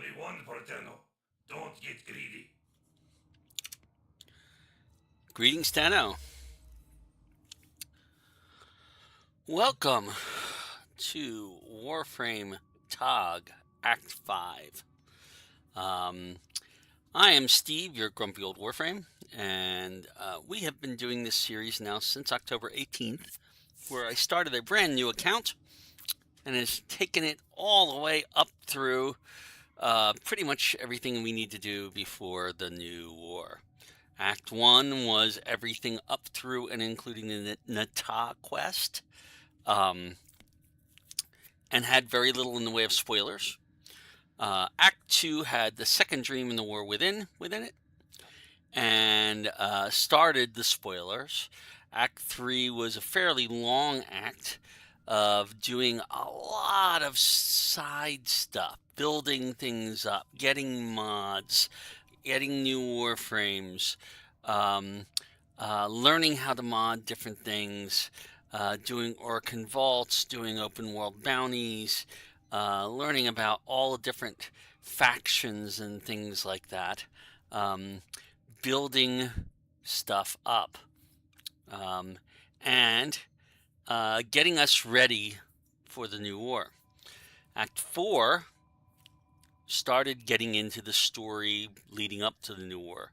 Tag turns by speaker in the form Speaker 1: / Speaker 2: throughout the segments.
Speaker 1: only one Porteno. Don't get greedy.
Speaker 2: Greetings, Tenno. Welcome to Warframe TOG Act 5. I am Steve, your grumpy old Warframe, and we have been doing this series now since October 18th, where I started a brand new account and has taken it all the way up through pretty much everything we need to do before the new war. Act 1 was everything up through and including the Nata quest, and had very little in the way of spoilers. Act 2 had the second dream in the war within it, and started the spoilers. Act 3 was a fairly long act of doing a lot of side stuff, building things up, getting mods, getting new warframes, learning how to mod different things, doing Orcan vaults, doing open world bounties, learning about all the different factions and things like that, building stuff up, and getting us ready for the new war. Act 4 started getting into the story leading up to the new war,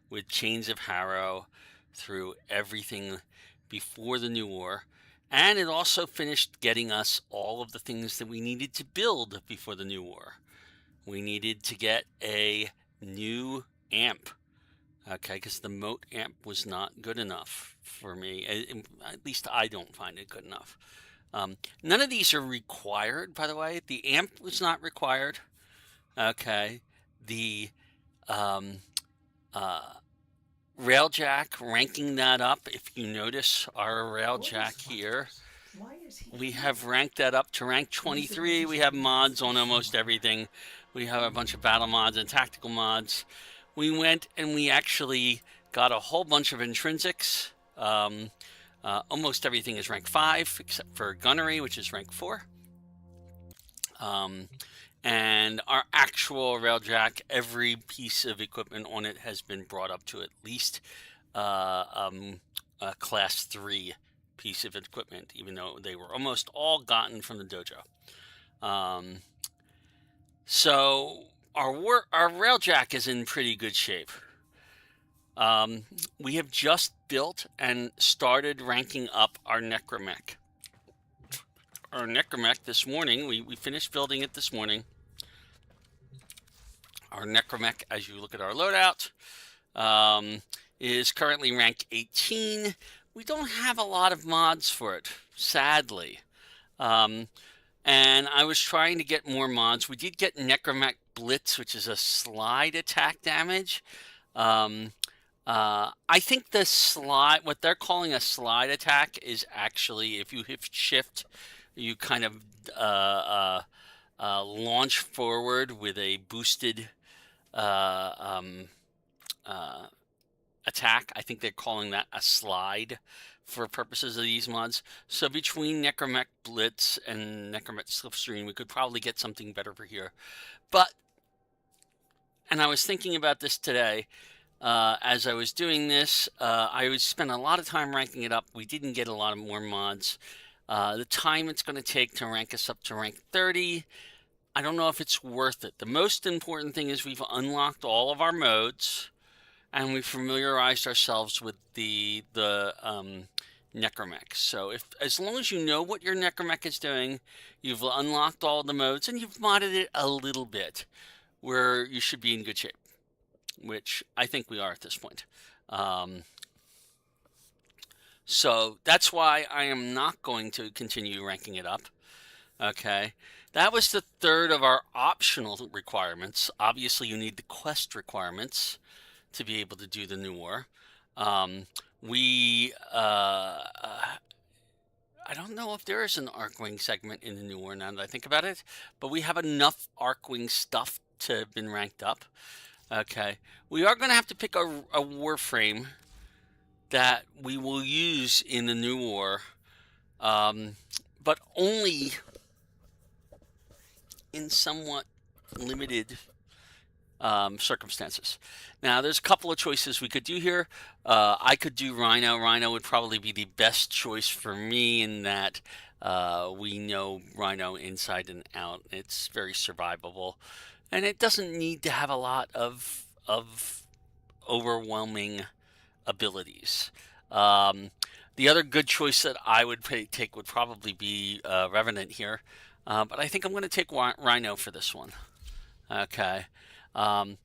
Speaker 2: with Chains of Harrow through everything before the new war. And it also finished getting us all of the things that we needed to build before the new war. We needed to get a new amp, okay, because the moat amp was not good enough for me. At least I don't find it good enough. None of these are required, by the way. The amp was not required. Okay, the railjack, ranking that up. If you notice our railjack here, we have ranked that up to rank 23. We have mods on almost everything. We have a bunch of battle mods and tactical mods. We went and we actually got a whole bunch of intrinsics. Almost everything is rank 5 except for gunnery, which is rank 4. And our actual railjack, every piece of equipment on it has been brought up to at least a class 3 piece of equipment, even though they were almost all gotten from the dojo. So our railjack is in pretty good shape. We have just built and started ranking up our necromech. Our necromech this morning, we finished building it this morning. Our necromech, as you look at our loadout, is currently rank 18. We don't have a lot of mods for it, sadly. And I was trying to get more mods. We did get necromech blitz, which is a slide attack damage. I think the slide, what they're calling a slide attack, is actually if you hit shift, you kind of launch forward with a boosted attack. I think they're calling that a slide for purposes of these mods. So between Necromech Blitz and Necromech Slipstream, we could probably get something better for here. But, and I was thinking about this today, as I was doing this, I spent a lot of time ranking it up. We didn't get a lot of more mods. The time it's going to take to rank us up to rank 30, I don't know if it's worth it. The most important thing is we've unlocked all of our modes, and we familiarized ourselves with the necromech. So as long as you know what your necromech is doing, you've unlocked all the modes, and you've modded it a little bit, where you should be in good shape, which I think we are at this point. So that's why I am not going to continue ranking it up. Okay, that was the third of our optional requirements. Obviously, you need the quest requirements to be able to do the new war. I don't know if there is an Arcwing segment in the new war now that I think about it, but we have enough Arcwing stuff to have been ranked up. Okay, we are going to have to pick a Warframe that we will use in the new war, but only in somewhat limited circumstances. Now, there's a couple of choices we could do here. I could do Rhino. Rhino would probably be the best choice for me in that we know Rhino inside and out. It's very survivable, and it doesn't need to have a lot of overwhelming abilities. The other good choice that I would take would probably be Revenant here, but I think I'm going to take Rhino for this one. Okay. Um,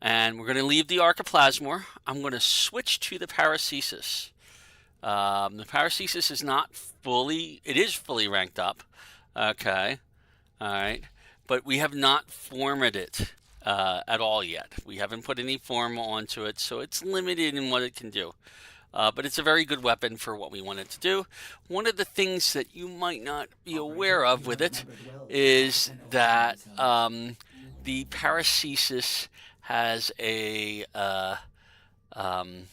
Speaker 2: and we're going to leave the Archiplasmor. I'm going to switch to the Paracesis. The Paracesis is not fully, it is fully ranked up. Okay. All right. But we have not formed it at all yet. We haven't put any form onto it, so it's limited in what it can do. But it's a very good weapon for what we want it to do. One of the things that you might not be aware of with it is that the Paracesis has a, and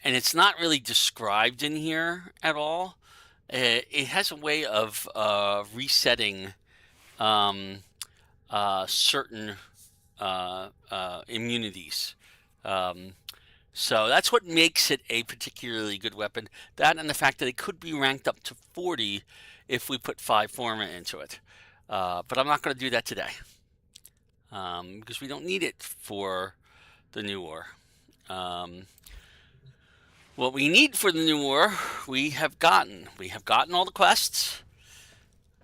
Speaker 2: it's not really described in here at all. It has a way of resetting certain immunities. So that's what makes it a particularly good weapon. That and the fact that it could be ranked up to 40 if we put 5 Forma into it. But I'm not going to do that today. Because we don't need it for the new war. What we need for the new war, we have gotten. We have gotten all the quests.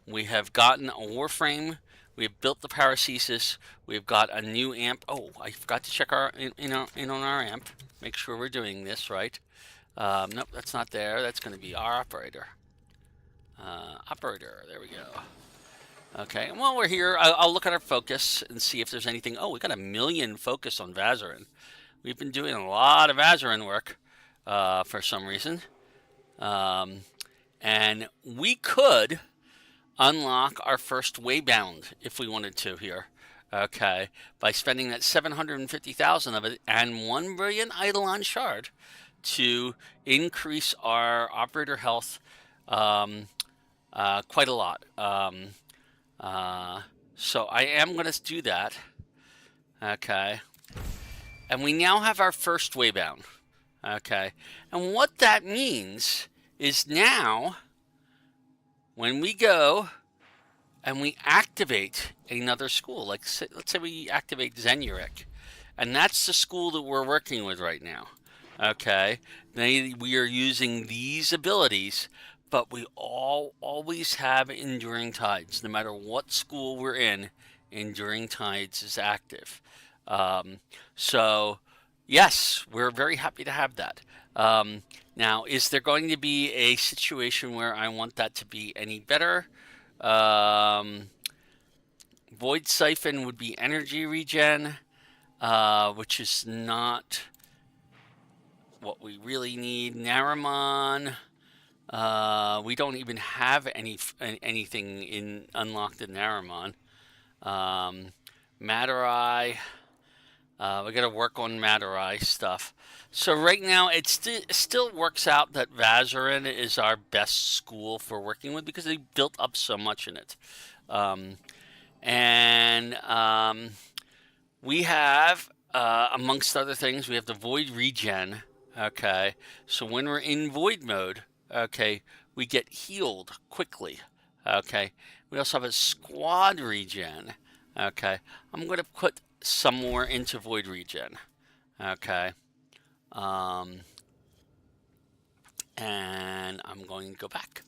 Speaker 2: We have gotten a Warframe. We have built the Paracesis. We've got a new amp. Oh, I forgot to check in on our amp. Make sure we're doing this right. Nope, that's not there. That's going to be our operator. Operator, there we go. Okay, and while we're here, I'll look at our focus and see if there's anything. Oh, we got 1 million focus on Vazarin. We've been doing a lot of Vazarin work for some reason. And we could unlock our first Waybound if we wanted to here. Okay, by spending that 750,000 of it and 1 brilliant Eidolon shard to increase our operator health quite a lot. So I am going to do that. Okay, and we now have our first Waybound. Okay, and what that means is now when we go and we activate another school, like let's say we activate Zenurik, and that's the school that we're working with right now. Okay, we are using these abilities, but we always have Enduring Tides. No matter what school we're in, Enduring Tides is active. So yes, we're very happy to have that. Now, is there going to be a situation where I want that to be any better? Void Siphon would be energy regen, which is not what we really need. Naramon, we don't even have anything unlocked in Naramon. Madarai, we got to work on Madarai stuff. So right now, it still works out that Vazarin is our best school for working with because they built up so much in it. We have, amongst other things, we have the Void Regen. Okay, so when we're in Void mode, okay, we get healed quickly. Okay, we also have a Squad Regen. Okay, I'm going to put some more into Void Regen. Okay. And I'm going to go back.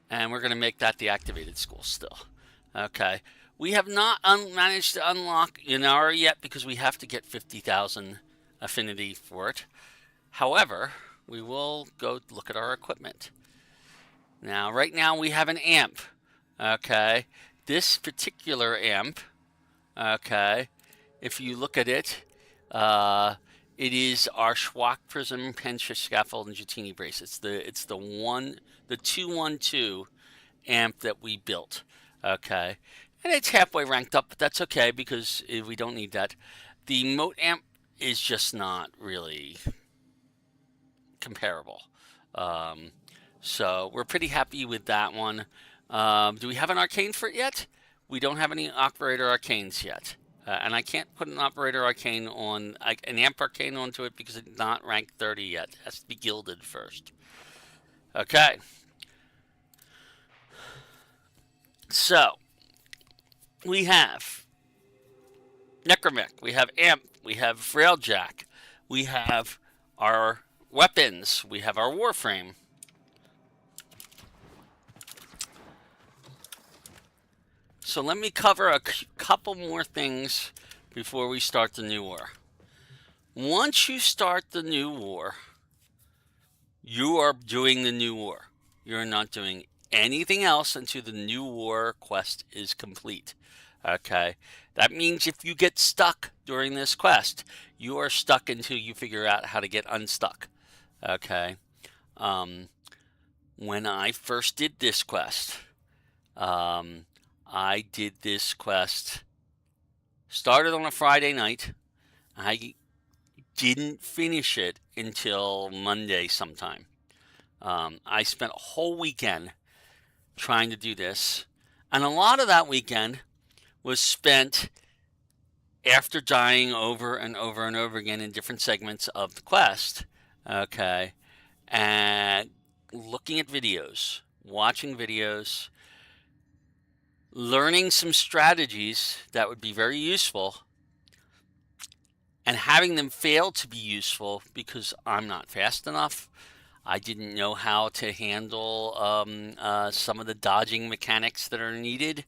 Speaker 2: And we're going to make that the activated school still. Okay. We have not managed to unlock Inara yet because we have to get 50,000 affinity for it. However, we will go look at our equipment. Now, right now we have an amp. Okay. This particular amp, okay, if you look at it, it is our Schwach Prism, Pensha Scaffold, and Jutini Brace. It's the 212 amp that we built. Okay, and it's halfway ranked up, but that's okay because we don't need that. The Moat amp is just not really comparable. So we're pretty happy with that one. Do we have an arcane for it yet? we don't have any Operator Arcanes yet. And I can't put an Operator Arcane on, an Amp Arcane onto it because it's not ranked 30 yet. It has to be gilded first. Okay. So, we have Necromech, we have Amp, we have Railjack, we have our weapons, we have our Warframe. So let me cover a couple more things before we start the new war. Once you start the new war, you are doing the new war. You're not doing anything else until the new war quest is complete. Okay? That means if you get stuck during this quest, you are stuck until you figure out how to get unstuck. Okay? When I first did this quest, I did this quest, started on a Friday night. I didn't finish it until Monday sometime. I spent a whole weekend trying to do this. And a lot of that weekend was spent after dying over and over and over again in different segments of the quest. Okay. And looking at videos, watching videos, learning some strategies that would be very useful, and having them fail to be useful because I'm not fast enough. I didn't know how to handle some of the dodging mechanics that are needed.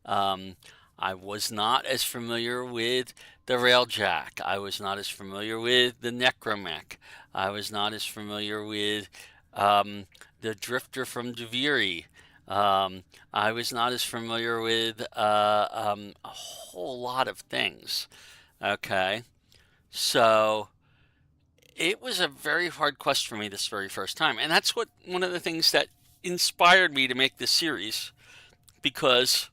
Speaker 2: I was not as familiar with the Railjack. I was not as familiar with the Necromech. I was not as familiar with the Drifter from Duviri. I was not as familiar with a whole lot of things. Okay. So it was a very hard quest for me this very first time. And that's one of the things that inspired me to make this series, because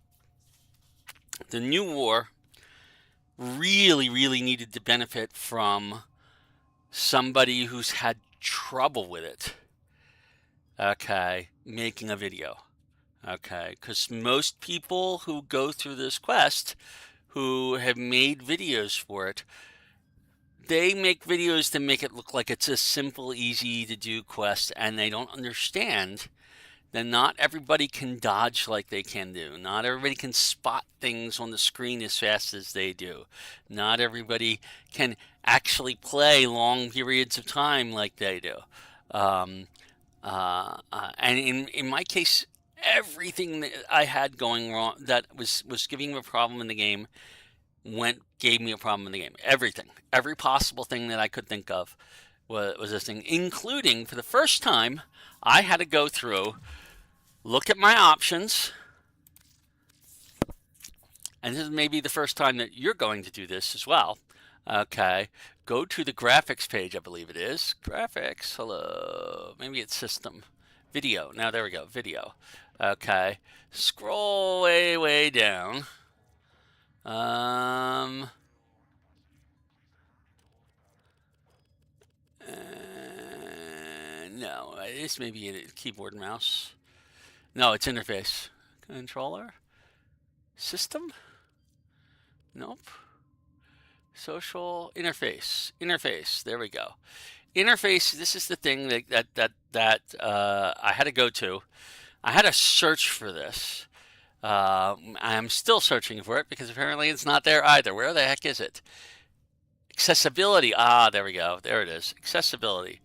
Speaker 2: the new war really, really needed to benefit from somebody who's had trouble with it. Okay. Making a video. Okay. Because most people who go through this quest, who have made videos for it, they make videos to make it look like it's a simple, easy to do quest, and they don't understand that not everybody can dodge like they can do. Not everybody can spot things on the screen as fast as they do. Not everybody can actually play long periods of time like they do. And in my case, everything that I had going wrong that was giving me a problem in the game gave me a problem in the game. Everything. Every possible thing that I could think of was this thing, including, for the first time, I had to go through, look at my options, and this is maybe the first time that you're going to do this as well. Okay. Go to the graphics page, I believe it is. Graphics, hello. Maybe it's system. Video. Now, there we go. Video. Okay. Scroll way, way down. No, this may be a keyboard and mouse. No, it's interface. Controller? System? Nope. Social interface. Interface. There we go. Interface. This is the thing that I had to go to. I had to search for this. I'm still searching for it because apparently it's not there either. Where the heck is it? Accessibility. Ah, there we go. There it is. Accessibility.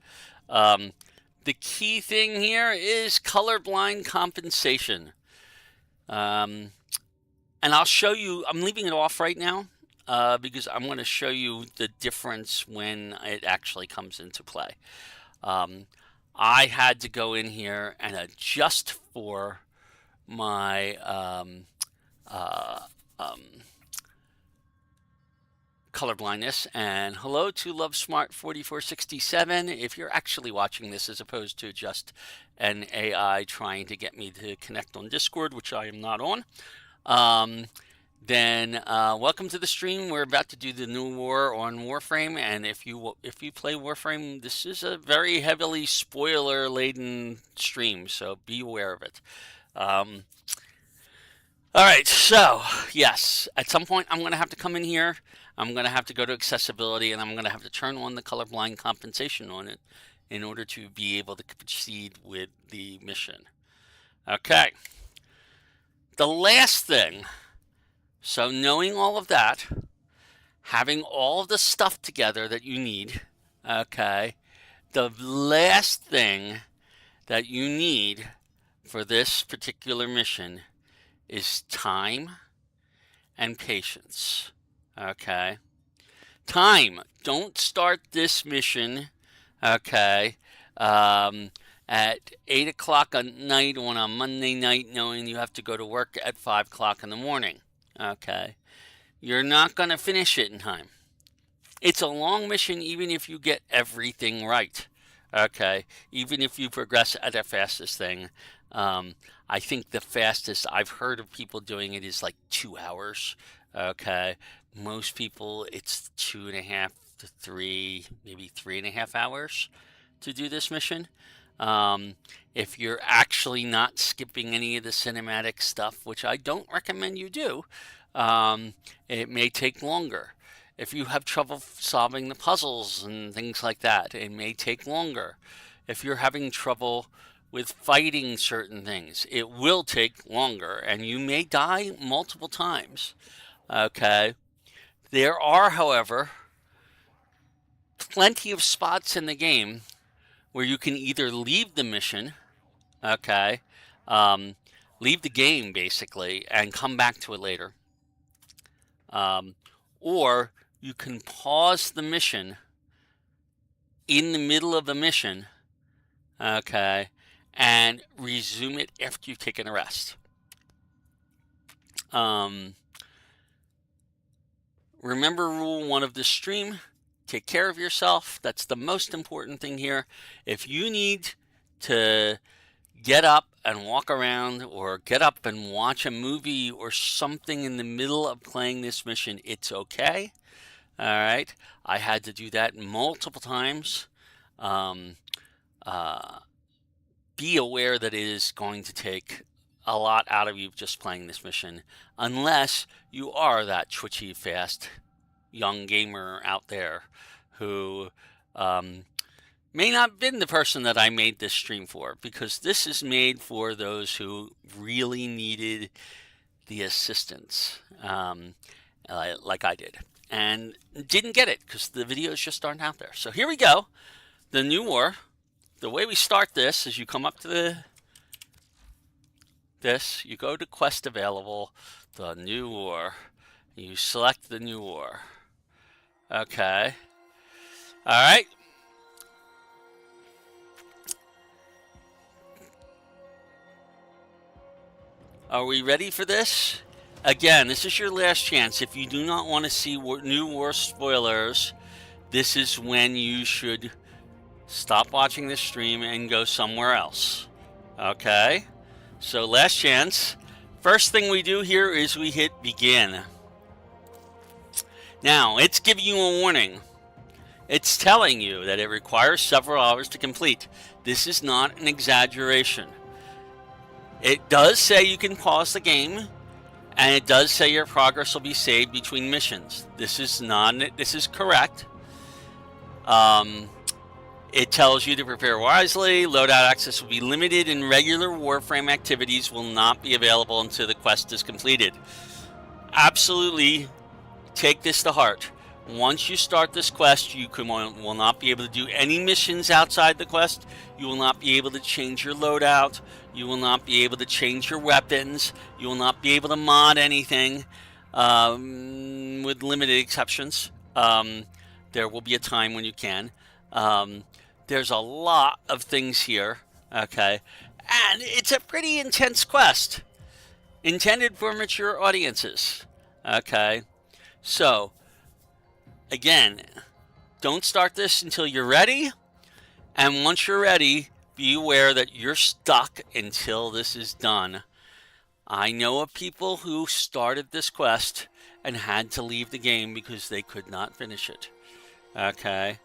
Speaker 2: The key thing here is colorblind compensation. And I'll show you, I'm leaving it off right now because I'm going to show you the difference when it actually comes into play. I had to go in here and adjust for my color blindness. And hello to LoveSmart4467 if you're actually watching this as opposed to just an AI trying to get me to connect on Discord, which I am not on. Then welcome to the stream. We're about to do the new war on Warframe, and if you play Warframe, this is a very heavily spoiler laden stream, so be aware of it. All right, so yes, at some point I'm going to have to come in here. I'm going to have to go to accessibility, and I'm going to have to turn on the colorblind compensation on it in order to be able to proceed with the mission. Okay. The last thing, so knowing all of that, having all of the stuff together that you need, okay, the last thing that you need for this particular mission is time and patience. Okay. Time. Don't start this mission, okay, at 8 o'clock at night on a Monday night, knowing you have to go to work at 5 o'clock in the morning. Okay. You're not going to finish it in time. It's a long mission, even if you get everything right. Okay. Even if you progress at the fastest thing. I think the fastest I've heard of people doing it is like 2 hours. Okay. Most people, it's 2.5 to 3, maybe 3.5 hours to do this mission. If you're actually not skipping any of the cinematic stuff, which I don't recommend you do, it may take longer. If you have trouble solving the puzzles and things like that, it may take longer. If you're having trouble with fighting certain things, it will take longer, and you may die multiple times. Okay. There are, however, plenty of spots in the game where you can either leave the mission, okay, leave the game basically, and come back to it later, or you can pause the mission in the middle of the mission, okay, and resume it after you've taken a rest. Remember rule 1 of this stream: take care of yourself. That's the most important thing here. If you need to get up and walk around, or get up and watch a movie or something in the middle of playing this mission, it's okay. All right. I had to do that multiple times. Be aware that it is going to take a lot out of you just playing this mission, unless you are that twitchy, fast, young gamer out there who may not have been the person that I made this stream for, because this is made for those who really needed the assistance, like I did, and didn't get it because the videos just aren't out there. So here we go. The New War. The way we start this is you come up to you go to Quest Available, the New War. You select the New War. Okay. All right. Are we ready for this? Again, this is your last chance. If you do not want to see New War spoilers, this is when you should stop watching this stream and go somewhere else. Okay? So last chance. First thing we do here is we hit begin. Now, it's giving you a warning. It's telling you that it requires several hours to complete. This is not an exaggeration. It does say you can pause the game, and it does say your progress will be saved between missions. This is correct. It tells you to prepare wisely. Loadout access will be limited, and regular Warframe activities will not be available until the quest is completed. Absolutely take this to heart. Once you start this quest, you will not be able to do any missions outside the quest. You will not be able to change your loadout. You will not be able to change your weapons. You will not be able to mod anything, with limited exceptions. There will be a time when you can. There's a lot of things here, okay? And it's a pretty intense quest, intended for mature audiences, okay? So, again, don't start this until you're ready. And once you're ready, be aware that you're stuck until this is done. I know of people who started this quest and had to leave the game because they could not finish it, okay?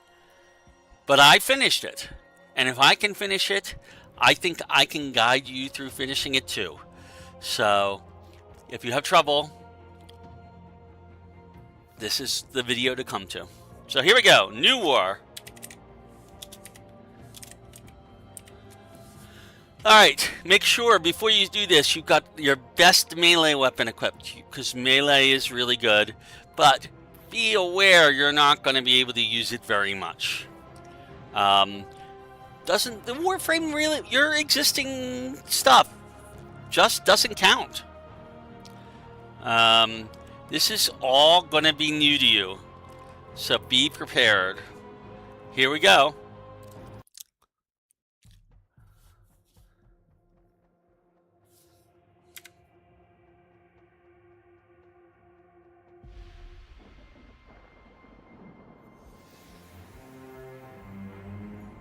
Speaker 2: But I finished it. And if I can finish it, I think I can guide you through finishing it too. So, If you have trouble, this is the video to come to. So here we go. New War. Alright, make sure before you do this you've got your best melee weapon equipped, because melee is really good, but be aware you're not going to be able to use it very much. Doesn't the Warframe really, your existing stuff just doesn't count. This is all going to be new to you, so be prepared. Here we go.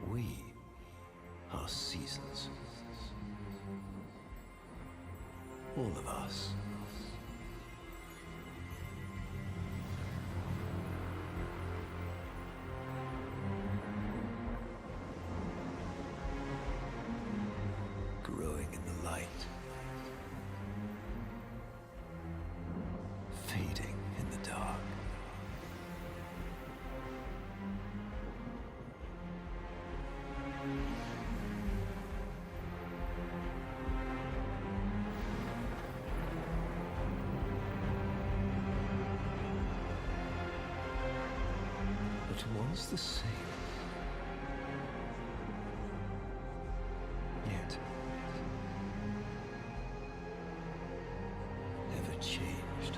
Speaker 3: We are seasons. All of us. Growing in the light. Fading in the dark. But once the same. Yet never changed.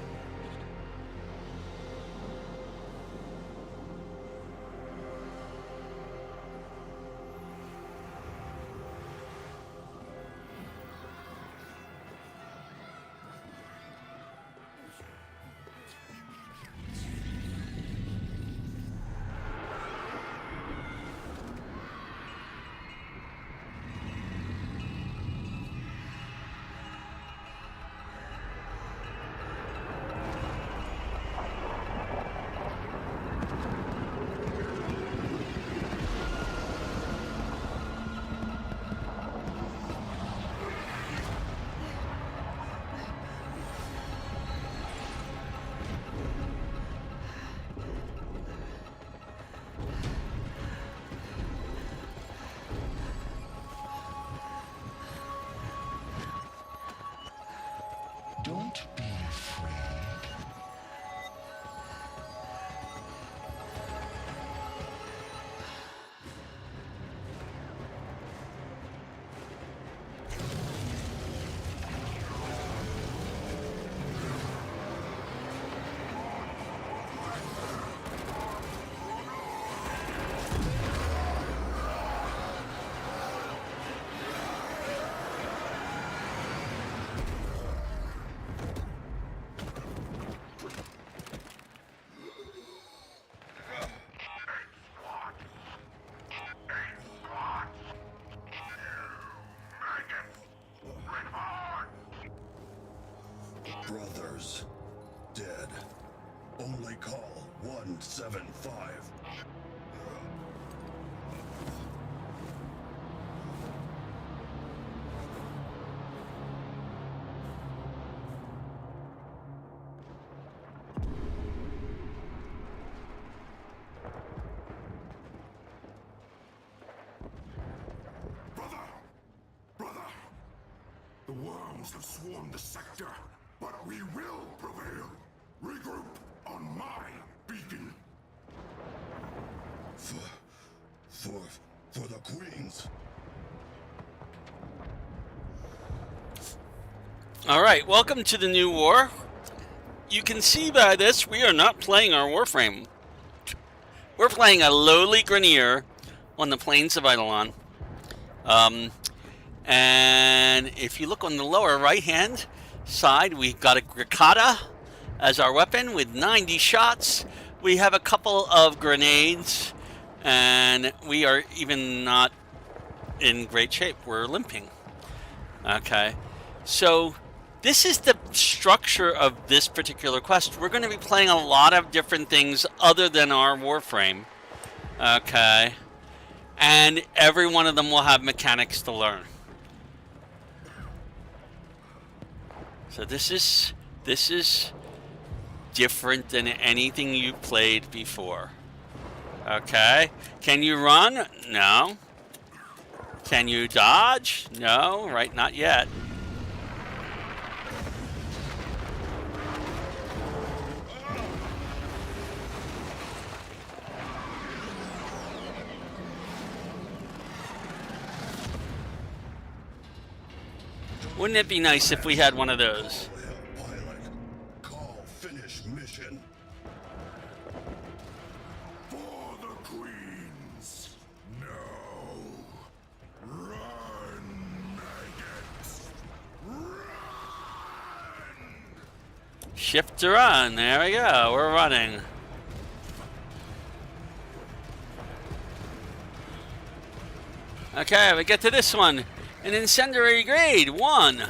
Speaker 3: Don't be afraid.
Speaker 1: Brothers, dead. Only call 175.
Speaker 4: Brother! The worms have swarmed the sector, but we will prevail. Regroup on my beacon.
Speaker 1: For the Queens.
Speaker 2: Alright, welcome to the New War. You can see by this, we are not playing our Warframe. We're playing a lowly Grineer on the plains of Eidolon. And if you look on the lower right-hand side, we've got a Grikata as our weapon with 90 shots. We have a couple of grenades, and we are even not in great shape. We're limping. Okay, so this is the structure of this particular quest. We're going to be playing a lot of different things other than our Warframe. Okay, and every one of them will have mechanics to learn. So this is This is different than anything you've played before. Okay. Can you run? No. Can you dodge? No, right, not yet. Wouldn't it be nice if we had one of those?
Speaker 1: Pilot, call finish mission.
Speaker 4: For the queens. No. Run, maggots. Run!
Speaker 2: Shift to run. There we go. We're running. Okay, we get to this one. An incendiary grade 1.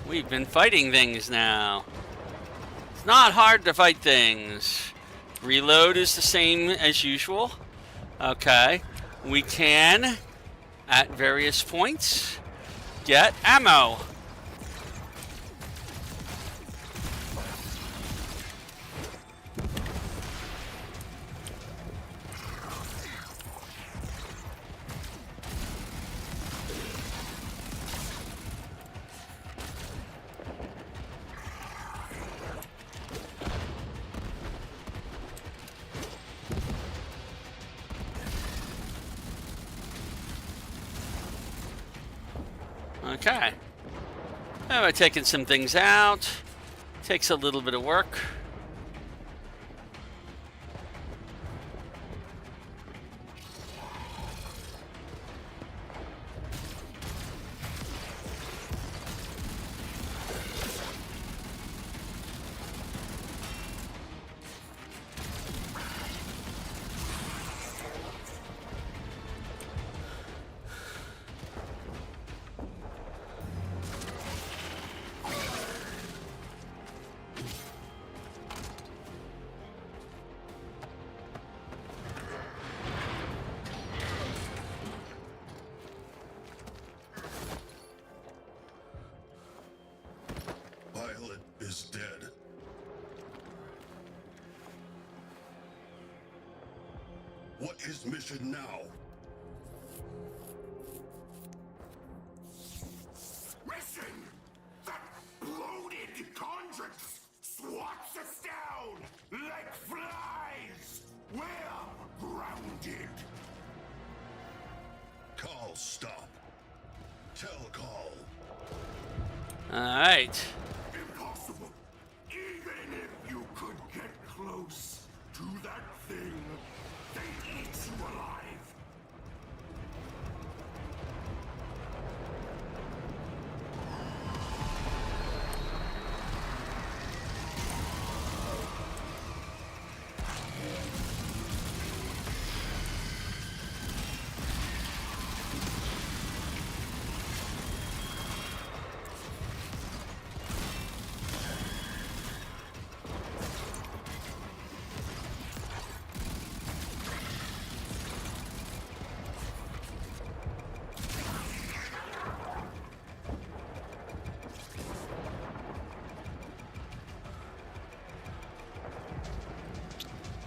Speaker 2: We've been fighting things now. It's not hard to fight things. Reload is the same as usual. Okay. We can, at various points, get ammo. Okay. Now we're taking some things out. Takes a little bit of work.
Speaker 1: Pilot is dead. What is mission now?
Speaker 4: Mission! That bloated convict swats us down like flies! We're grounded!
Speaker 1: Call stop. Tell call.
Speaker 2: Alright.
Speaker 4: Impossible! Even if you could get close to that thing, they'd eat you alive!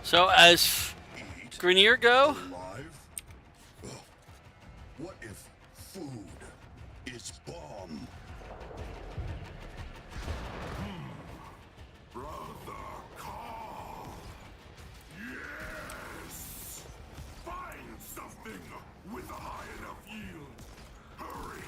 Speaker 2: So as
Speaker 1: Eat.
Speaker 2: Grenier go,
Speaker 1: Alive? Ugh. What if food is bomb?
Speaker 4: Brother Carl! Yes! Find something with a high enough yield! Hurry!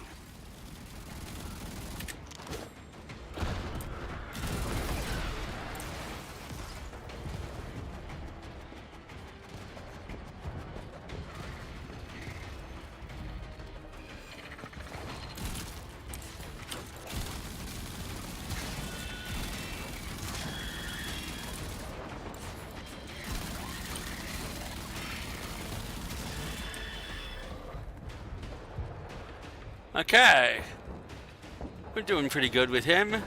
Speaker 2: okay. We're doing pretty good with him.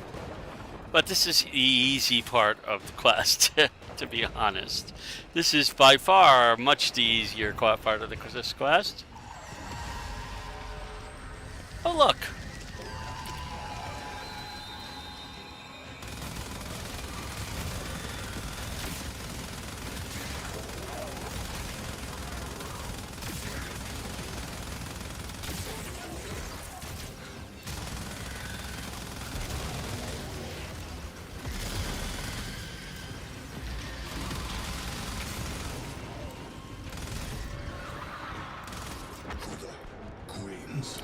Speaker 2: But this is the easy part of the quest, to be honest. This is by far much the easier part of this quest. Oh, look.
Speaker 1: For the Queens.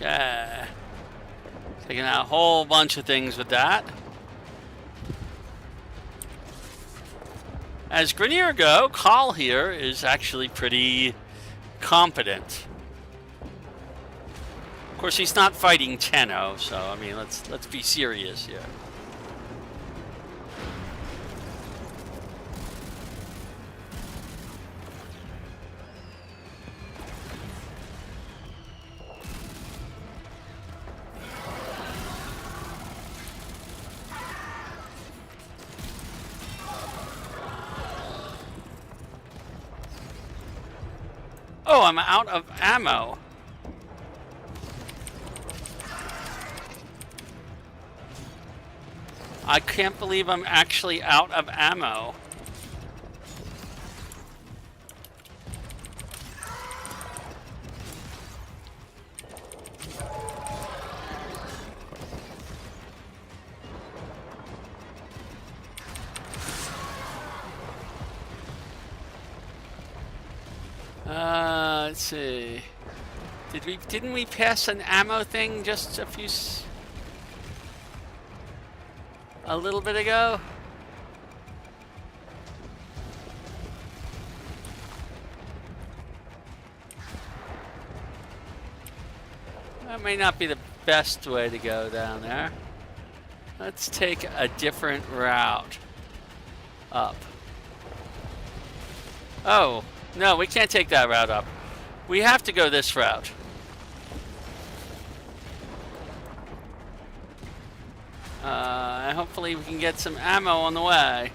Speaker 2: Yeah. Taking out a whole bunch of things with that. As Grenier go, Call here is actually pretty competent. Of course, he's not fighting Tenno, so I mean, let's be serious here. Oh, I'm out of ammo. I can't believe I'm actually out of ammo. Let's see. Didn't we pass an ammo thing just a little bit ago? That may not be the best way to go down there. Let's take a different route up. Oh, no, we can't take that route up. We have to go this route. Hopefully we can get some ammo on the way.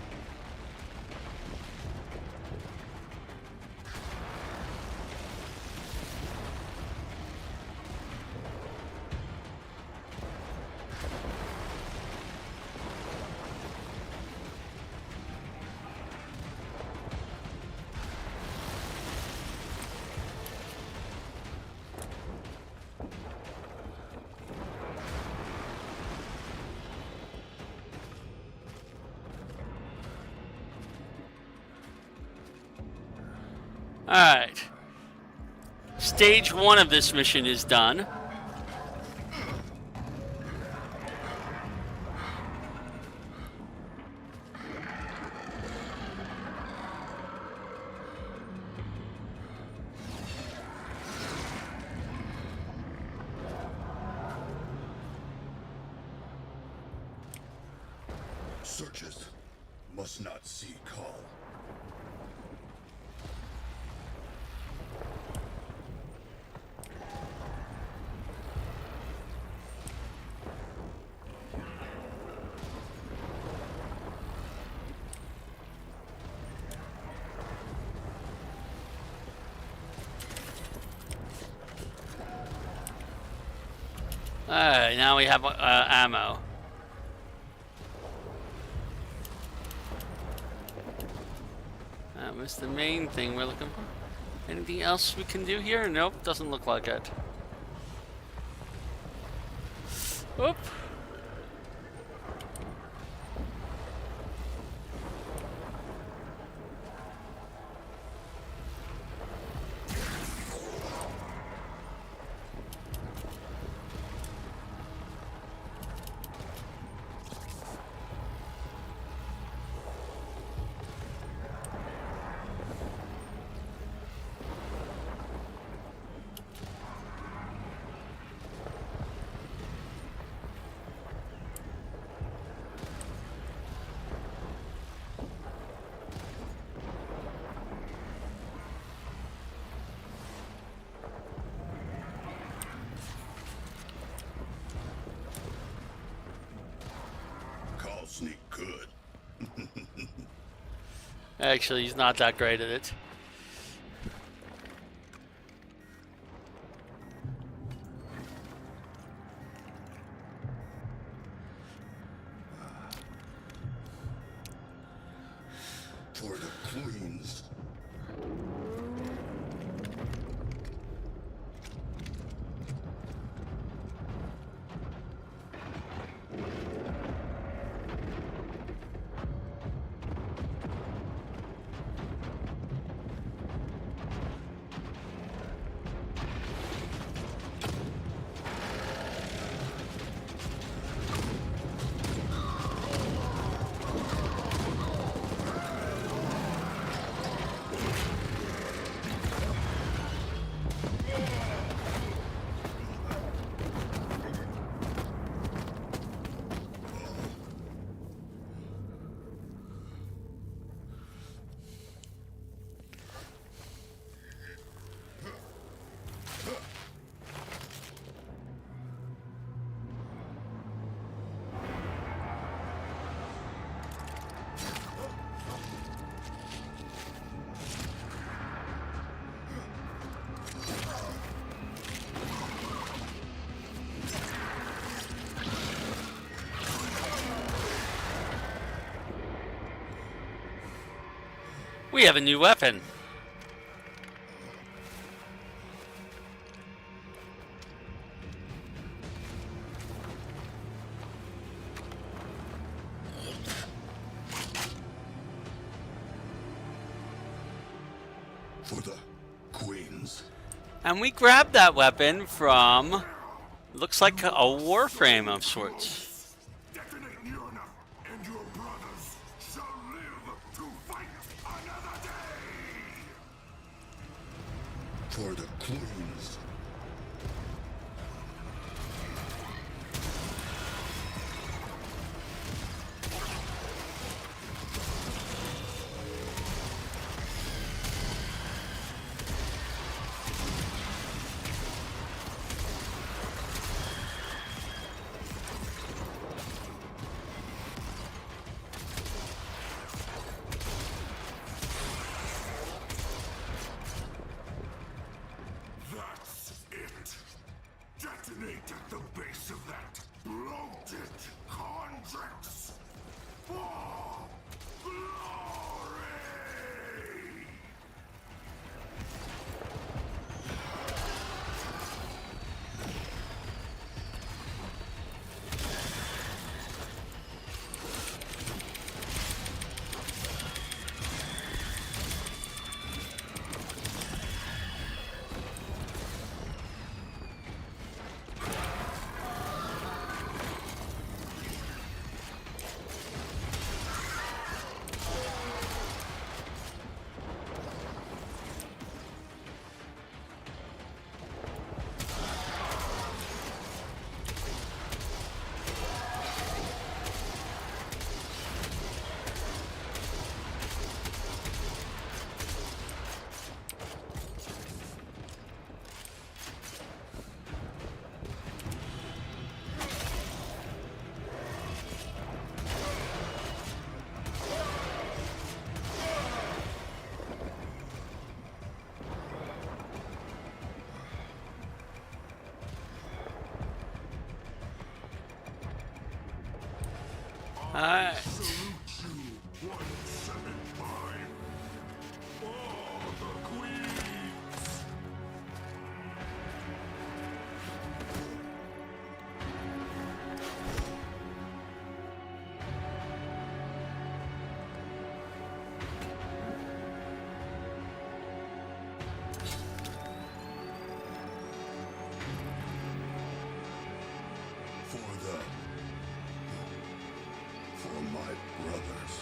Speaker 2: Alright. Stage 1 of this mission is done.
Speaker 1: Searchers must not see Call.
Speaker 2: Alright, now we have ammo. That was the main thing we're looking for. Anything else we can do here? Nope, doesn't look like it. Oop.
Speaker 1: Call sneak good.
Speaker 2: Actually, he's not that great at it. We have a new weapon.
Speaker 1: For the queens.
Speaker 2: And we grabbed that weapon from, looks like a Warframe of sorts.
Speaker 4: Detonate near enough, and your brothers shall live to fight another day!
Speaker 1: For the queens.
Speaker 4: That's it! Detonate at the base of that bloated Conjux for glory!
Speaker 2: Alright.
Speaker 4: Salute you, 175! For the queens!
Speaker 1: For my brothers.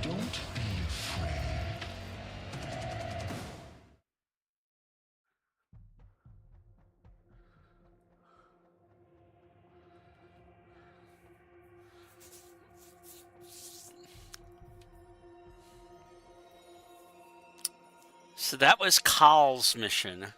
Speaker 3: Don't be afraid.
Speaker 2: So that was Kal's mission.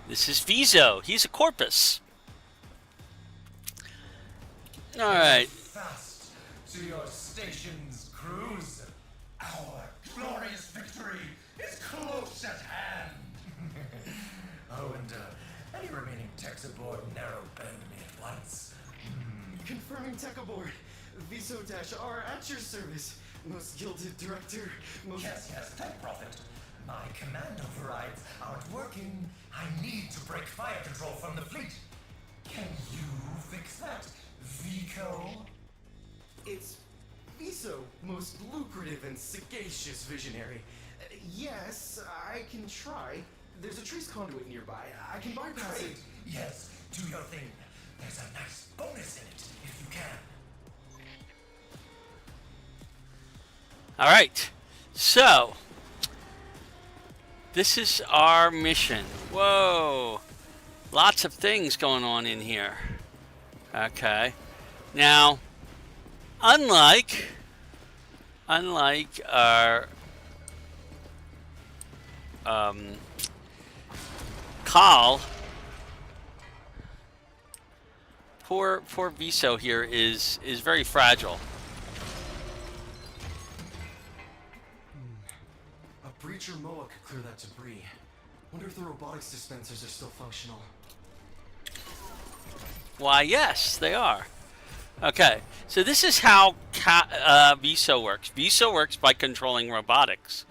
Speaker 2: This is Viso. He's a corpus. Alright.
Speaker 5: Fast to your stations, crews. Our glorious victory is close at hand. Oh, and any remaining techs aboard narrow bend me at once.
Speaker 6: Confirming tech aboard. Viso-R at your service. Most gilded director, most...
Speaker 5: Yes, tech prophet. My command overrides aren't working. I need to break fire control from the fleet. Can you fix that, Vico?
Speaker 6: It's Viso, most lucrative and sagacious visionary. Yes, I can try. There's a trace conduit nearby. I can bypass it.
Speaker 5: Great. Yes, do your thing. There's a nice bonus in it, if you can.
Speaker 2: Alright. So, This is our mission. Whoa. Lots of things going on in here. Okay. Now, unlike our Call, poor Viso here is very fragile.
Speaker 6: A breacher Moa could clear that debris. Wonder if the robotics dispensers are still functional.
Speaker 2: Why, yes, they are. Okay, so this is how Viso works. Viso works by controlling robotics.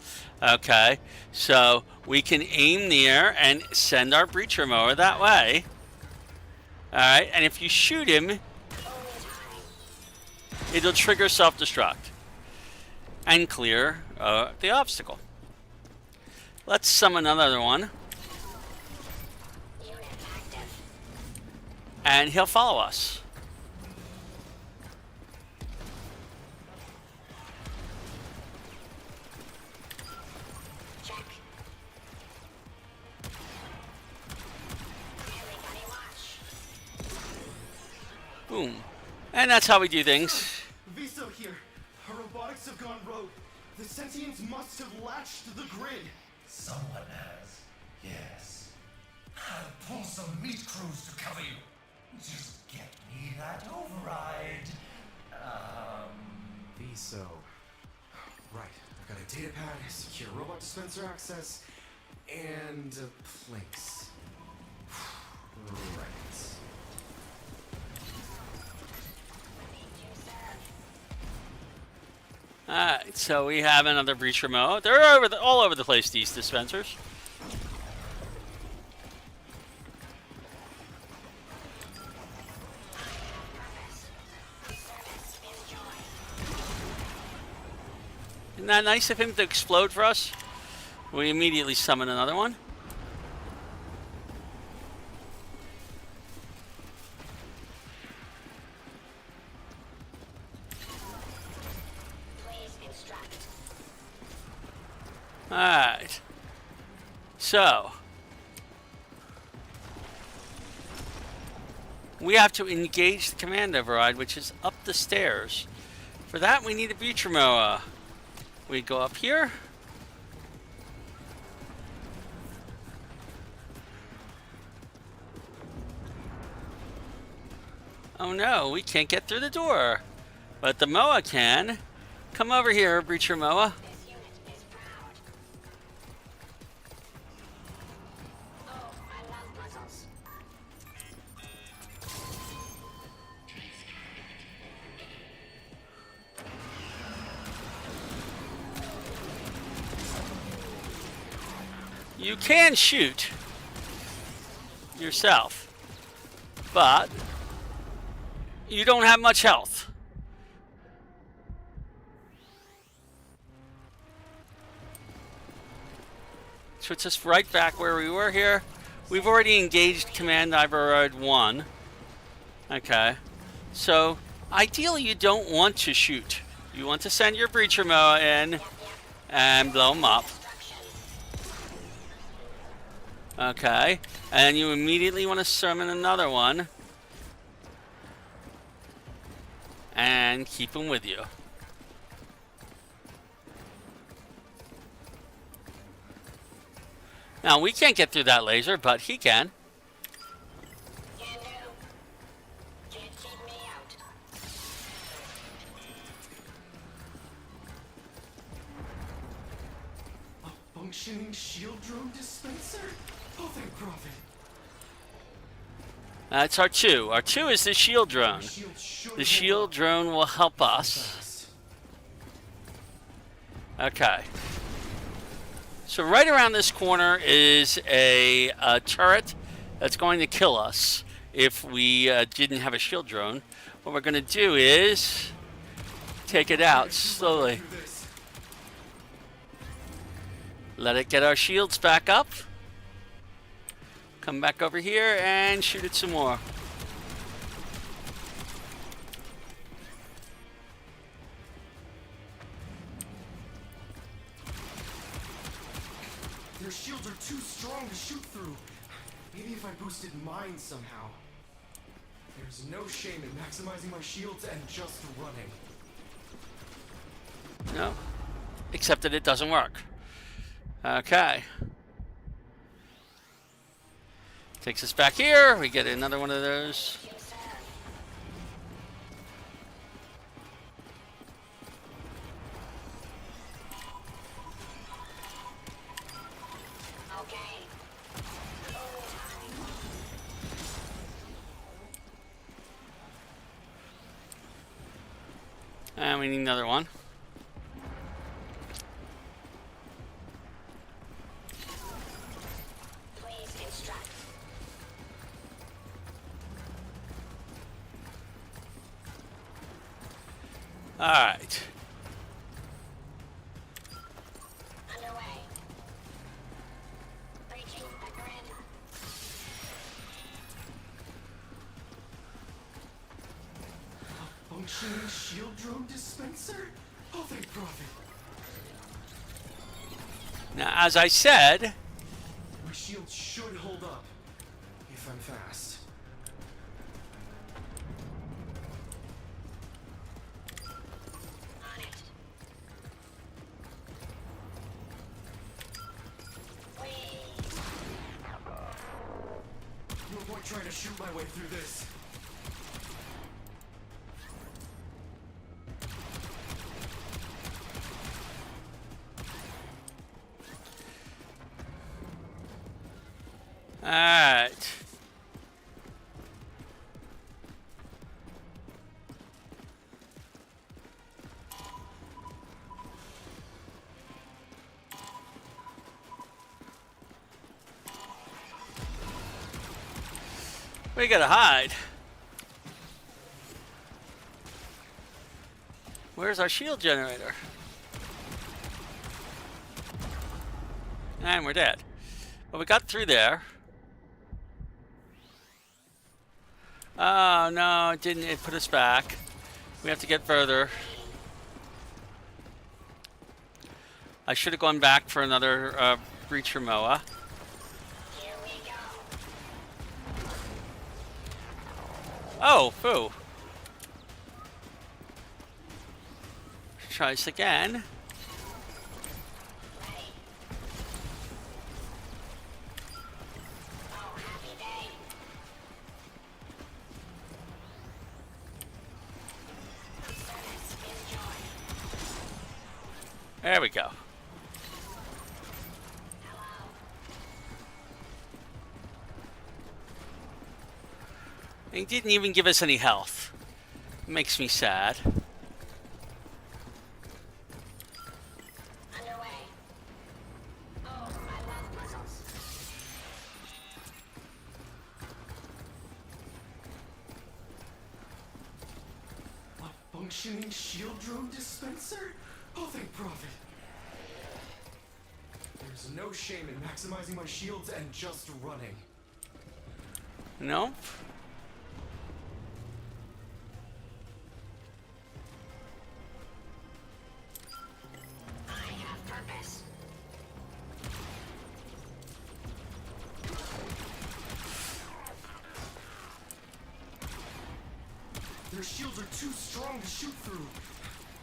Speaker 2: Okay, so we can aim near and send our breacher mower that way. Alright, and if you shoot him, it'll trigger self-destruct and clear the obstacle. Let's summon another one. And he'll follow us. Boom. And that's how we do things.
Speaker 6: Viso here. Our robotics have gone rogue. The sentients must have latched to the grid.
Speaker 5: Someone has. Yes. I'll pull some meat crews to cover you. Just get me that override.
Speaker 6: Viso. Right. I've got a data pad, secure robot dispenser access, and a place. Right.
Speaker 2: Alright, so we have another breach remote. They're all over the place, these dispensers. Isn't that nice of him to explode for us? We immediately summon another one. Alright. So, we have to engage the command override, which is up the stairs. For that, we need a breacher mower. We go up here. Oh no, we can't get through the door. But the Moa can. Come over here, breacher Moa. You can shoot yourself, but you don't have much health. Puts us right back where we were here. We've already engaged Command Override 1. Okay. So, ideally you don't want to shoot. You want to send your breacher mower in and blow them up. Okay, and you immediately want to summon another one and keep them with you. Now, we can't get through that laser, but he can.
Speaker 6: A functioning shield drone dispenser? Oh, thank profit.
Speaker 2: That's our 2. Our 2 is the shield drone. The shield drone will help us. Okay. So right around this corner is a turret that's going to kill us if we didn't have a shield drone. What we're going to do is take it out slowly. Let it get our shields back up. Come back over here and shoot it some more.
Speaker 6: There's Their shields are too strong to shoot through. Maybe if I boosted mine somehow. There's no shame in maximizing my shields and just running.
Speaker 2: No. Except that it doesn't work. Okay. Takes us back here. We get another one of those. And we need another one.
Speaker 3: Please instruct.
Speaker 2: All right.
Speaker 3: Underway. Breaching the grid.
Speaker 6: Functioning shield drone dispenser? Oh, thank profit.
Speaker 2: Now, as I said,
Speaker 6: My shield should hold up if I'm fast.
Speaker 3: On it. Whee!
Speaker 6: No point trying to shoot my way through this.
Speaker 2: all right. We gotta hide. Where's our shield generator? And we're dead. Well, we got through there. Oh no, it didn't. It put us back. We have to get further. I should have gone back for another breacher moa.
Speaker 3: Here we go.
Speaker 2: Oh, foo. Try this again.
Speaker 3: Ready. Oh, happy day. Service enjoyed.
Speaker 2: There we go.
Speaker 3: Hello.
Speaker 2: He didn't even give us any health. Makes me sad.
Speaker 3: Underway. Oh, I love puzzles.
Speaker 6: A functioning shield drone dispenser? Oh, thank profit. There's no shame in maximizing my shields and just running.
Speaker 2: Nope.
Speaker 3: I have purpose.
Speaker 6: Their shields are too strong to shoot through.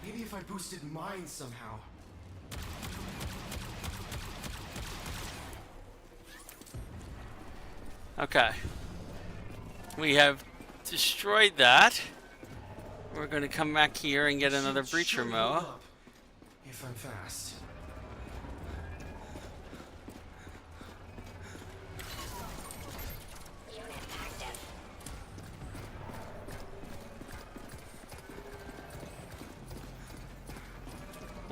Speaker 6: Maybe if I boosted mine somehow.
Speaker 2: Okay. We have destroyed that. We're going to come back here and get another
Speaker 6: Shield
Speaker 2: breacher
Speaker 6: should hold
Speaker 2: moa.
Speaker 6: up if I'm fast.
Speaker 3: Unit active.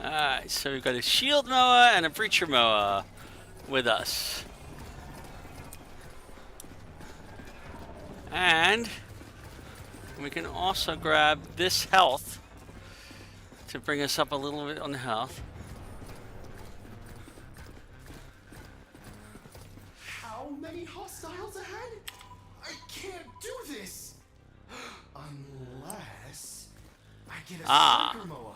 Speaker 2: Alright, so we've got a shield moa and a breacher moa with us. And we can also grab this health to bring us up a little bit on health.
Speaker 6: How many hostiles ahead? I can't do this! Unless I get a striker moa.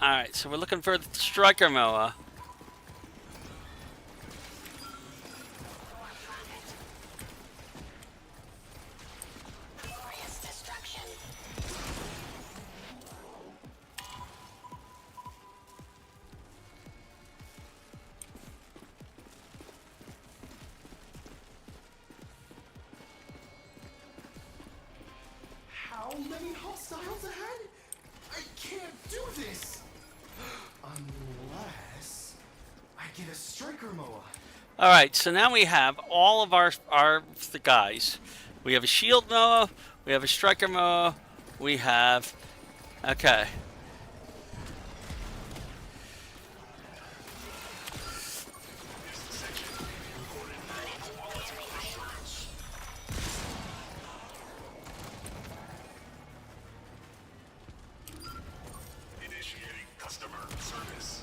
Speaker 2: Alright, so we're looking for the striker moa.
Speaker 6: so many hostiles ahead? I can't do this! Unless I get a striker Moa.
Speaker 2: All right, so now we have all of the guys. We have a shield Moa, we have a striker Moa, we have... Okay.
Speaker 4: Initiating customer service.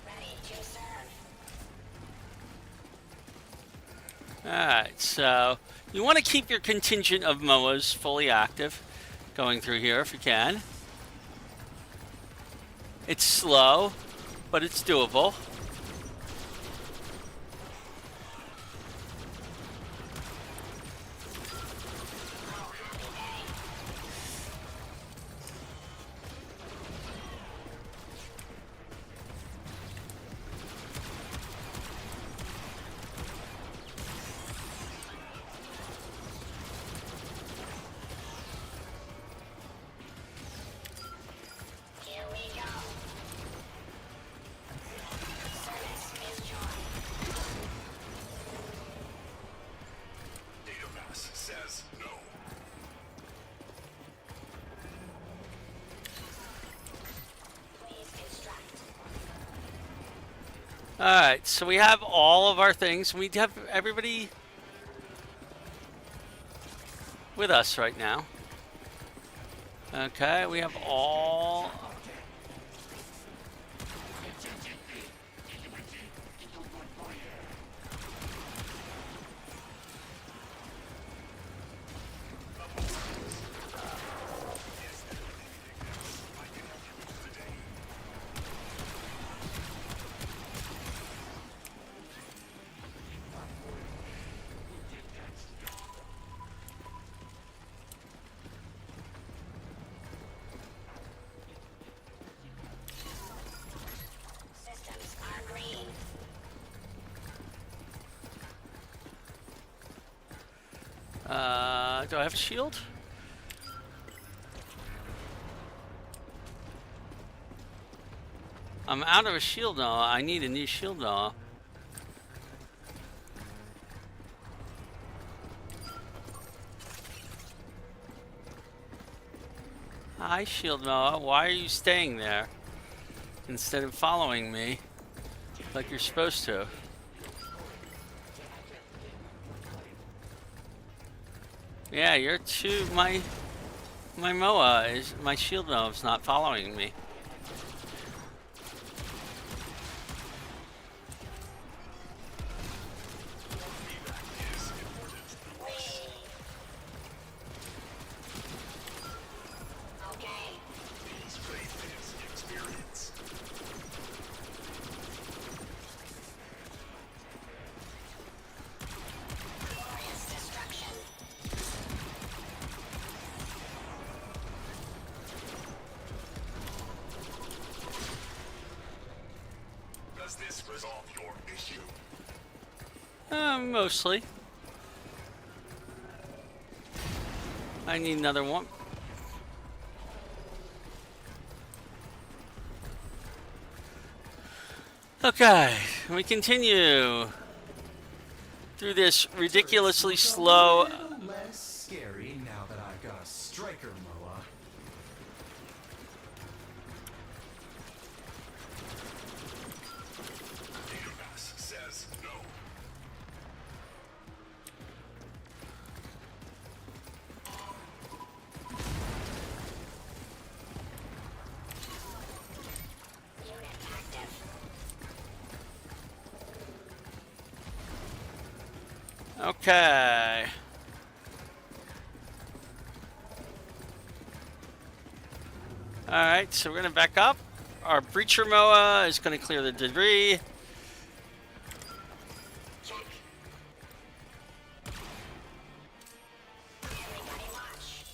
Speaker 3: Ready to serve.
Speaker 2: Alright, so you want to keep your contingent of MOAs fully active going through here if you can. It's slow, but it's doable.
Speaker 3: Here we go. Service is joined.
Speaker 4: Data mass says no.
Speaker 3: Please instruct.
Speaker 2: Alright, so we have all of our things. We have everybody with us right now. Okay, we have all...
Speaker 3: Systems are green.
Speaker 2: do I have a shield? I'm out of a shield now. I need a new shield now. Hi, Shield Noah. Why are you staying there instead of following me like you're supposed to? Yeah, you're too. My Moa is my Shield Noah's not following me.
Speaker 3: Okay.
Speaker 4: These faith is experience.
Speaker 3: Glorious destruction.
Speaker 4: Does this resolve your issue?
Speaker 2: Mostly. I need another one. Okay, we continue through this ridiculously slow.
Speaker 6: Less scary now that I've got a striker Moa.
Speaker 4: Data mass says no.
Speaker 3: Unit active.
Speaker 2: Okay. Alright, so we're going to back up. Our Breacher Moa is going to clear the debris.
Speaker 3: Check. Everybody watch.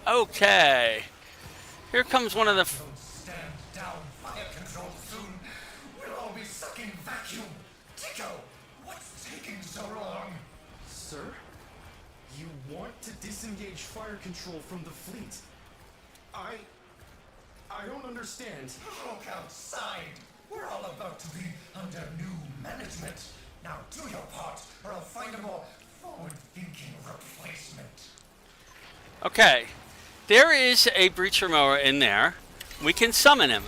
Speaker 2: Okay. Here comes one of the...
Speaker 5: Don't stand down, fire control soon. We'll all be sucking vacuum. Tico, what's taking so long?
Speaker 6: Sir? You want to disengage fire control from the fleet? I don't understand.
Speaker 5: Look outside. We're all about to be under new management. Now do your part, or I'll find a more forward-thinking replacement.
Speaker 2: Okay. There is a breacher mower in there. We can summon him.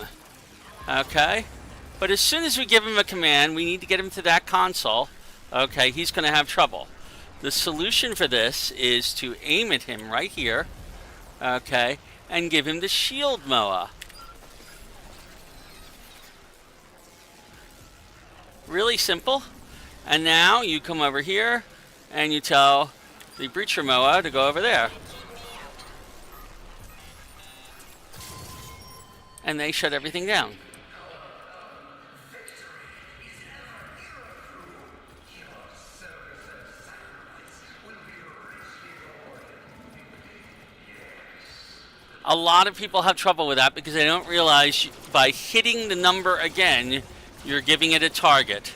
Speaker 2: Okay. But as soon as we give him a command, we need to get him to that console. Okay, he's going to have trouble. The solution for this is to aim at him right here. Okay. And give him the shield mower. Really simple. And now you come over here and you tell the breacher mower to go over there. And they shut everything down. A lot of people have trouble with that because they don't realize by hitting the number again, you're giving it a target.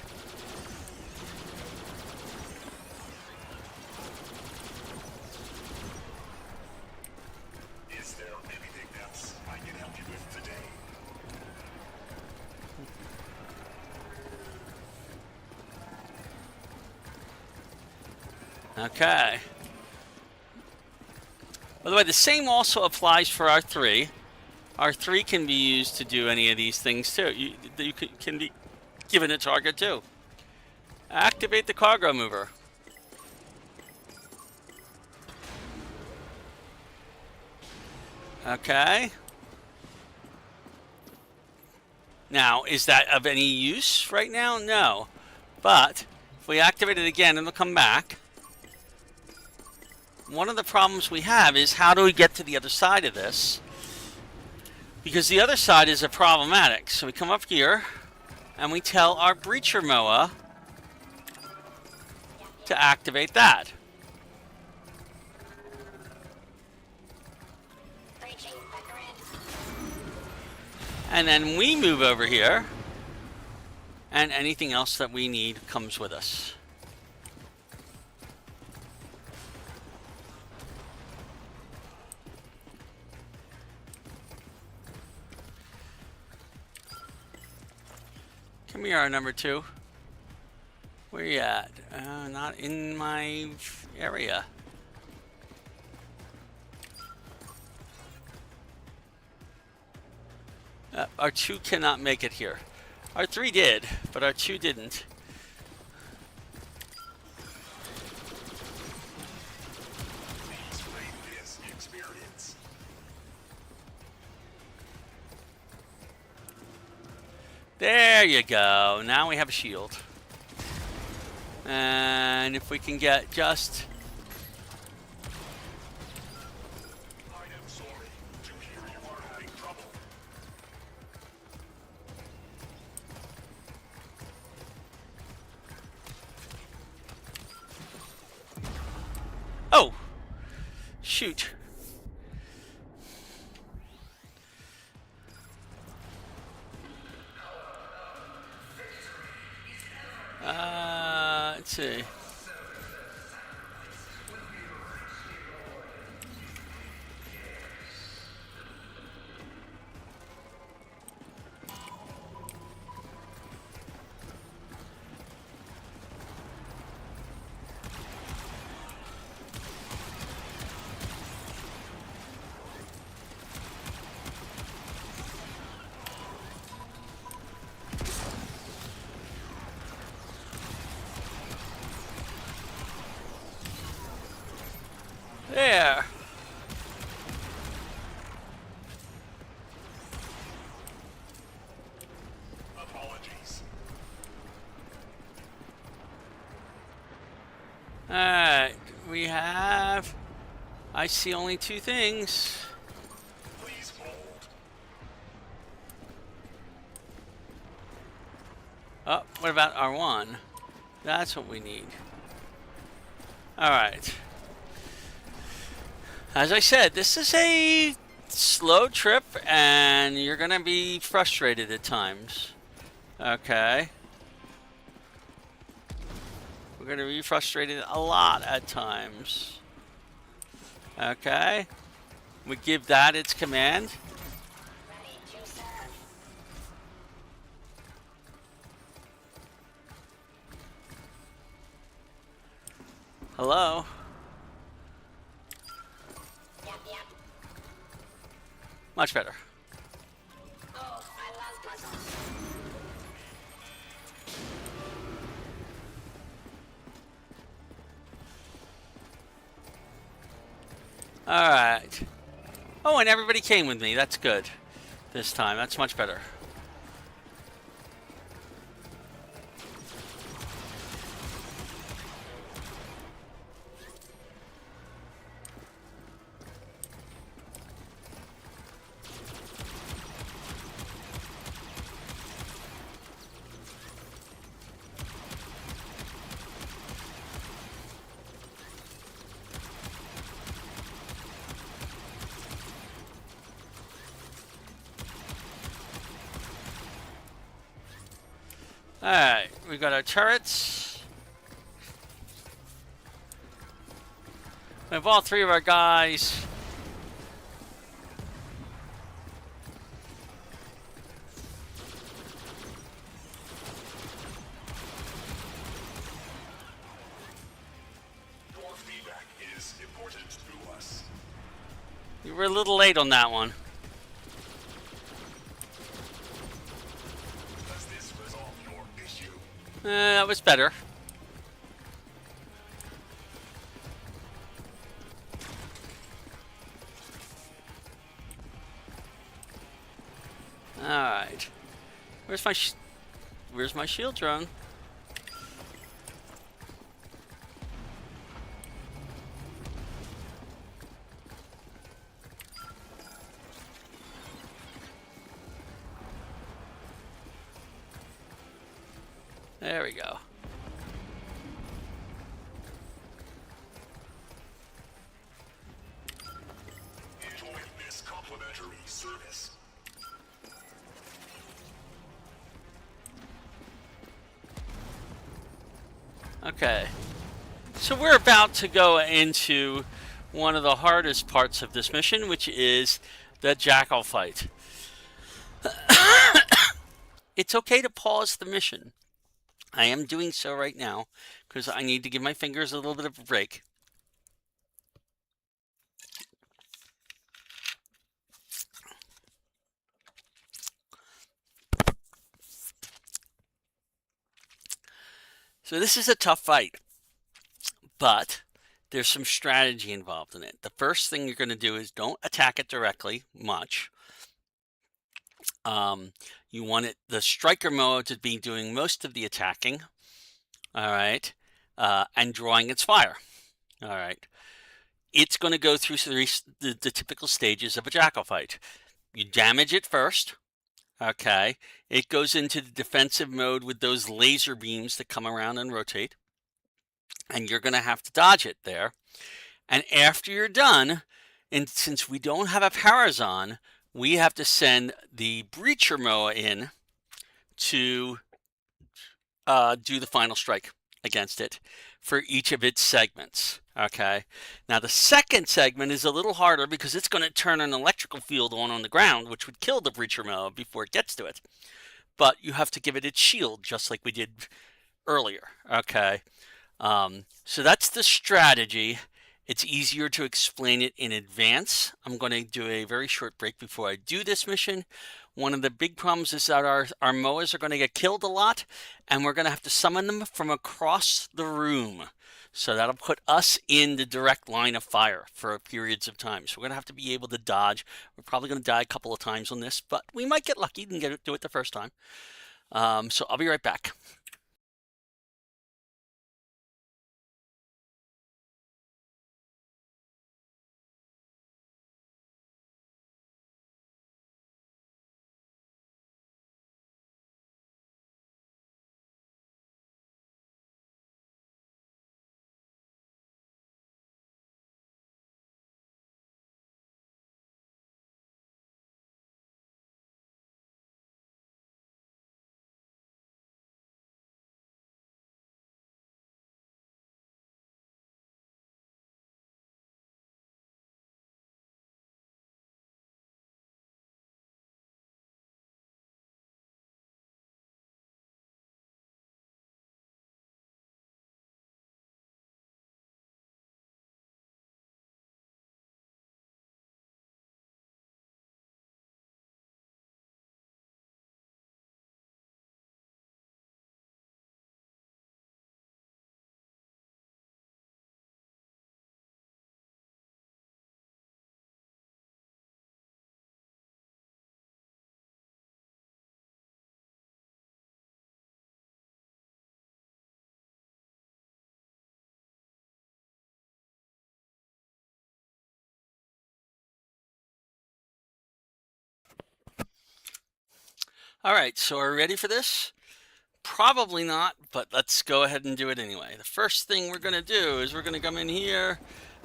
Speaker 4: Is there anything else I can help you with today?
Speaker 2: Okay. By the way, the same also applies for our 3. Our 3 can be used to do any of these things too. You can be given a target too. Activate the cargo mover. Okay. Now, is that of any use right now? No. But if we activate it again, it'll come back. One of the problems we have is how do we get to the other side of this? Because the other side is problematic. So we come up here and we tell our breacher mower to activate that. And then we move over here and anything else that we need comes with us. Come here, our number 2. Where you at? Not in my area. Our 2 cannot make it here. Our 3 did, but our 2 didn't. There you go. Now we have a shield. And if we can get just...
Speaker 4: I am sorry to hear you are having trouble.
Speaker 2: Oh! Shoot. Let's see. There.
Speaker 4: Apologies.
Speaker 2: Alright, we have... I see only 2 things.
Speaker 4: Please hold.
Speaker 2: Oh, what about R1? That's what we need. Alright. As I said, this is a slow trip, and you're gonna be frustrated at times. Okay. We're gonna be frustrated a lot at times. Okay. We give that its command.
Speaker 3: Ready to serve.
Speaker 2: Hello?
Speaker 3: Yep, yep.
Speaker 2: Much better.
Speaker 3: Oh, I lost myself.
Speaker 2: Alright. Oh, and everybody came with me. That's good. This time. That's much better. Alright, we got our turrets. We have all three of our guys.
Speaker 4: Your feedback is important to us.
Speaker 2: You were a little late on that one.
Speaker 4: Does this resolve your issue?
Speaker 2: That was better. Alright. Where's my shield drone? There we go.
Speaker 4: Enjoy this complimentary service.
Speaker 2: Okay. So we're about to go into one of the hardest parts of this mission, which is the jackal fight. It's okay to pause the mission. I am doing so right now because I need to give my fingers a little bit of a break. So this is a tough fight, but there's some strategy involved in it. The first thing you're going to do is don't attack it directly much. You want the striker mode to be doing most of the attacking, all right, and drawing its fire, all right. It's going to go through the typical stages of a jackal fight. You damage it first, okay. It goes into the defensive mode with those laser beams that come around and rotate, and you're going to have to dodge it there. And after you're done, and since we don't have a Parazon, we have to send the Breacher Moa in to do the final strike against it for each of its segments. Okay. Now the second segment is a little harder because it's going to turn an electrical field on the ground, which would kill the Breacher Moa before it gets to it. But you have to give it its shield, just like we did earlier. Okay. So that's the strategy. It's easier to explain it in advance. I'm going to do a very short break before I do this mission. One of the big problems is that our MOAs are going to get killed a lot, and we're going to have to summon them from across the room. So that'll put us in the direct line of fire for periods of time. So we're going to have to be able to dodge. We're probably going to die a couple of times on this, but we might get lucky and do it the first time. So I'll be right back. All right, so are we ready for this? Probably not, but let's go ahead and do it anyway. The first thing we're going to do is we're going to come in here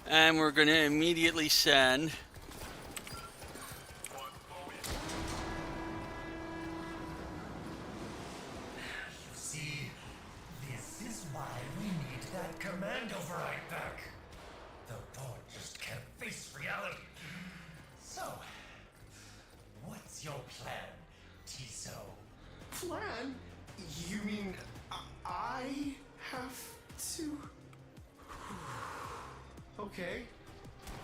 Speaker 2: and we're going to immediately send
Speaker 5: See, this is why we need that command override back. The board just can't face reality. So, what's your plan, Tiso?
Speaker 6: Plan? You mean I have to? Okay.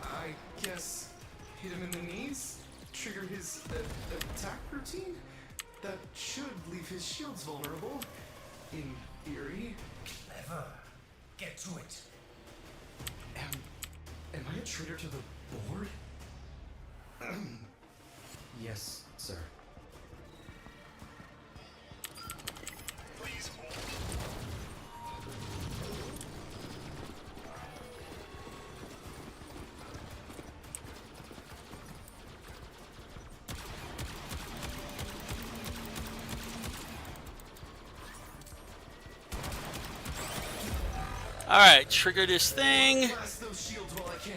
Speaker 6: I guess hit him in the knees, trigger his attack routine? That should leave his shields vulnerable, in theory.
Speaker 5: Clever. Get to it.
Speaker 6: Am I a traitor to the board? Yes, sir.
Speaker 2: All right, trigger this thing.
Speaker 6: Blast those shields while I can.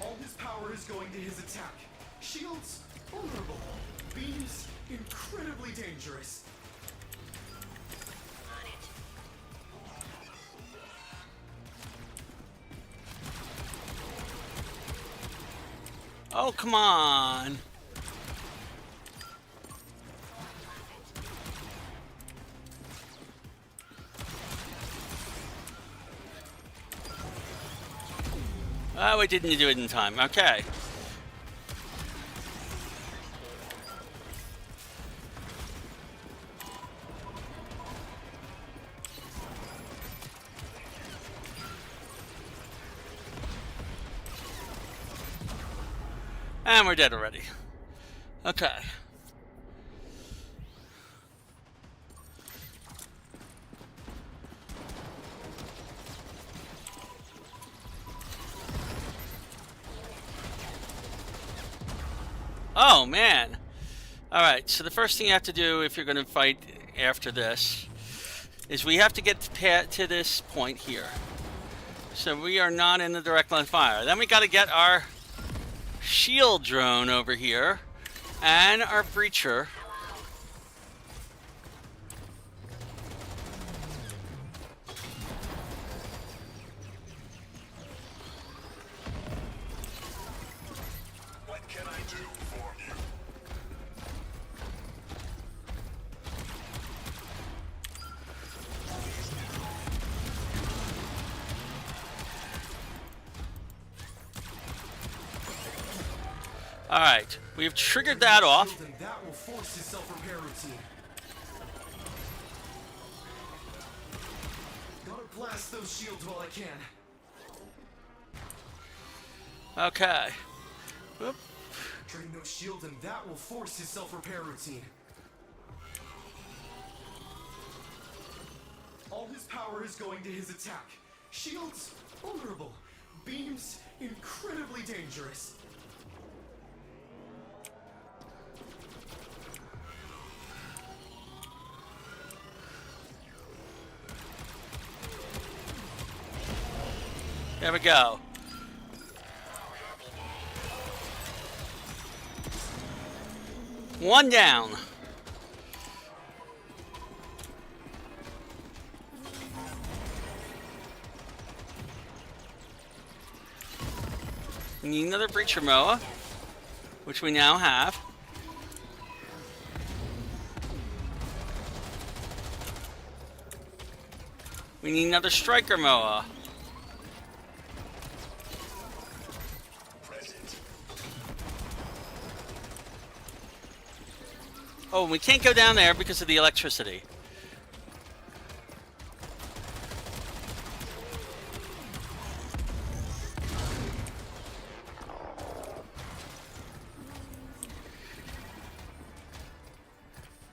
Speaker 6: All his power is going to his attack. Shields, vulnerable. Beams, incredibly dangerous.
Speaker 2: Oh, come on. Oh, we didn't do it in time. Okay. And we're dead already. Okay. Oh, man. All right, so the first thing you have to do if you're going to fight after this is we have to get to this point here. So we are not in the direct line of fire. Then we got to get our shield drone over here and our breacher.
Speaker 4: What can I do for you?
Speaker 2: All right, we've triggered that off.
Speaker 6: And that will force his self-repair routine. Gotta blast those shields while I can.
Speaker 2: Okay. Whoop.
Speaker 6: Drain those shields and that will force his self-repair routine. All his power is going to his attack. Shields, vulnerable. Beams, incredibly dangerous.
Speaker 2: There we go. One down. We need another breacher moa, which we now have. We need another striker moa. Oh, we can't go down there because of the electricity.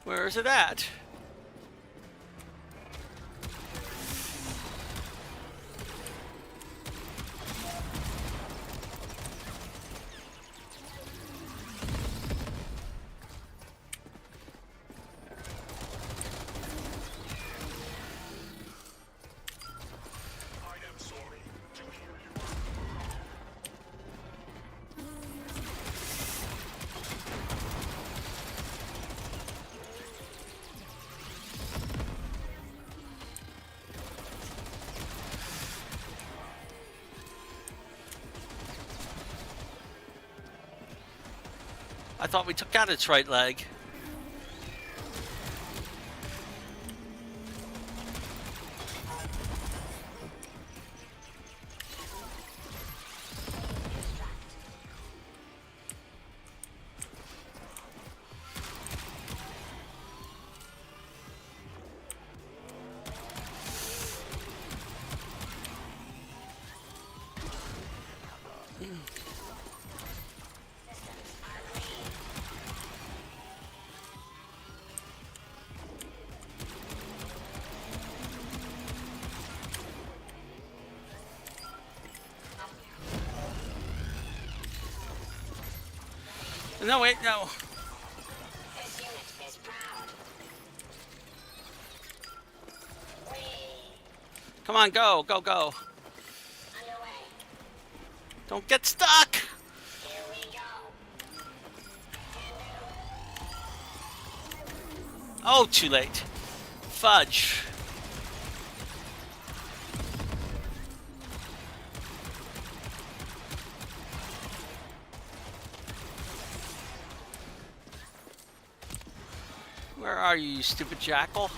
Speaker 2: Where is it at? I thought we took out its right leg. No, wait, no.
Speaker 3: This unit is proud. We
Speaker 2: Come on, go, go, go.
Speaker 3: underway.
Speaker 2: Don't get stuck.
Speaker 3: Here we go.
Speaker 2: Oh, too late. Fudge. Where are you, you stupid jackal?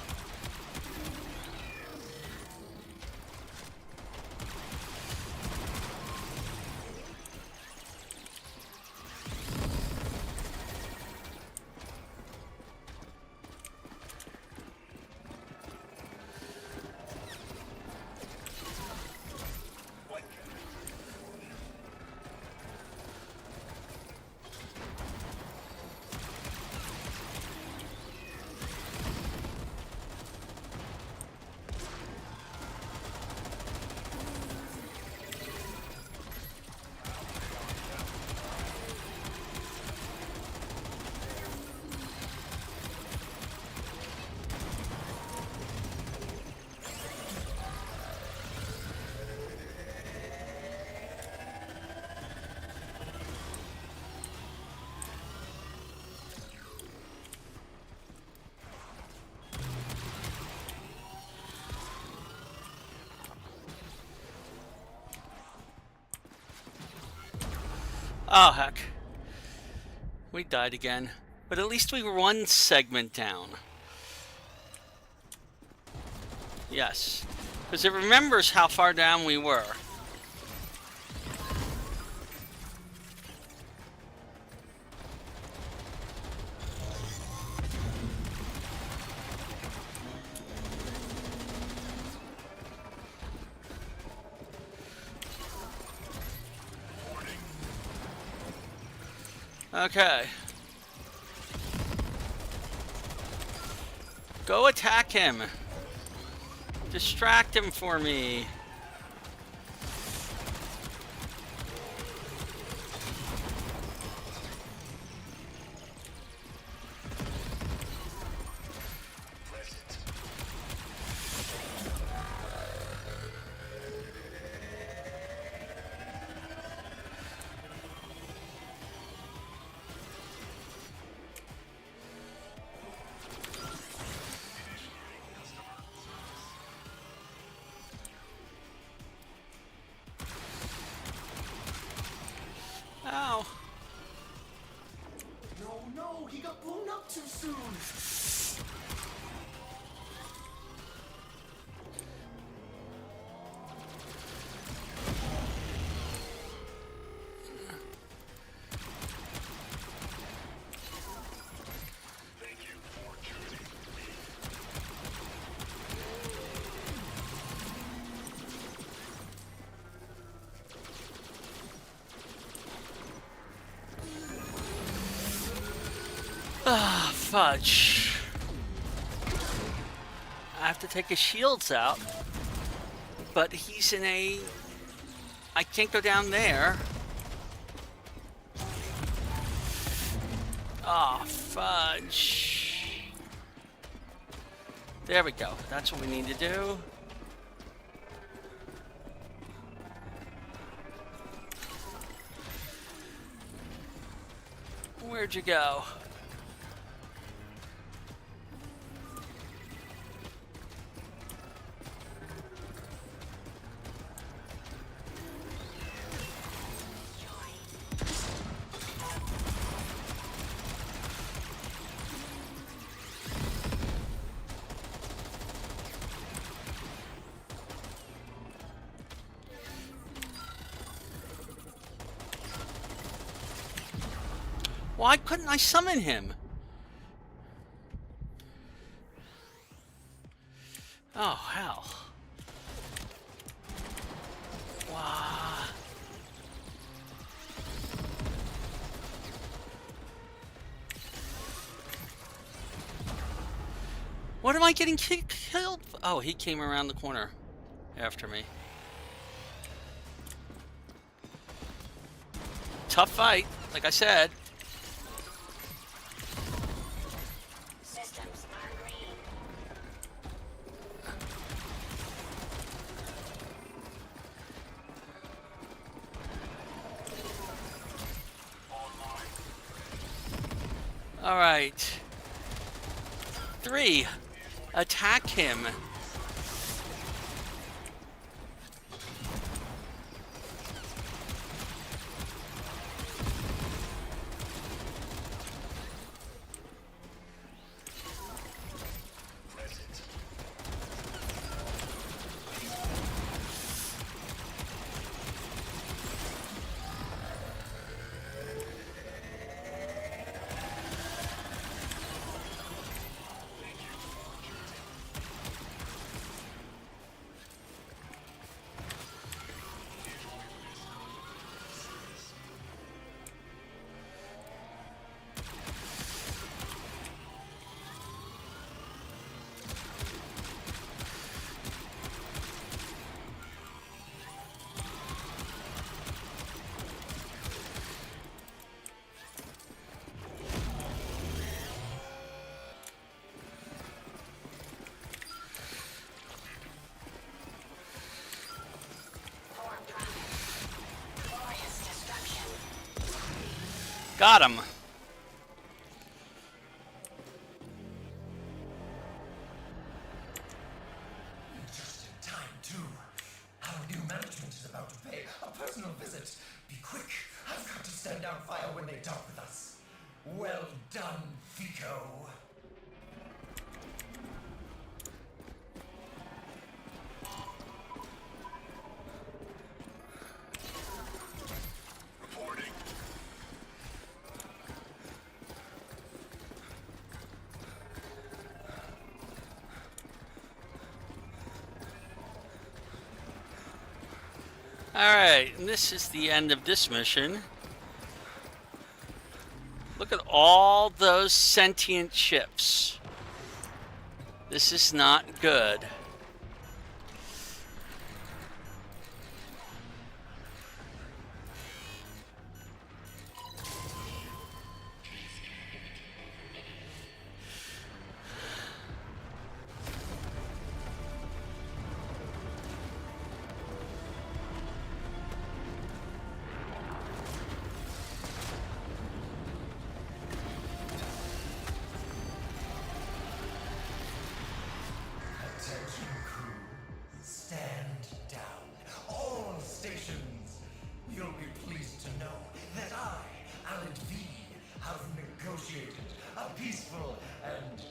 Speaker 2: Oh, heck. We died again. But at least we were one segment down. Yes. Because it remembers how far down we were. Okay. Go attack him. Distract him for me. Ow.
Speaker 6: No, he got blown up too soon.
Speaker 2: Ah, fudge. I have to take his shields out. But he's in a... I can't go down there. Ah, fudge. There we go. That's what we need to do. Where'd you go? Why couldn't I summon him? Oh, hell. Wow. What am I getting killed? Oh, he came around the corner after me. Tough fight, like I said.
Speaker 3: Systems are green.
Speaker 2: All right. 3. Attack him.
Speaker 3: Glorious destruction.
Speaker 2: Got him.
Speaker 5: Just in time, too. Our new management is about to pay a personal visit. Be quick. I've got to stand down fire when they talk with us. Well done, Fico.
Speaker 4: Reporting.
Speaker 2: Alright, and this is the end of this mission. Look at all those sentient ships. This is not good.
Speaker 5: Attention, crew. Stand down. All stations. You'll be pleased to know that I, Alan V, have negotiated a peaceful and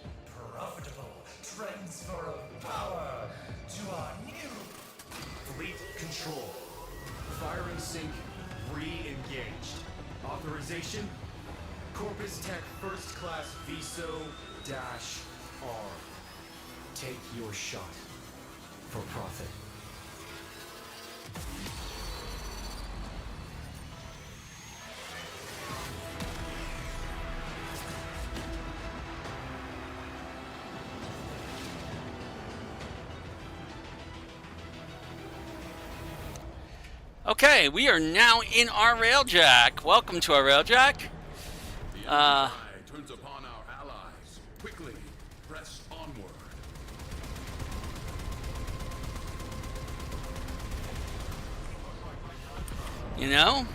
Speaker 5: profitable transfer of power to our new
Speaker 7: Fleet control. Firing sync re-engaged. Authorization? Corpus Tech First Class VSO-R. Take your shot. For profit.
Speaker 2: Okay, we are now in our railjack. Welcome to our railjack.
Speaker 4: The enemy turns upon our allies. Quickly, press onward.
Speaker 2: You know,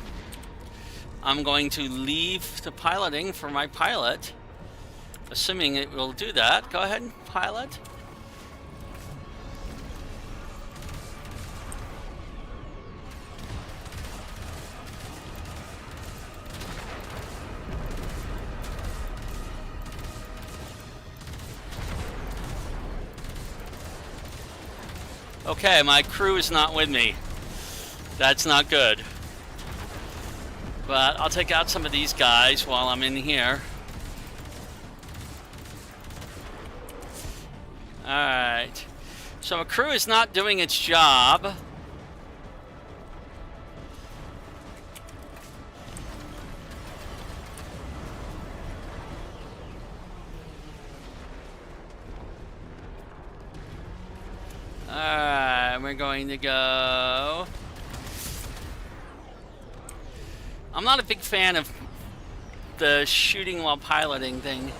Speaker 2: I'm going to leave the piloting for my pilot, assuming it will do that. Go ahead and pilot. Okay, my crew is not with me. That's not good. But I'll take out some of these guys while I'm in here. Alright. So my crew is not doing its job. Alright, we're going to go. I'm not a big fan of the shooting while piloting thing.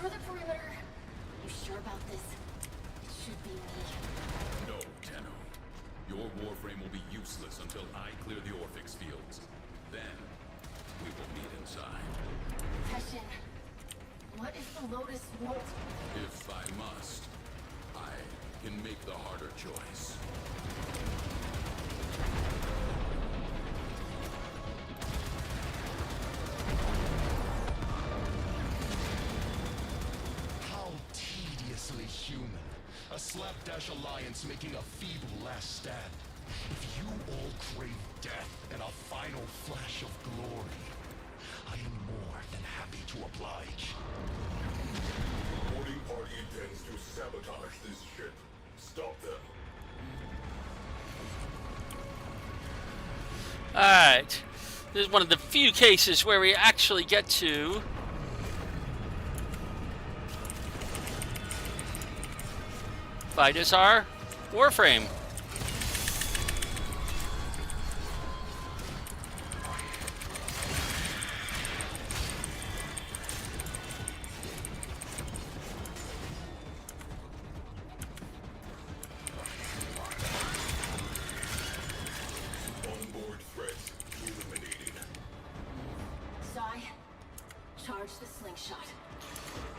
Speaker 3: Through the perimeter. You sure about this? It should be me.
Speaker 8: No, Tenno. Your Warframe will be useless until I clear the Orphix fields. Then, we will meet inside.
Speaker 3: Heshin, what if the Lotus won't?
Speaker 8: If I must, I can make the harder choice.
Speaker 4: How tediously human. A slapdash alliance making a feeble last stand. If you all crave death and a final flash of glory, I am more than happy to oblige.
Speaker 1: The boarding party intends to sabotage this ship. Stop them.
Speaker 2: Alright. This is one of the few cases where we actually get to fight as our Warframe.
Speaker 1: Onboard threats eliminated.
Speaker 3: Zai, charge the slingshot.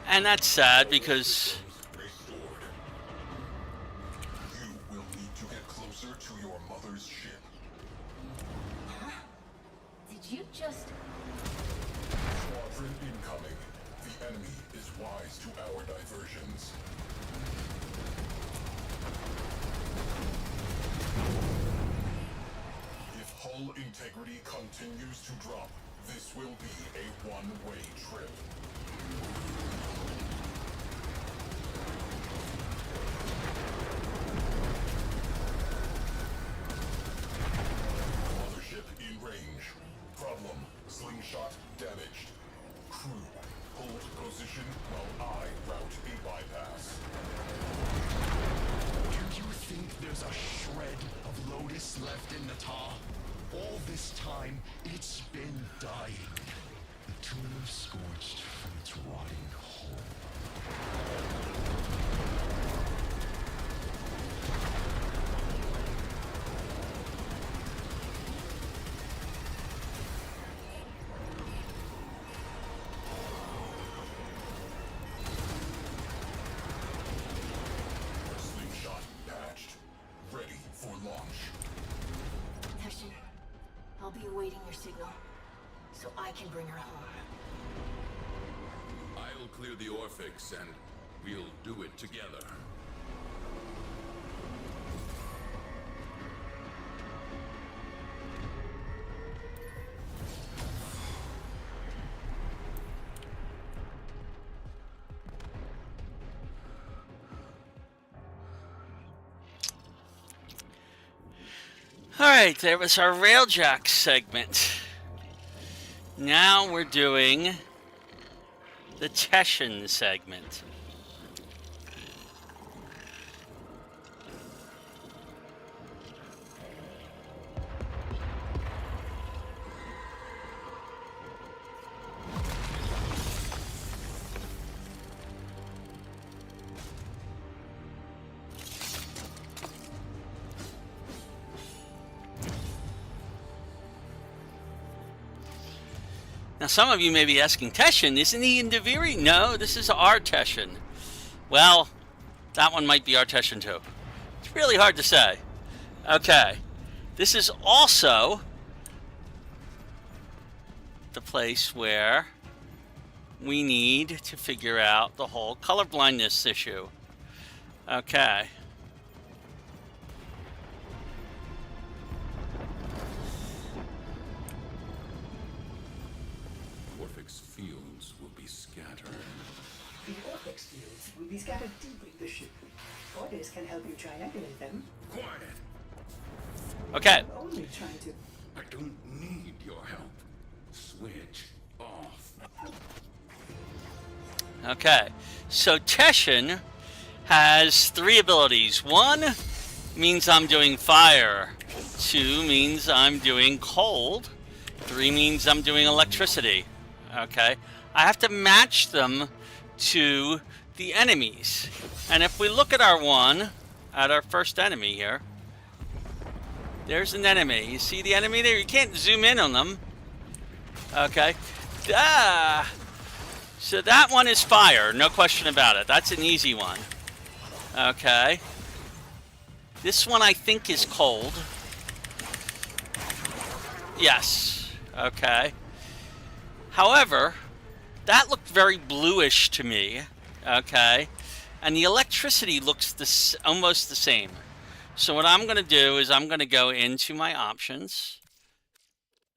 Speaker 2: And that's sad because
Speaker 1: Restored. You will need to get closer to your mother's ship.
Speaker 3: Did you just...
Speaker 1: Squadron incoming. The enemy is wise to our diversions. If hull integrity continues to drop, this will be a one-way trip. Mothership in range. Problem, slingshot damaged. Crew, hold position while I route a bypass.
Speaker 4: Do you think there's a shred of Lotus left in the tar? All this time, it's been dying. The tomb scorched from its rotting hole.
Speaker 3: awaiting your signal, so I can bring her home.
Speaker 8: I'll clear the Orphix and we'll do it together.
Speaker 2: Alright, there was our Railjack segment. Now we're doing the Teshin segment. Now, some of you may be asking, Teshin, isn't he in Deviri? No, this is our Teshin. Well, that one might be our Teshin too. It's really hard to say. Okay. This is also the place where we need to figure out the whole colorblindness issue. Okay.
Speaker 8: Orphix fields will be scattered.
Speaker 9: The Orphix fields will be scattered deep in the ship. Orders can help you triangulate them.
Speaker 8: Quiet!
Speaker 2: Okay.
Speaker 9: I'm only trying to...
Speaker 8: I don't need your help. Switch off.
Speaker 2: Okay. So Teshin has 3 abilities. 1 means I'm doing fire. 2 means I'm doing cold. 3 means I'm doing electricity. Okay. I have to match them to the enemies. And if we look at our first enemy here, there's an enemy. You see the enemy there? You can't zoom in on them. Okay. So that one is fire, no question about it. That's an easy one. Okay. This one I think is cold. Yes. Okay. However, that looked very bluish to me. Okay. And the electricity looks almost the same. So what I'm going to do is I'm going to go into my options.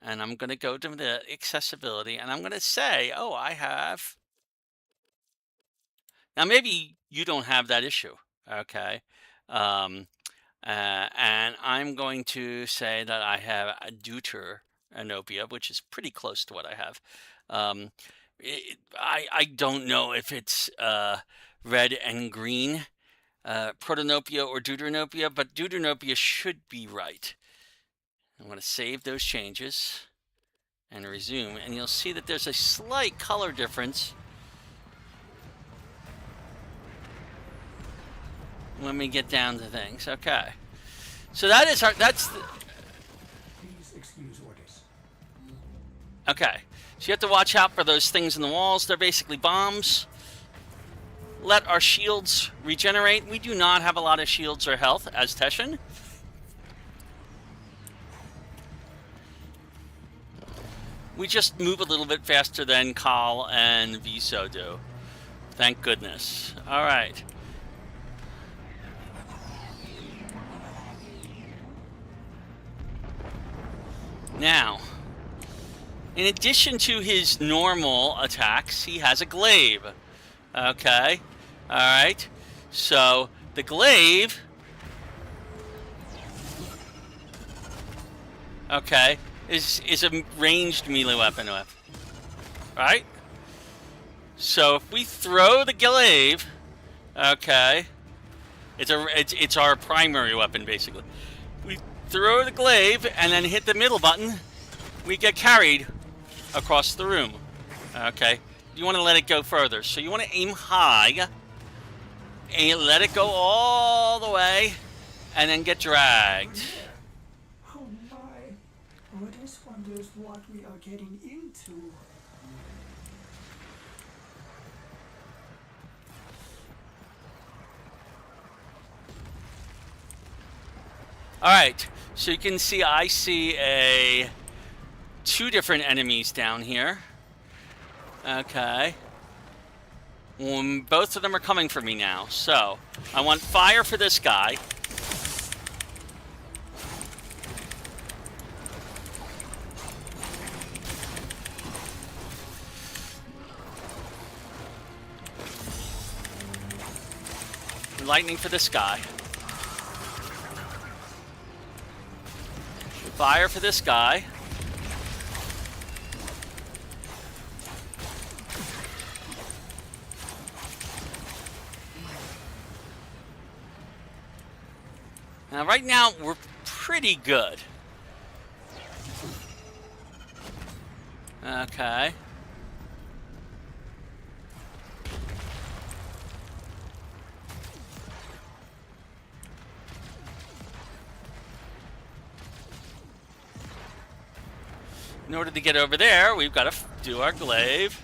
Speaker 2: And I'm going to go to the accessibility. And I'm going to say, oh, I have... Now, maybe you don't have that issue. Okay. And I'm going to say that I have a deuteranopia, which is pretty close to what I have. I don't know if it's red and green, protanopia or deuteranopia, but deuteranopia should be right. I'm going to save those changes and resume, and you'll see that there's a slight color difference when we get down to things. Okay. So that's the...
Speaker 9: Please excuse orders.
Speaker 2: Okay. So you have to watch out for those things in the walls. They're basically bombs. Let our shields regenerate. We do not have a lot of shields or health as Teshin. We just move a little bit faster than Kal and Viso do. Thank goodness. All right. Now, in addition to his normal attacks, he has a glaive. Okay. All right. So the glaive, okay, is a ranged melee weapon. Right? So if we throw the glaive, okay, it's our primary weapon basically. We throw the glaive and then hit the middle button, we get carried across the room. Okay. You want to let it go further. So you want to aim high and let it go all the way and then get dragged.
Speaker 9: Oh my. Orders wonders what we are getting into.
Speaker 2: All right. So you can see I see a 2 different enemies down here. Okay. Both of them are coming for me now. So, I want fire for this guy. Lightning for this guy. Fire for this guy. Now, right now, we're pretty good. Okay. In order to get over there, we've got to do our glaive.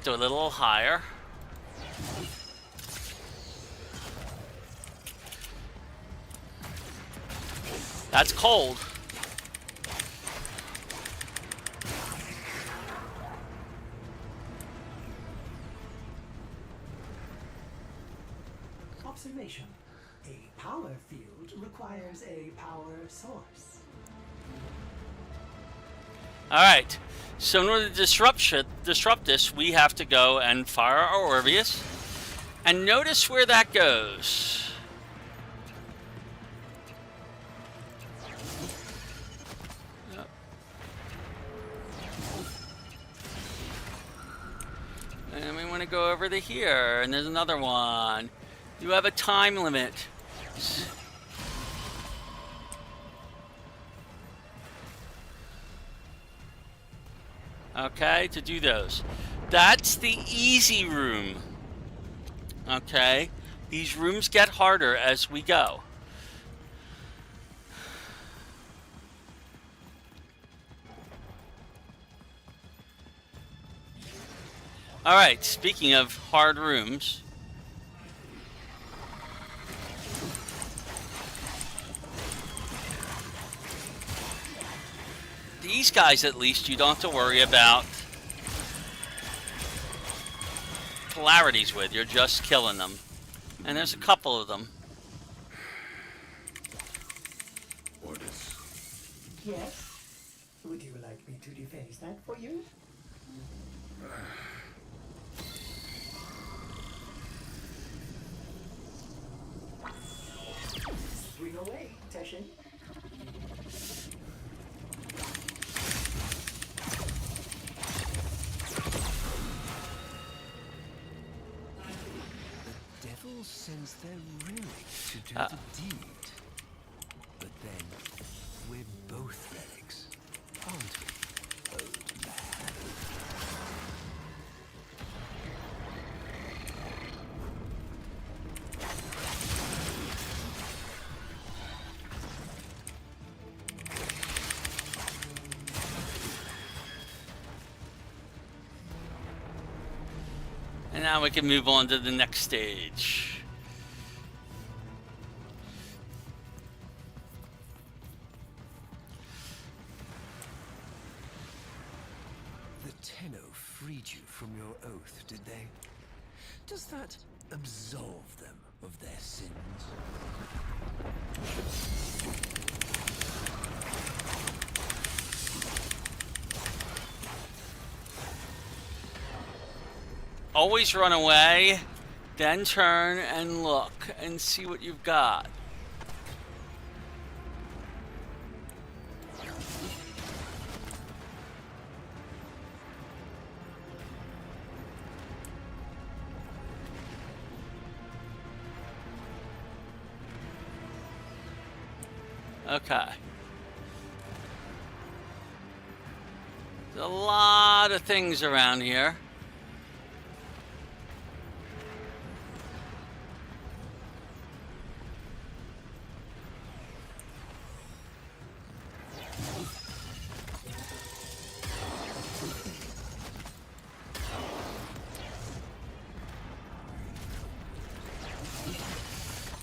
Speaker 2: Do a little higher. That's cold.
Speaker 9: Observation. A power field requires a power source.
Speaker 2: Alright, so in order to disrupt this, we have to go and fire our Orvius. And notice where that goes. And we want to go over to here, and there's another one. You have a time limit. Okay, to do those. That's the easy room. Okay, these rooms get harder as we go. Alright, speaking of hard rooms. These guys, at least, you don't have to worry about polarities with. You're just killing them. And there's a couple of them.
Speaker 8: Orders.
Speaker 9: Yes? Would you like me to deface that for you? Swing away, Teshin.
Speaker 10: The devil sends their relic to do the deed. But then, we're both relics, aren't we, old man?
Speaker 2: And now we can move on to the next stage.
Speaker 10: The Tenno freed you from your oath, did they? Does that absolve them of their sins?
Speaker 2: Always run away, then turn and look and see what you've got. Okay. There's a lot of things around here.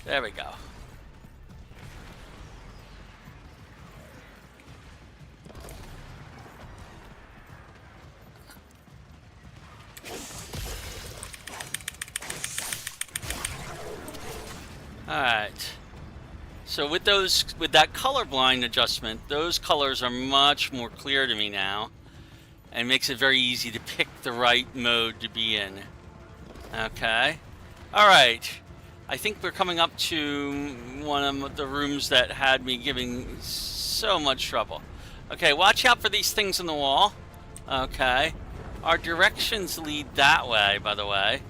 Speaker 2: There we go. Alright. So with that colorblind adjustment, those colors are much more clear to me now. And makes it very easy to pick the right mode to be in. Okay. Alright. I think we're coming up to one of the rooms that had me giving so much trouble. Okay, watch out for these things on the wall. Okay. Our directions lead that way, by the way.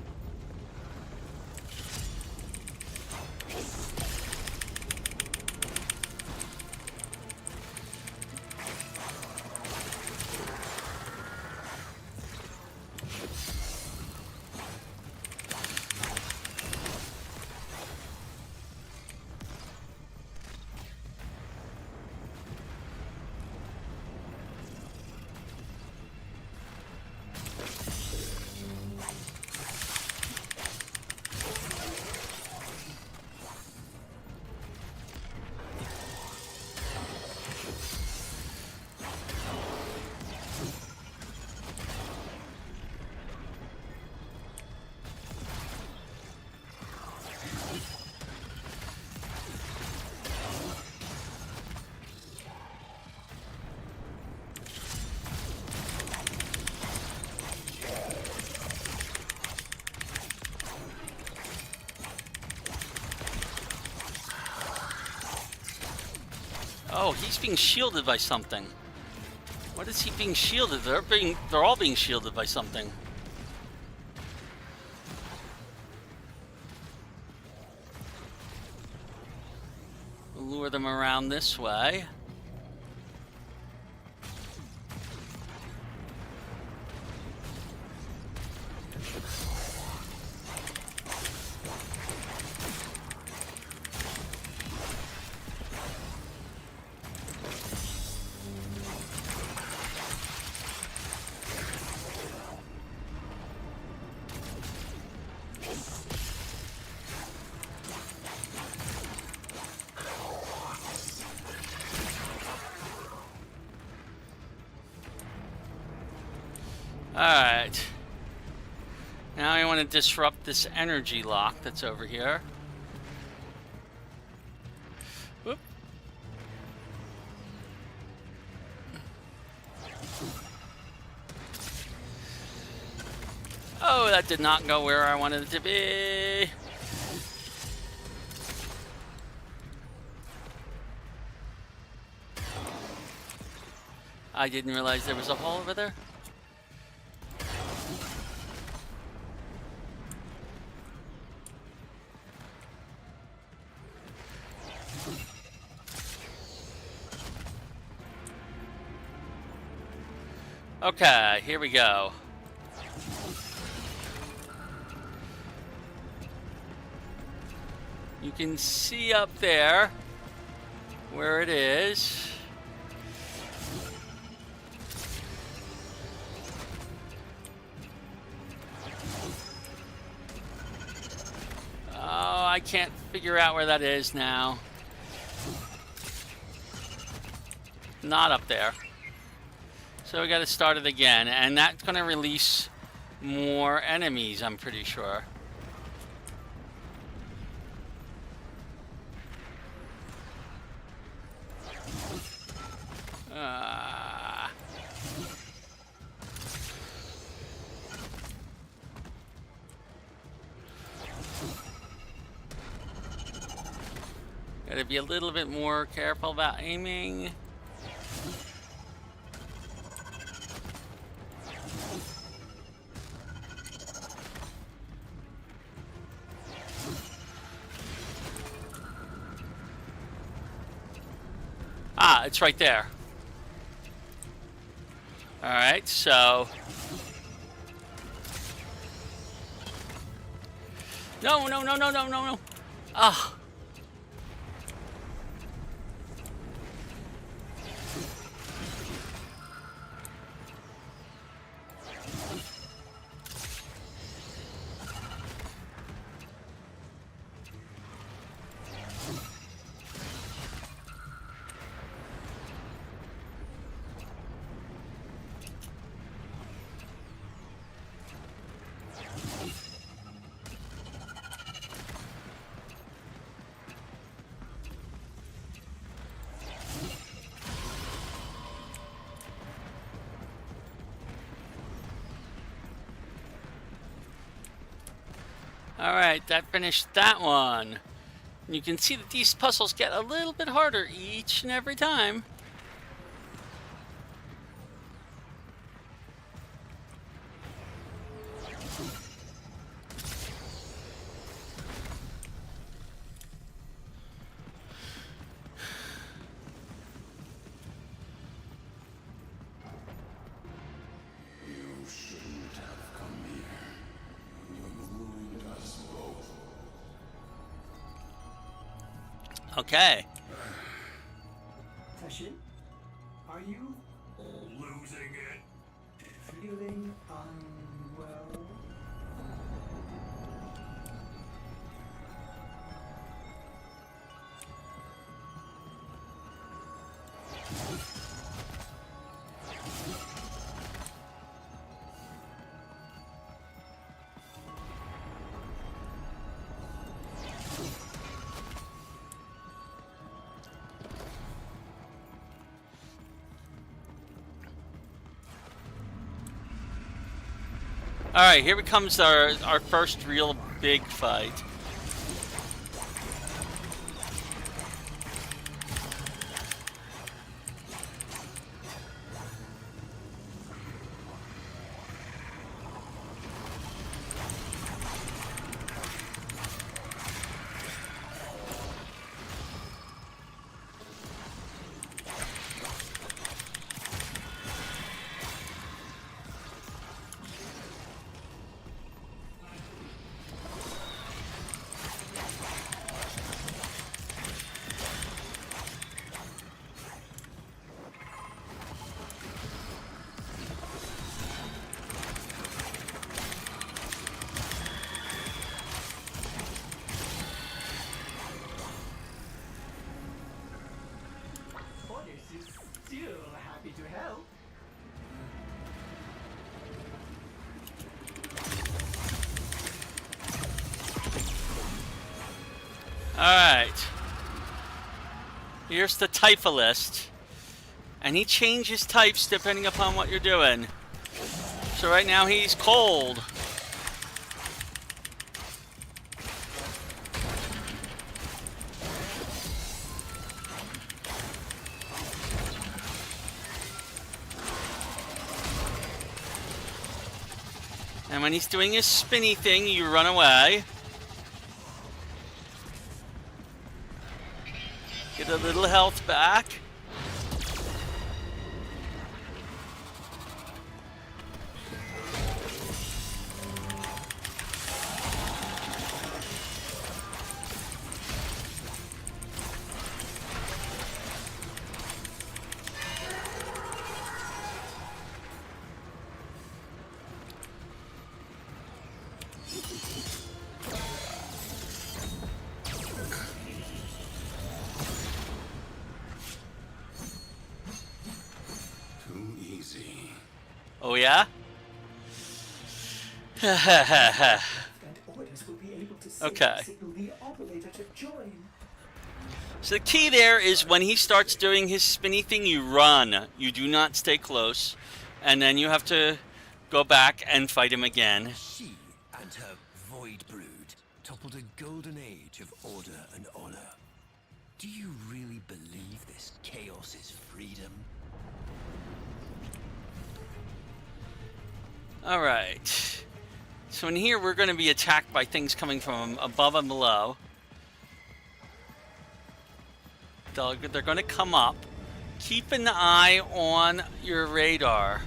Speaker 2: Oh, he's being shielded by something. What is he being shielded? They're all being shielded by something. We'll lure them around this way. Alright. Now I want to disrupt this energy lock that's over here. Whoop. Oh, that did not go where I wanted it to be. I didn't realize there was a hole over there. Okay, here we go. You can see up there where it is. Oh, I can't figure out where that is now. Not up there. So we got to start it again, and that's going to release more enemies, I'm pretty sure. Got to be a little bit more careful about aiming. Ah, it's right there. Alright, so... No, no, no, no, no, no, no. Ah. Alright, that finished that one. And you can see that these puzzles get a little bit harder each and every time.
Speaker 1: You shouldn't have come here. You've ruined us both.
Speaker 2: Okay.
Speaker 9: Tashin, are you
Speaker 5: Losing it.
Speaker 9: feeling unwell?
Speaker 2: Alright, here comes our first real big fight.
Speaker 9: Orders is still happy to help.
Speaker 2: Alright. Here's the type list. And he changes types depending upon what you're doing. So right now he's cold. And when he's doing his spinny thing, you run away. Get a little health back.
Speaker 1: Too easy.
Speaker 2: Oh yeah?
Speaker 9: And orders will be able to
Speaker 2: Okay.
Speaker 9: signal the operator to join.
Speaker 2: So the key there is when he starts doing his spinny thing, you run. You do not stay close. And then you have to go back and fight him again.
Speaker 10: She and her void brood toppled a golden age of order and honor. Do you really believe this chaos is freedom?
Speaker 2: Alright. So in here we're going to be attacked by things coming from above and below. They're going to come up. Keep an eye on your radar.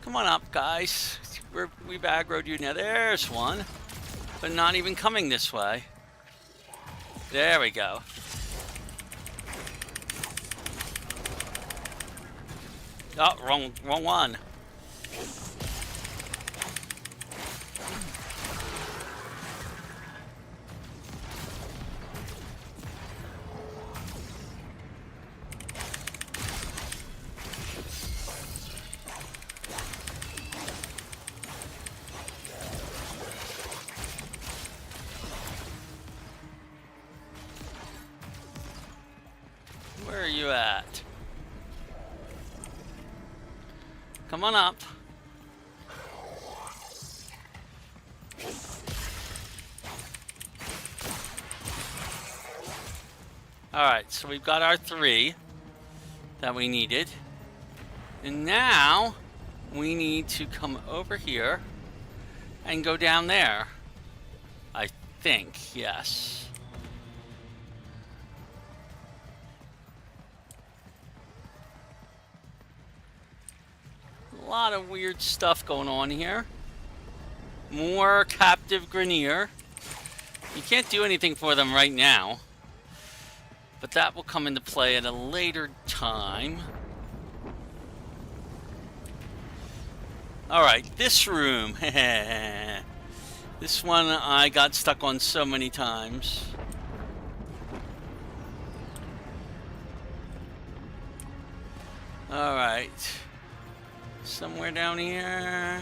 Speaker 2: Come on up, guys. We've aggroed you now. There's one. But not even coming this way. There we go. Oh, wrong one. Where are you at? Come on up. Alright, so we've got our 3 that we needed. And now we need to come over here and go down there. I think, yes. A lot of weird stuff going on here. More captive Grenier. You can't do anything for them right now, but that will come into play at a later time. Alright, this room. This one I got stuck on so many times. Alright. Somewhere down here.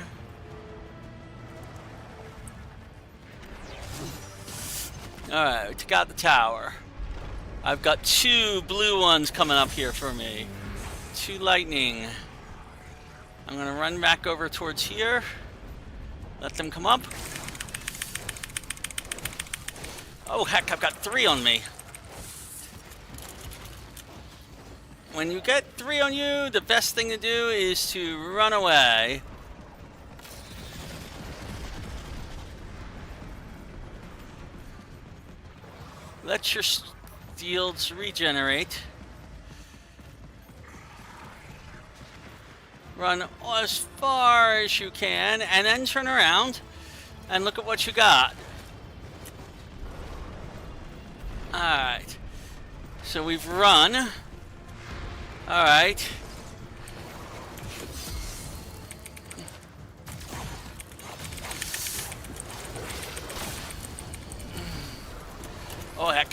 Speaker 2: Alright, we took out the tower. I've got 2 blue ones coming up here for me. 2 lightning. I'm gonna run back over towards here. Let them come up. Oh heck, I've got 3 on me. When you get 3 on you, the best thing to do is to run away. Let your shields regenerate. Run as far as you can, and then turn around and look at what you got. Alright. So we've run. Alright. Oh heck.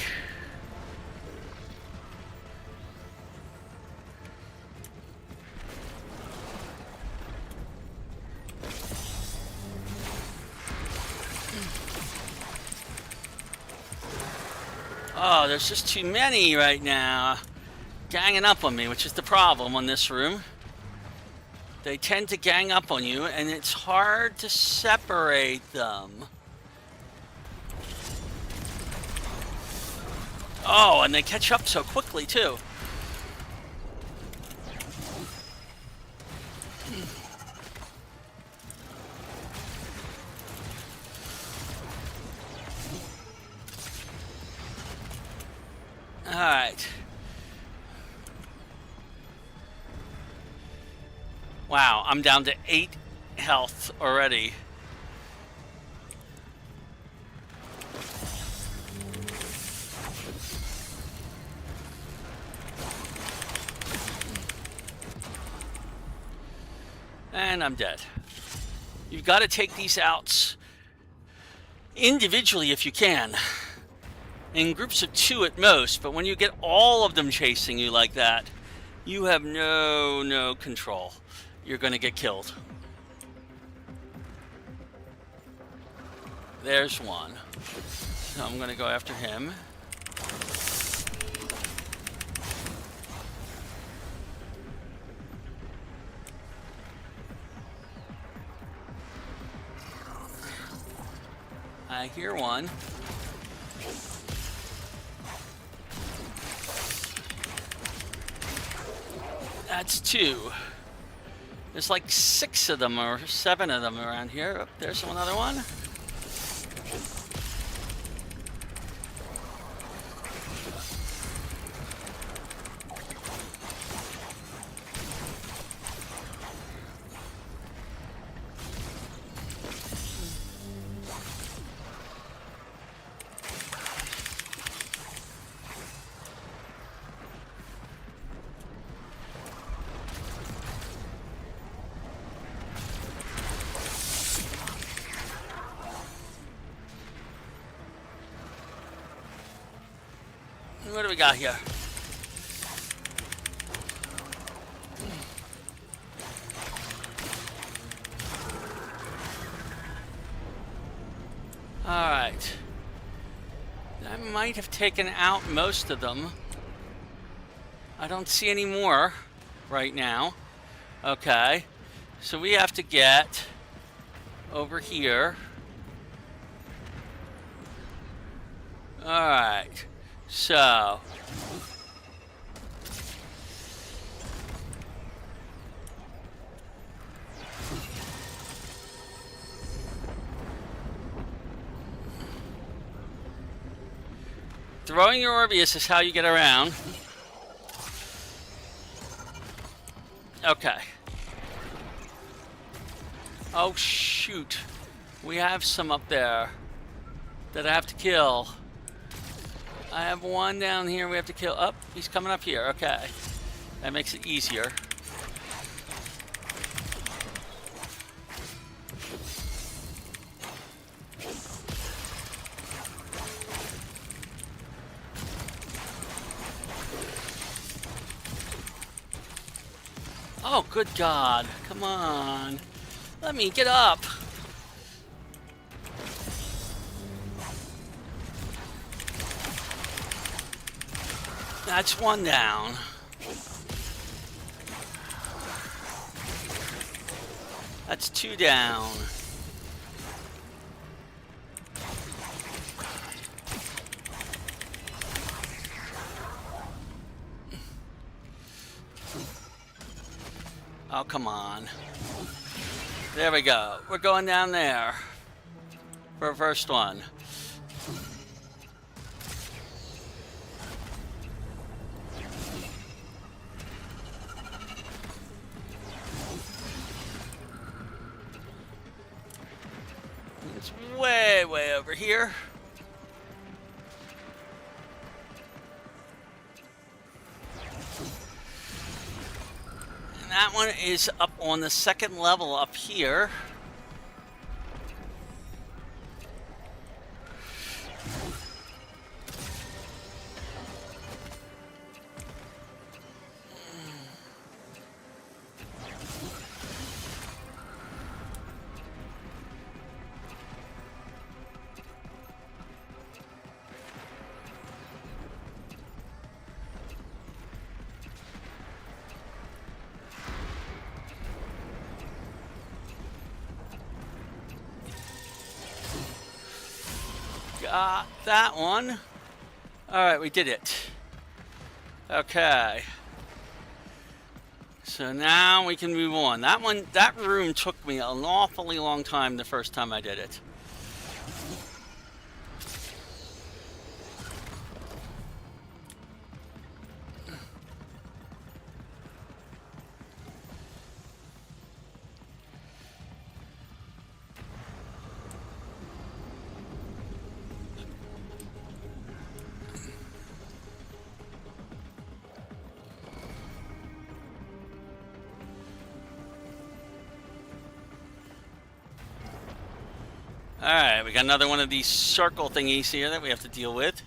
Speaker 2: Oh, there's just too many right now ganging up on me, which is the problem on this room. They tend to gang up on you, and it's hard to separate them. Oh, and they catch up so quickly, too. Alright. Wow, I'm down to 8 health already. And I'm dead. You've got to take these outs individually if you can. In groups of 2 at most, but when you get all of them chasing you like that, you have no control. You're going to get killed. There's one. So I'm going to go after him. I hear one. That's 2. There's like 6 of them or 7 of them around here. Oh, there's another one. What do we got here? Alright. I might have taken out most of them. I don't see any more right now. Okay. So we have to get over here. Alright. So. Throwing your Orbeus is how you get around. Okay. Oh shoot. We have some up there that I have to kill. I have one down here we have to kill. Oh, he's coming up here. Okay. That makes it easier. Oh, good God. Come on. Let me get up. That's one down. That's two down. Oh, come on. There we go. We're going down there for our first one. It's way, way over here. That one is up on the second level up here. Got that one. Alright, we did it. Okay. So now we can move on. That room took me an awfully long time the first time I did it. Alright, we got another one of these circle thingies here that we have to deal with.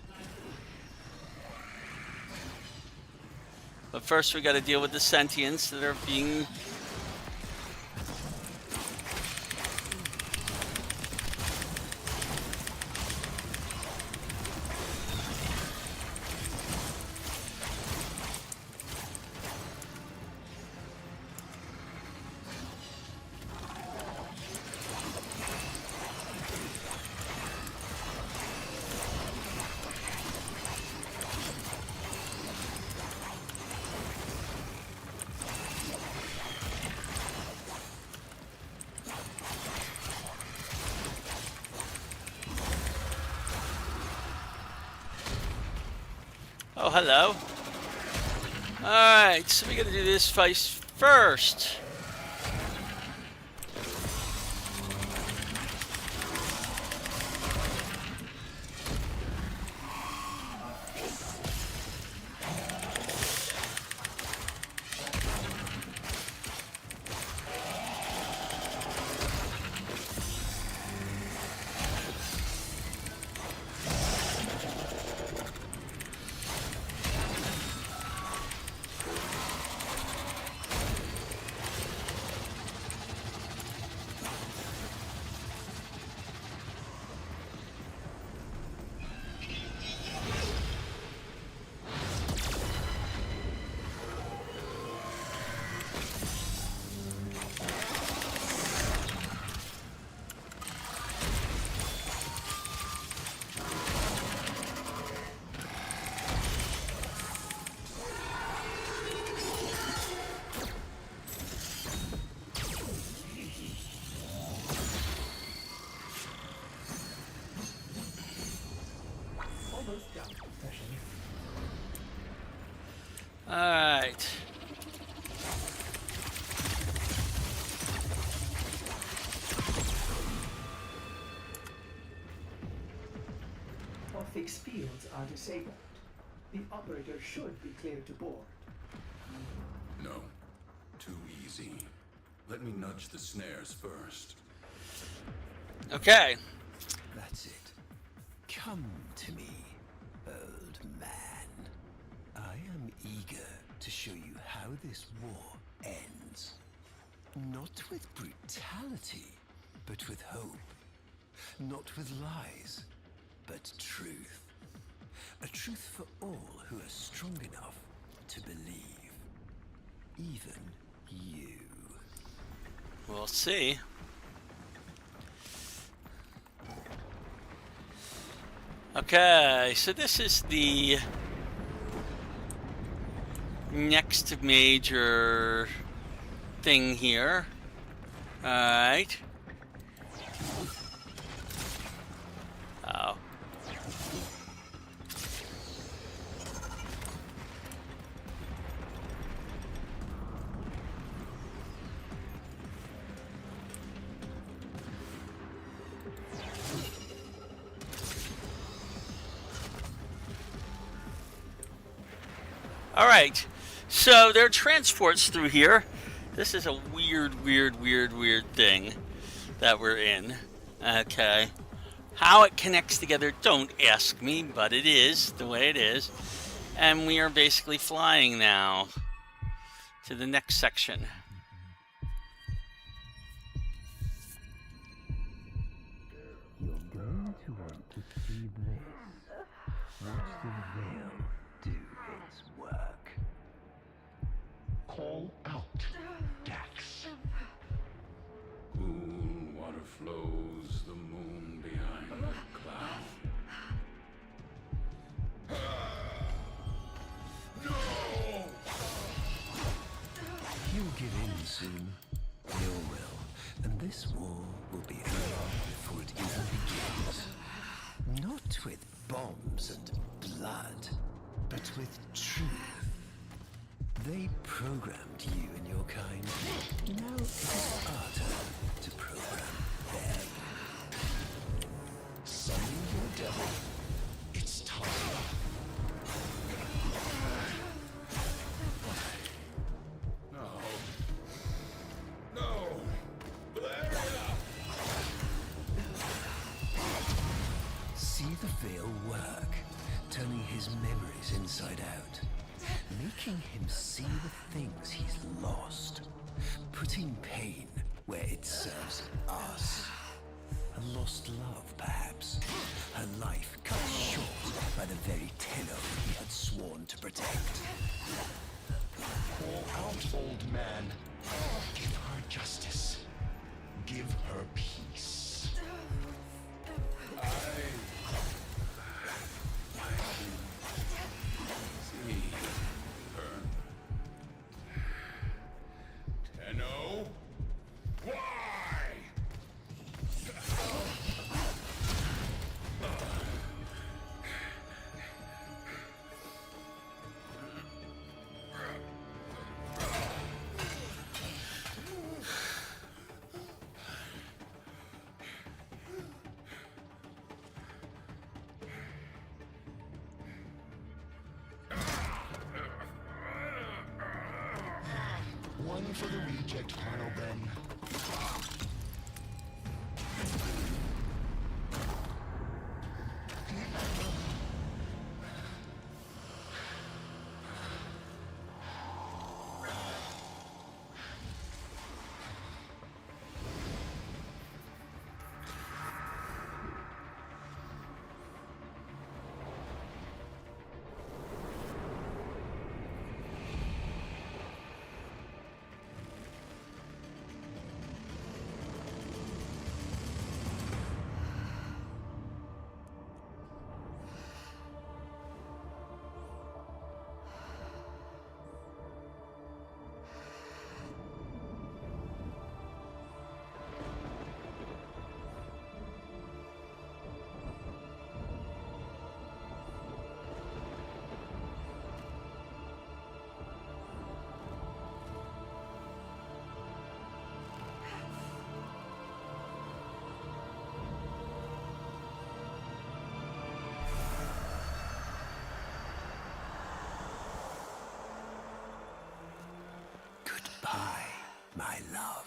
Speaker 2: But first we got to deal with the sentients that are being... Oh, hello. Alright, so we gotta do this fight first. Alright.
Speaker 9: Fixed fields are disabled. The operator should be cleared to board.
Speaker 8: No. Too easy. Let me nudge the snares first.
Speaker 2: Okay.
Speaker 10: That's it. Come to me, old man. I am eager to show you how this war ends. Not with brutality, but with hope. Not with lies, but truth. A truth for all who are strong enough to believe. Even you.
Speaker 2: We'll see. Okay, so this is the next major thing here. Alright. Oh. All right, so there are transports through here. This is a weird thing that we're in. Okay. How it connects together, don't ask me, but it is the way it is. And we are basically flying now to the next section.
Speaker 10: You're going to want to see this. Watch the veil do its work.
Speaker 4: Call out, Dax.
Speaker 8: Cool water flows, the moon behind the cloud.
Speaker 10: You'll give in soon. You will. And this war will be over before it even begins. Not with bombs and blood, but with truth. They programmed you and your kind. Now it is our turn to program them.
Speaker 4: Summon your devil. It's time.
Speaker 8: No. No. Valeria!
Speaker 10: See the veil work, turning his memories inside out. Making him see the things he's lost. Putting pain where it serves us. A lost love, perhaps. Her life cut short by the very tenor he had sworn to protect.
Speaker 4: Call out, old man. Give her justice. Give her peace.
Speaker 8: See her. Tenno? Why?
Speaker 4: One for the reject pile, then.
Speaker 10: my love.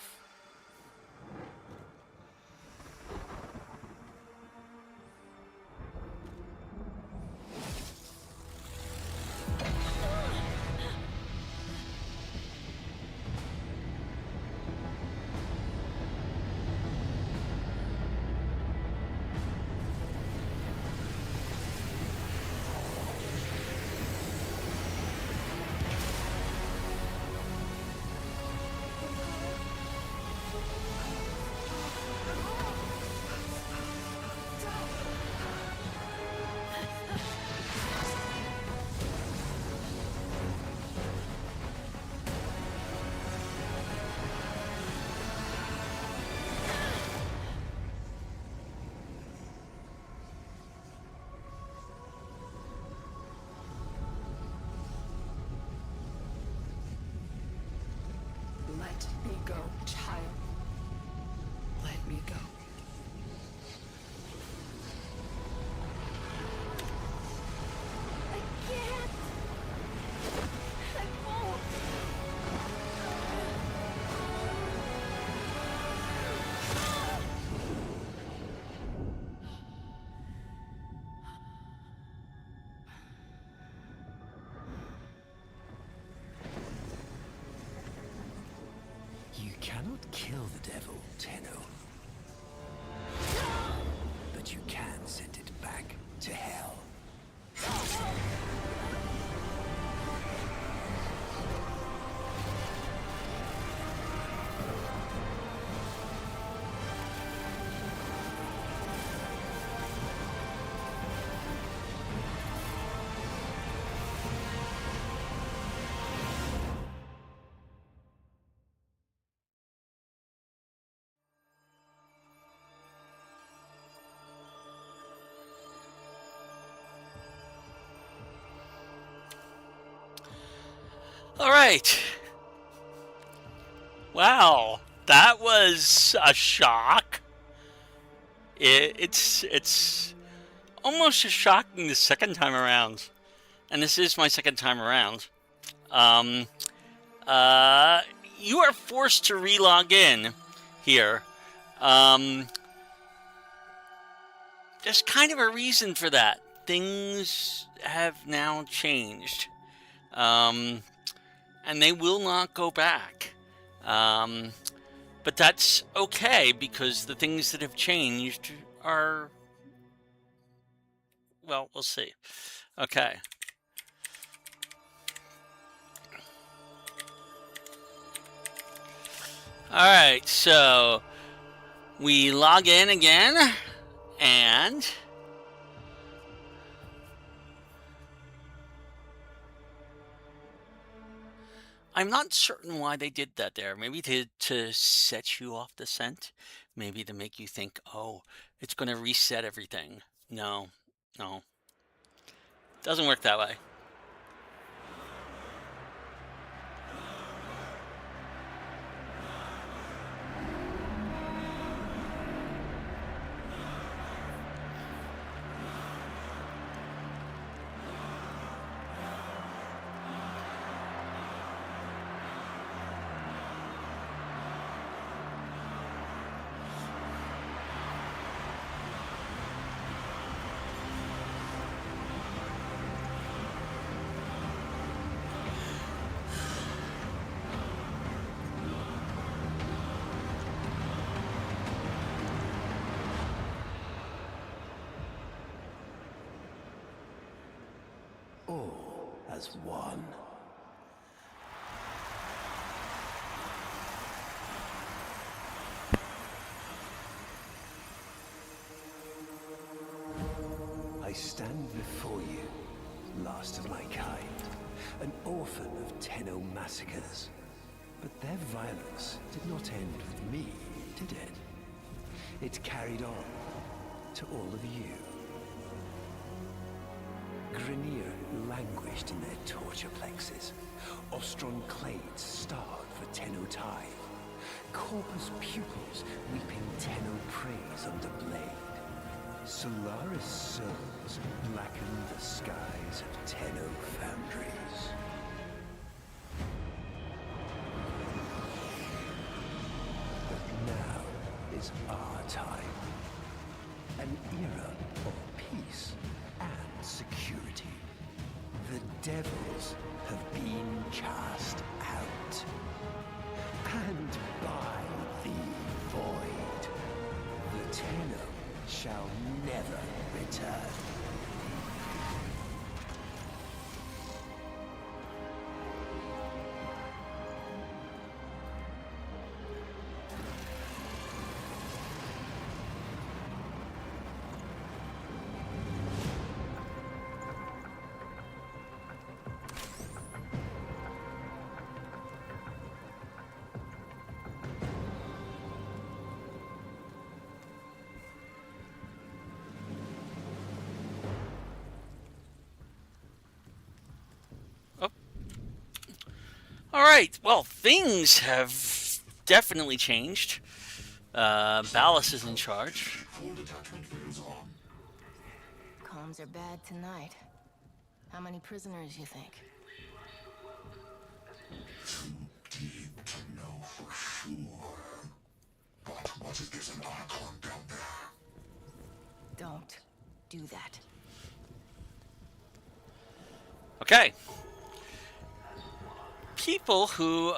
Speaker 11: Let me go, child. Let me go.
Speaker 3: I can't. I won't.
Speaker 10: You cannot kill the devil, Tenno. But you can send it back to hell.
Speaker 2: All right. Wow, that was a shock. It's almost as shocking the second time around, and this is my second time around. Um, you are forced to re-log in here. There's kind of a reason for that. Things have now changed. And they will not go back. But that's okay, because the things that have changed are, well, we'll see. Okay. Alright, so we log in again, and I'm not certain why they did that there. Maybe to set you off the scent. Maybe to make you think, oh, it's going to reset everything. No. Doesn't work that way.
Speaker 10: All as one. I stand before you, last of my kind, an orphan of Tenno massacres. But their violence did not end with me, did it? It carried on to all of you. Grineer languished in their torture plexes. Ostron clades starved for Tenno tithe. Corpus pupils weeping Tenno praise under blade. Solaris souls blackened the skies of Tenno foundries. is our time. An era of peace and security. The devils have been cast out. And by the void, the Tenno shall never return.
Speaker 2: All right. Well, things have definitely changed. Ballas is in charge.
Speaker 3: Comms are bad tonight. How many prisoners you think?
Speaker 1: Deep to know for sure. But what if there's an Archon down there?
Speaker 3: Don't do that.
Speaker 2: Okay. People who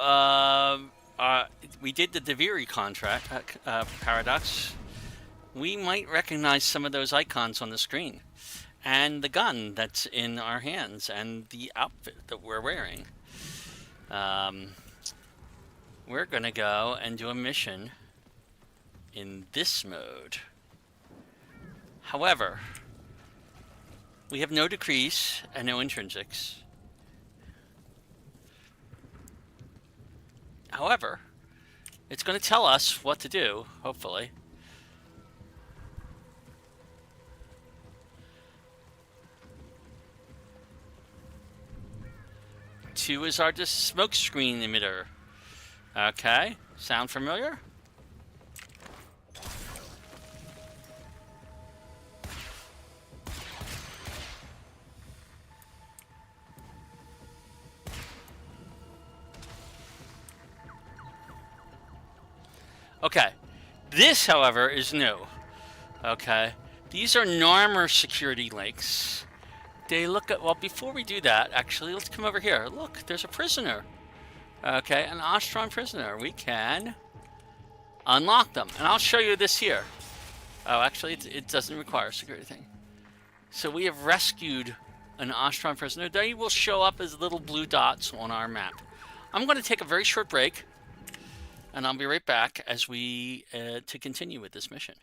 Speaker 2: we did the Deviri contract paradox. We might recognize some of those icons on the screen, and the gun that's in our hands, and the outfit that we're wearing. We're gonna go and do a mission in this mode. However, we have no decrees and no intrinsics. However, it's going to tell us what to do, hopefully. Two is our smoke screen emitter. Okay, sound familiar? Okay, this, however, is new. Okay, these are Narmer security links. They look at, well, before we do that, actually, let's come over here. Look, there's a prisoner. Okay, an Ostron prisoner. We can unlock them, and I'll show you this here. Oh, actually, it doesn't require a security thing. So we have rescued an Ostron prisoner. They will show up as little blue dots on our map. I'm going to take a very short break, and I'll be right back as we to continue with this mission.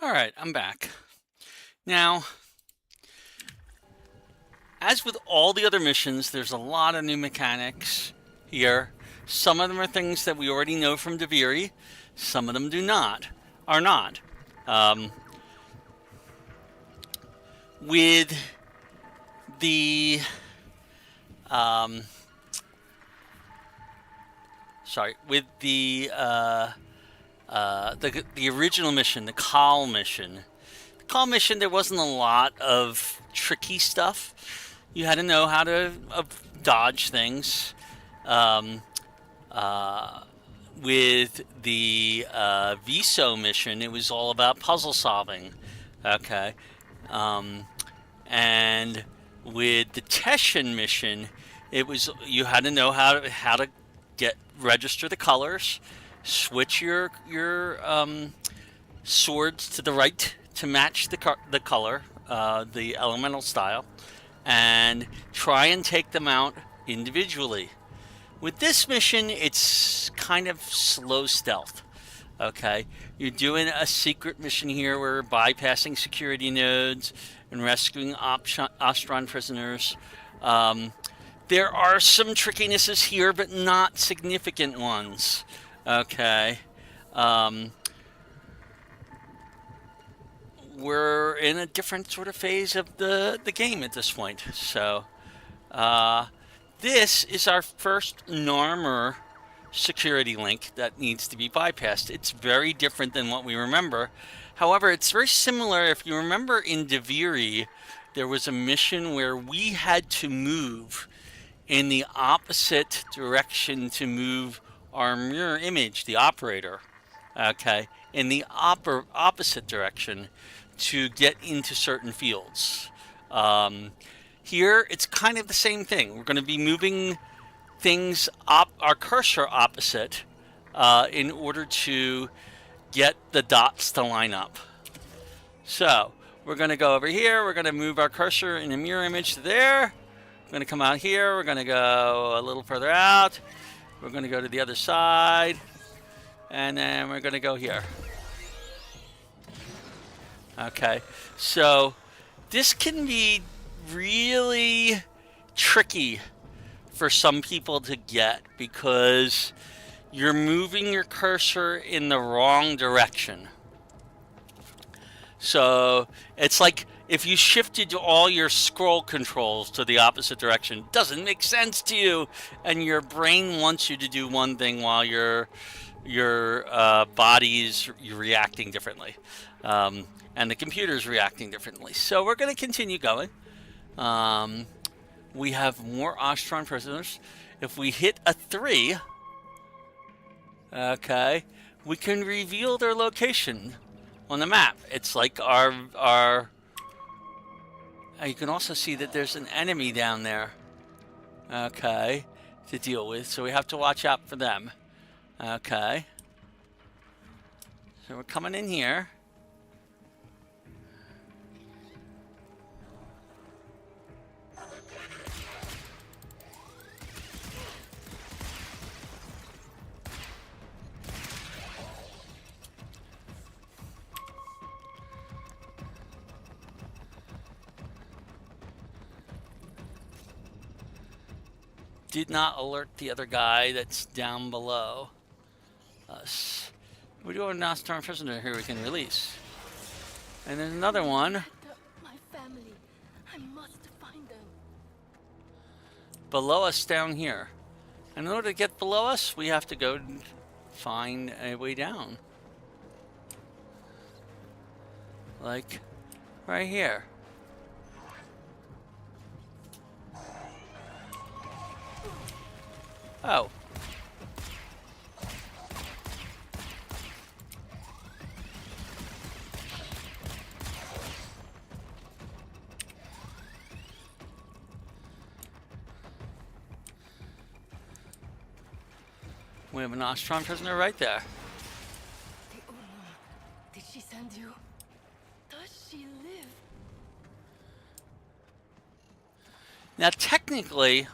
Speaker 2: Alright, I'm back. Now, as with all the other missions, there's a lot of new mechanics here. Some of them are things that we already know from Deviri. Some of them are not. With the the original mission, the call mission. The call mission, there wasn't a lot of tricky stuff. You had to know how to dodge things. With the VSO mission, it was all about puzzle solving. Okay. And with the Teshin mission, it was you had to know how to register the colors, switch your swords to the right to match the color, the elemental style, and try and take them out individually. With this mission, it's kind of slow stealth. Okay, you're doing a secret mission here where we're bypassing security nodes and rescuing Ostron prisoners. There are some trickinesses here, but not significant ones. Okay. We're in a different sort of phase of the game at this point. So, this is our first Narmer security link that needs to be bypassed. It's very different than what we remember. However, it's very similar. If you remember in Deviri, there was a mission where we had to move in the opposite direction to move our mirror image, the operator, okay, in the opposite direction to get into certain fields. Here, it's kind of the same thing. We're going to be moving things our cursor opposite in order to get the dots to line up. So we're going to go over here. We're going to move our cursor in a mirror image to there. We're going to come out here. We're going to go a little further out. We're going to go to the other side. And then we're going to go here. Okay. So this can be really tricky for some people to get because you're moving your cursor in the wrong direction. So it's like if you shifted all your scroll controls to the opposite direction, it doesn't make sense to you, and your brain wants you to do one thing while your body's reacting differently, and the computer's reacting differently. So we're going to continue going. We have more Ostron prisoners. If we hit a 3, okay, we can reveal their location on the map. It's like our you can also see that there's an enemy down there, okay, to deal with. So we have to watch out for them. Okay. So we're coming in here. Did not alert the other guy that's down below us. We do have an Ostron prisoner here we can release. And there's another one.
Speaker 3: My family. I must find them.
Speaker 2: Below us down here. And in order to get below us, we have to go and find a way down. Like right here. Oh. We have an Ostron prisoner right there.
Speaker 3: Did she send you? Does she live?
Speaker 2: Now, technically,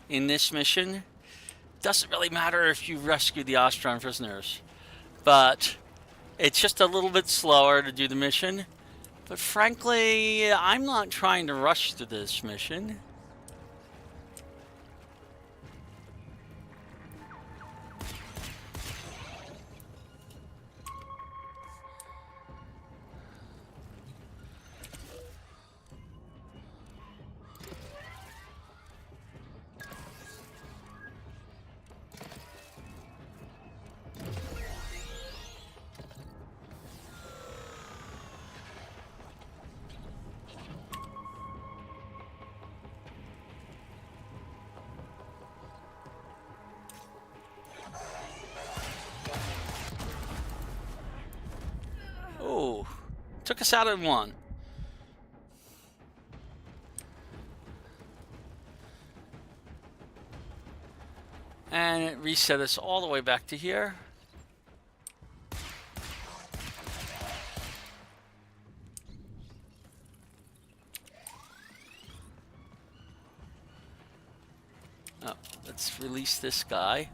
Speaker 2: in this mission, doesn't really matter if you rescue the Ostron prisoners, but It's just a little bit slower to do the mission. But frankly, I'm not trying to rush through this mission. Oh, took us out in one. And it reset us all the way back to here. Oh, let's release this guy.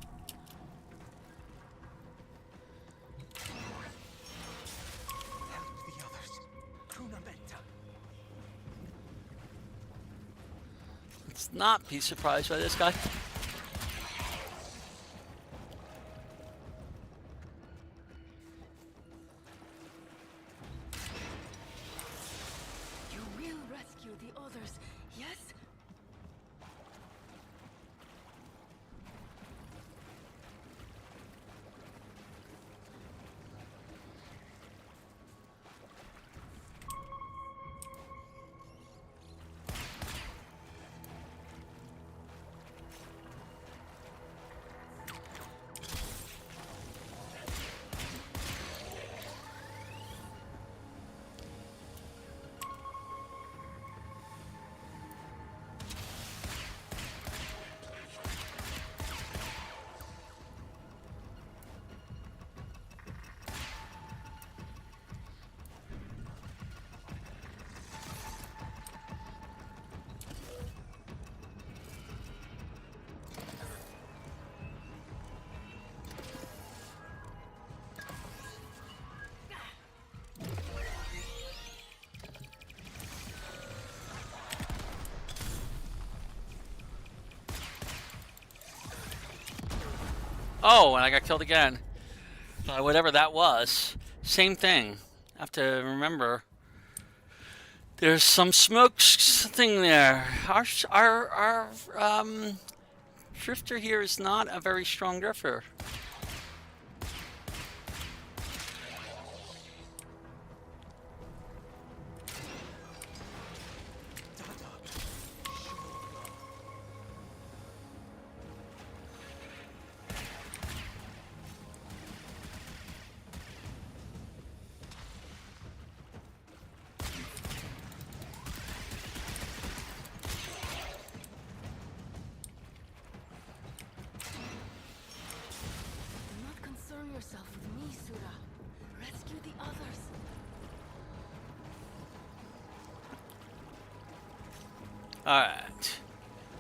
Speaker 2: Let's not be surprised by this guy.
Speaker 11: You will rescue the others, yes?
Speaker 2: Oh, and I got killed again. Whatever that was. Same thing. I have to remember. There's some smoke thing there. Our drifter here is not a very strong drifter.
Speaker 11: Do not concern yourself with me, Sura. Rescue the others.
Speaker 2: Alright.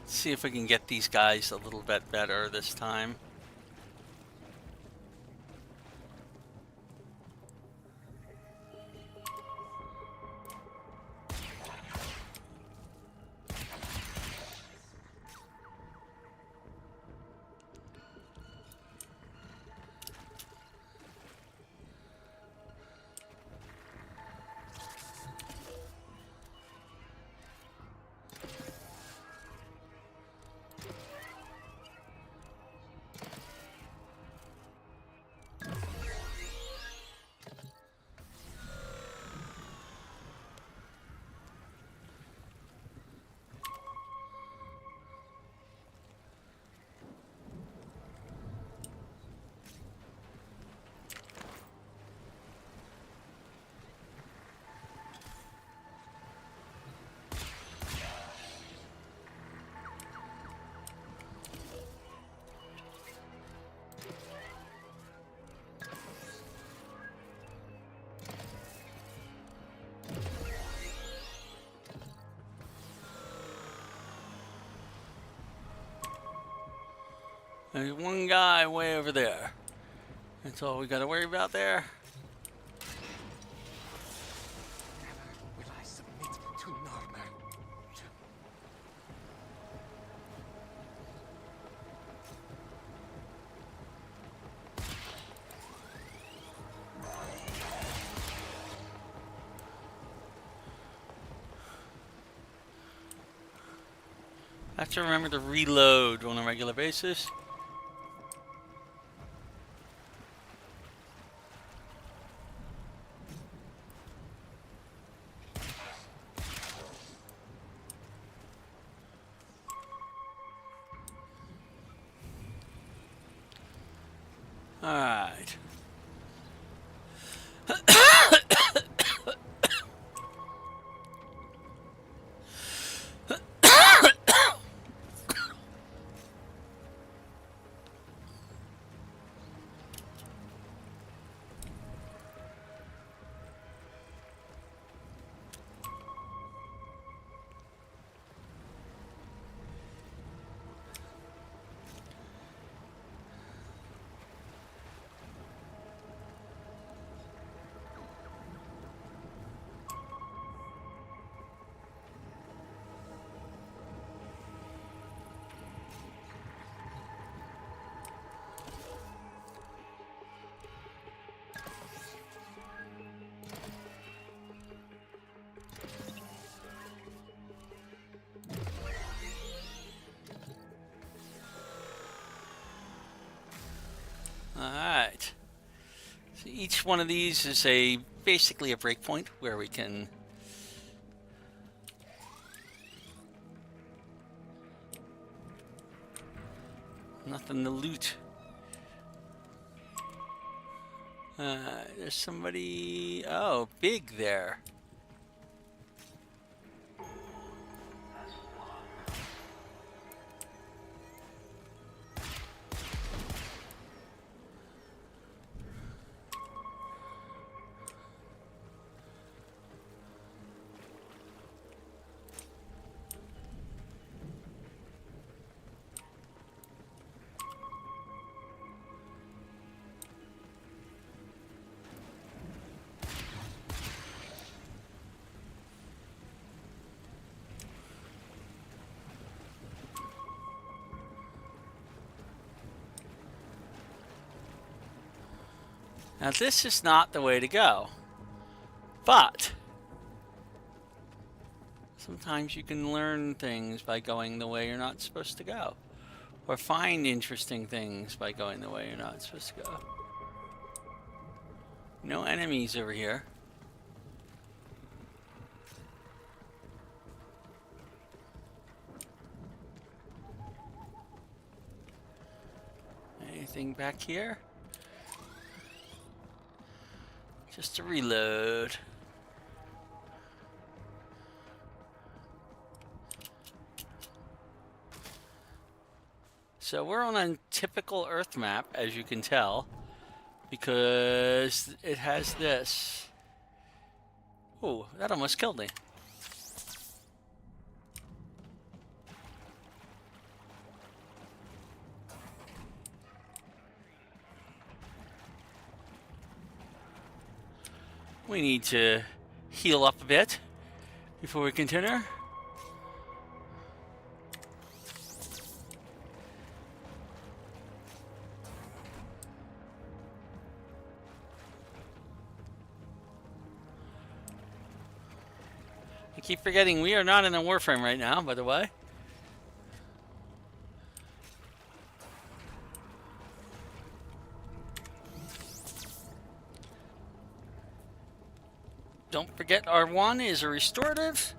Speaker 2: Let's see if we can get these guys a little bit better this time. There's one guy way over there. That's all we gotta worry about there. I have to remember to reload on a regular basis. Alright. Alright. So each one of these is basically a breakpoint where we can nothing to loot. There's somebody big there. Now this is not the way to go, but sometimes you can learn things by going the way you're not supposed to go, or find interesting things by going the way you're not supposed to go. No enemies over here. Anything back here? Just to reload. So we're on a typical Earth map, as you can tell, because it has this. Oh, that almost killed me. We need to heal up a bit before we continue. I keep forgetting we are not in a Warframe right now, by the way. Don't forget R1 is a restorative.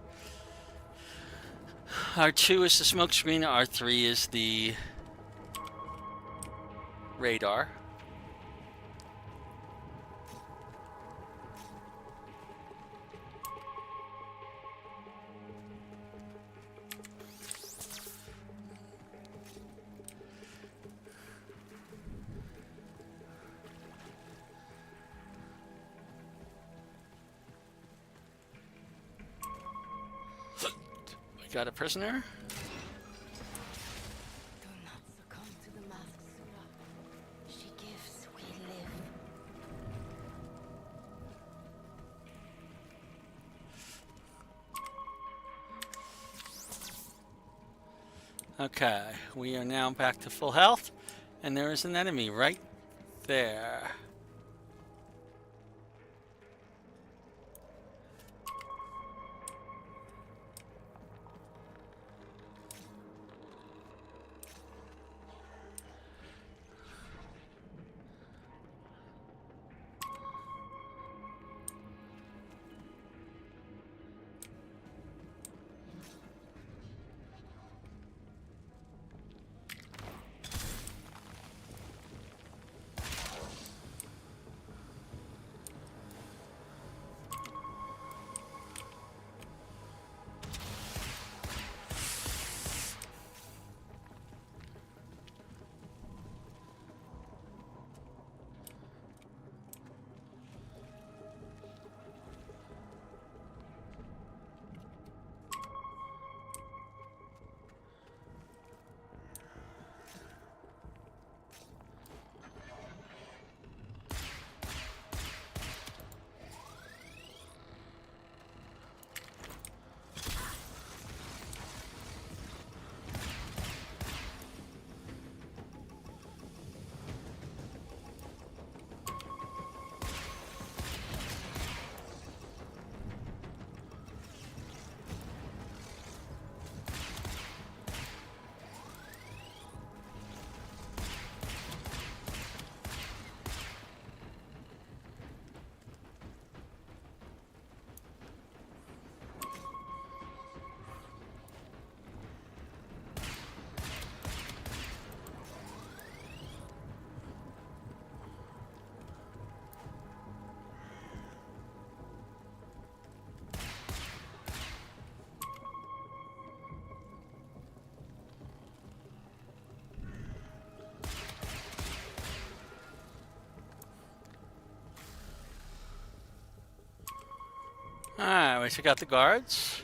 Speaker 2: R2 is the smoke screen. R3 is the radar. Got a prisoner.
Speaker 3: Do not succumb to the masked Surah. She gives, we live.
Speaker 2: Okay, we are now back to full health, and there is an enemy right there. Alright, we took out the guards.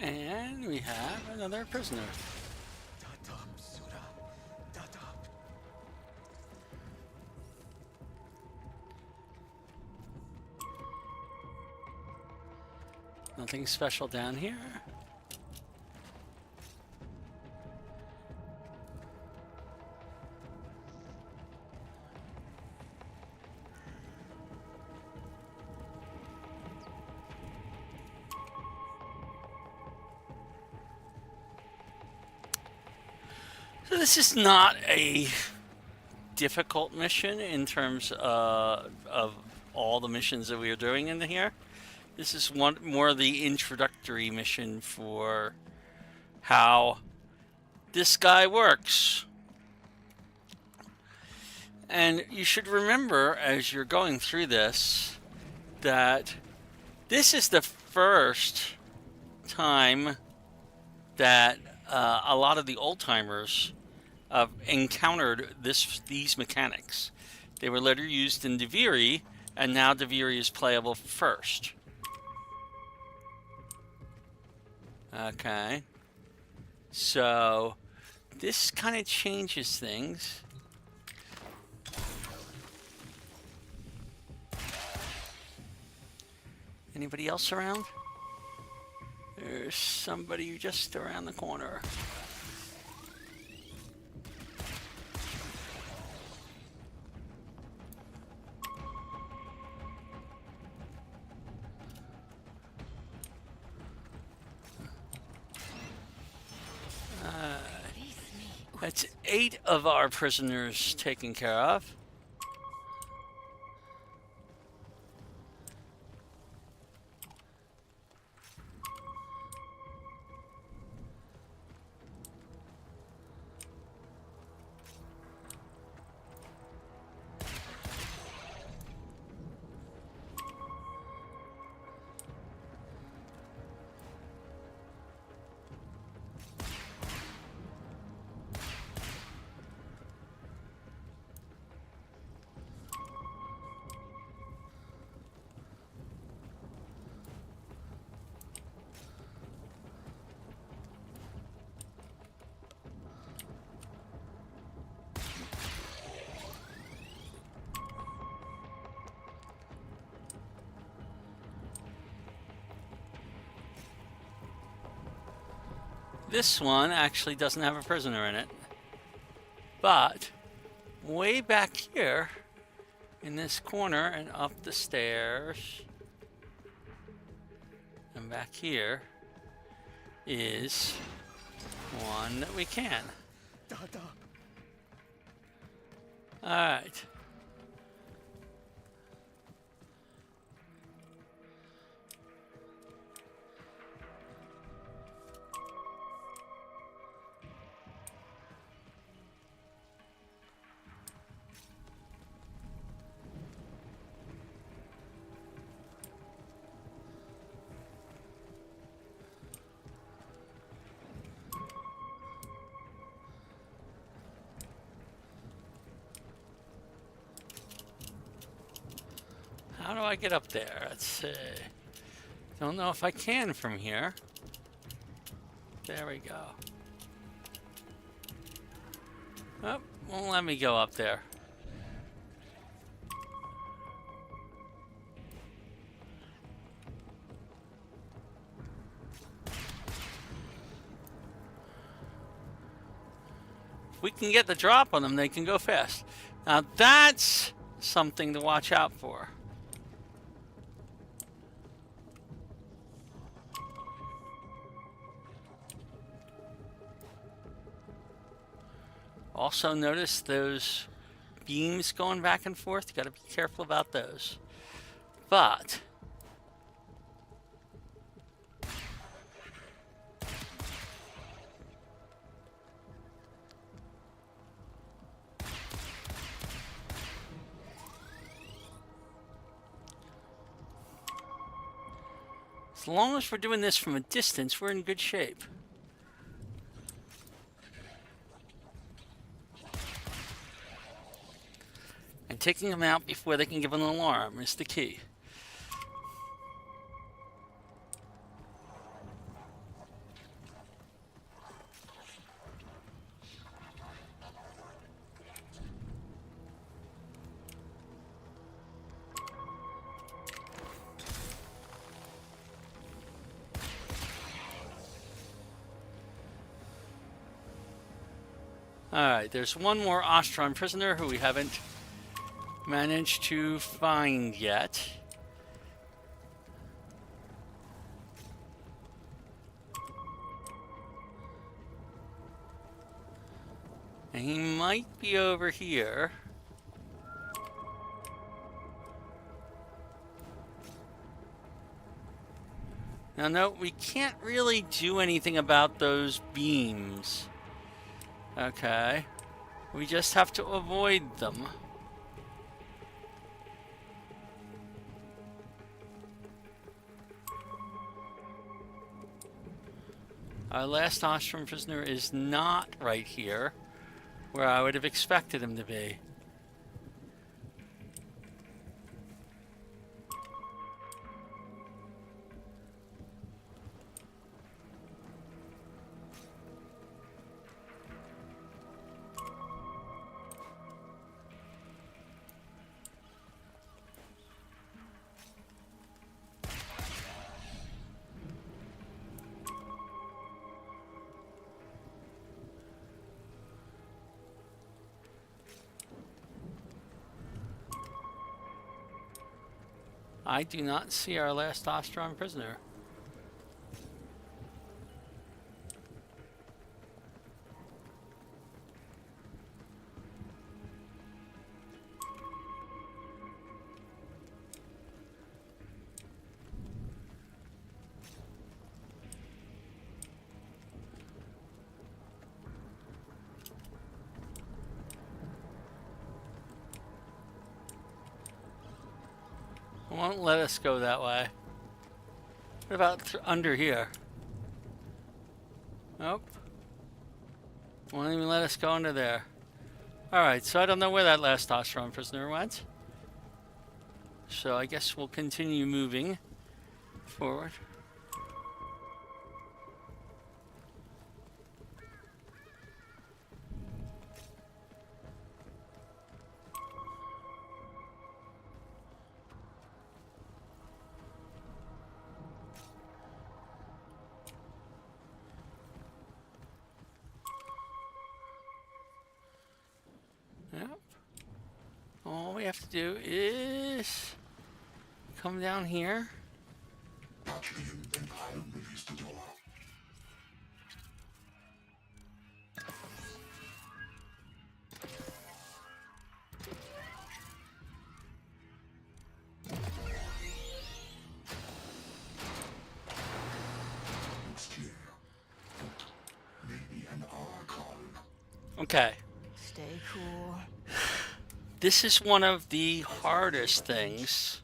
Speaker 2: And we have another prisoner. Nothing special down here. So this is not a difficult mission in terms of all the missions that we are doing in here. This is one more of the introductory mission for how this guy works. And you should remember as you're going through this that this is the first time that a lot of the old-timers encountered these mechanics. They were later used in Deviri, and now Deviri is playable first. Okay. So, this kind of changes things. Anybody else around? There's somebody just around the corner. That's 8 of our prisoners taken care of. This one actually doesn't have a prisoner in it. But way back here in this corner and up the stairs and back here is one that we can. Alright. How do I get up there? Let's see. Don't know if I can from here. There we go. Oh, won't let me go up there. can get the drop on them, they can go fast. Now that's something to watch out for. Also notice those beams going back and forth. You got to be careful about those. But as long as we're doing this from a distance, we're in good shape. And taking them out before they can give an alarm is the key. Alright, there's one more Ostron prisoner who we haven't managed to find yet. And he might be over here. Now, no, we can't really do anything about those beams. Okay. We just have to avoid them. Our last Ostrom prisoner is not right here, where I would have expected him to be. I do not see our last Ostrom prisoner. Won't let us go that way. What about under here? Nope. Won't even let us go under there. Alright, so I don't know where that last Ostrom prisoner went. So I guess we'll continue moving forward. Yep. All we have to do is come down here.
Speaker 1: Patch me in and I'll release the door. Looks clear. Maybe an Archon.
Speaker 2: Okay.
Speaker 11: Stay cool.
Speaker 2: This is one of the hardest things.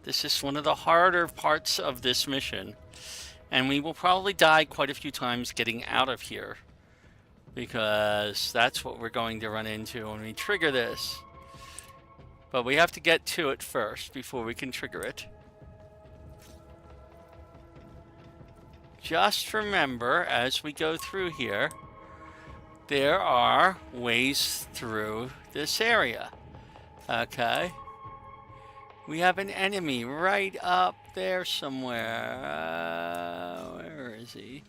Speaker 2: This is one of the harder parts of this mission. And we will probably die quite a few times getting out of here, because that's what we're going to run into when we trigger this. But we have to get to it first before we can trigger it. Just remember, as we go through here, there are ways through this area. Okay. We have an enemy right up there somewhere. Where is he?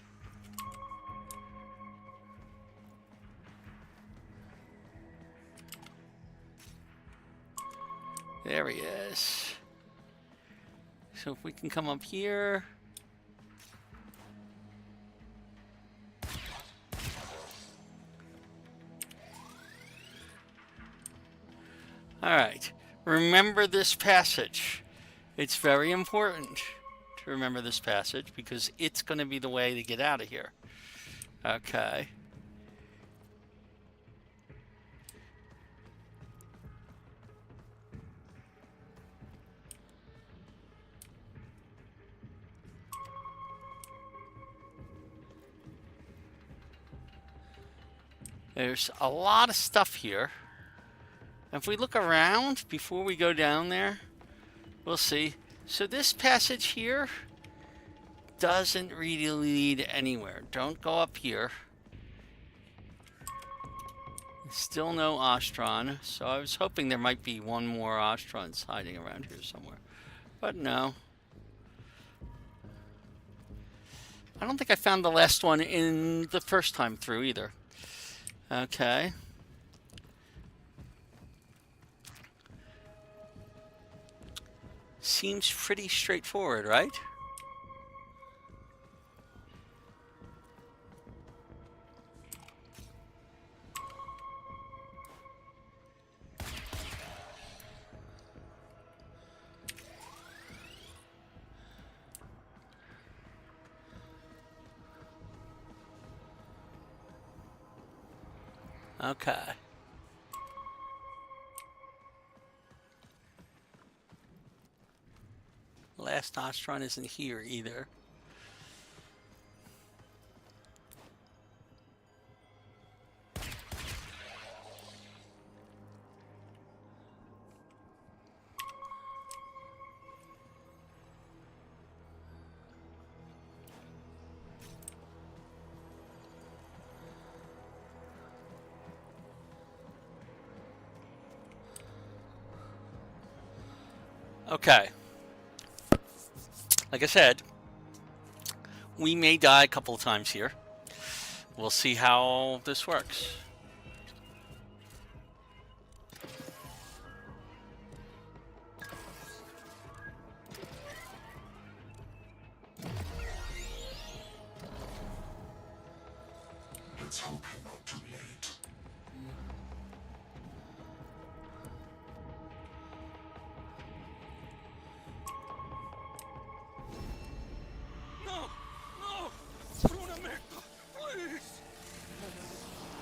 Speaker 2: There he is. So if we can come up here. Alright. Remember this passage. It's very important to remember this passage because it's going to be the way to get out of here. Okay. There's a lot of stuff here. If we look around before we go down there, we'll see. So this passage here doesn't really lead anywhere. Don't go up here. Still no Ostron. So I was hoping there might be one more Ostrons hiding around here somewhere. But no. I don't think I found the last one in the first time through either. Okay. Seems pretty straightforward, right? Okay. Last Ostron isn't here either. Okay. Like I said, we may die a couple of times here. We'll see how this works.
Speaker 1: Let's hope you're not too late.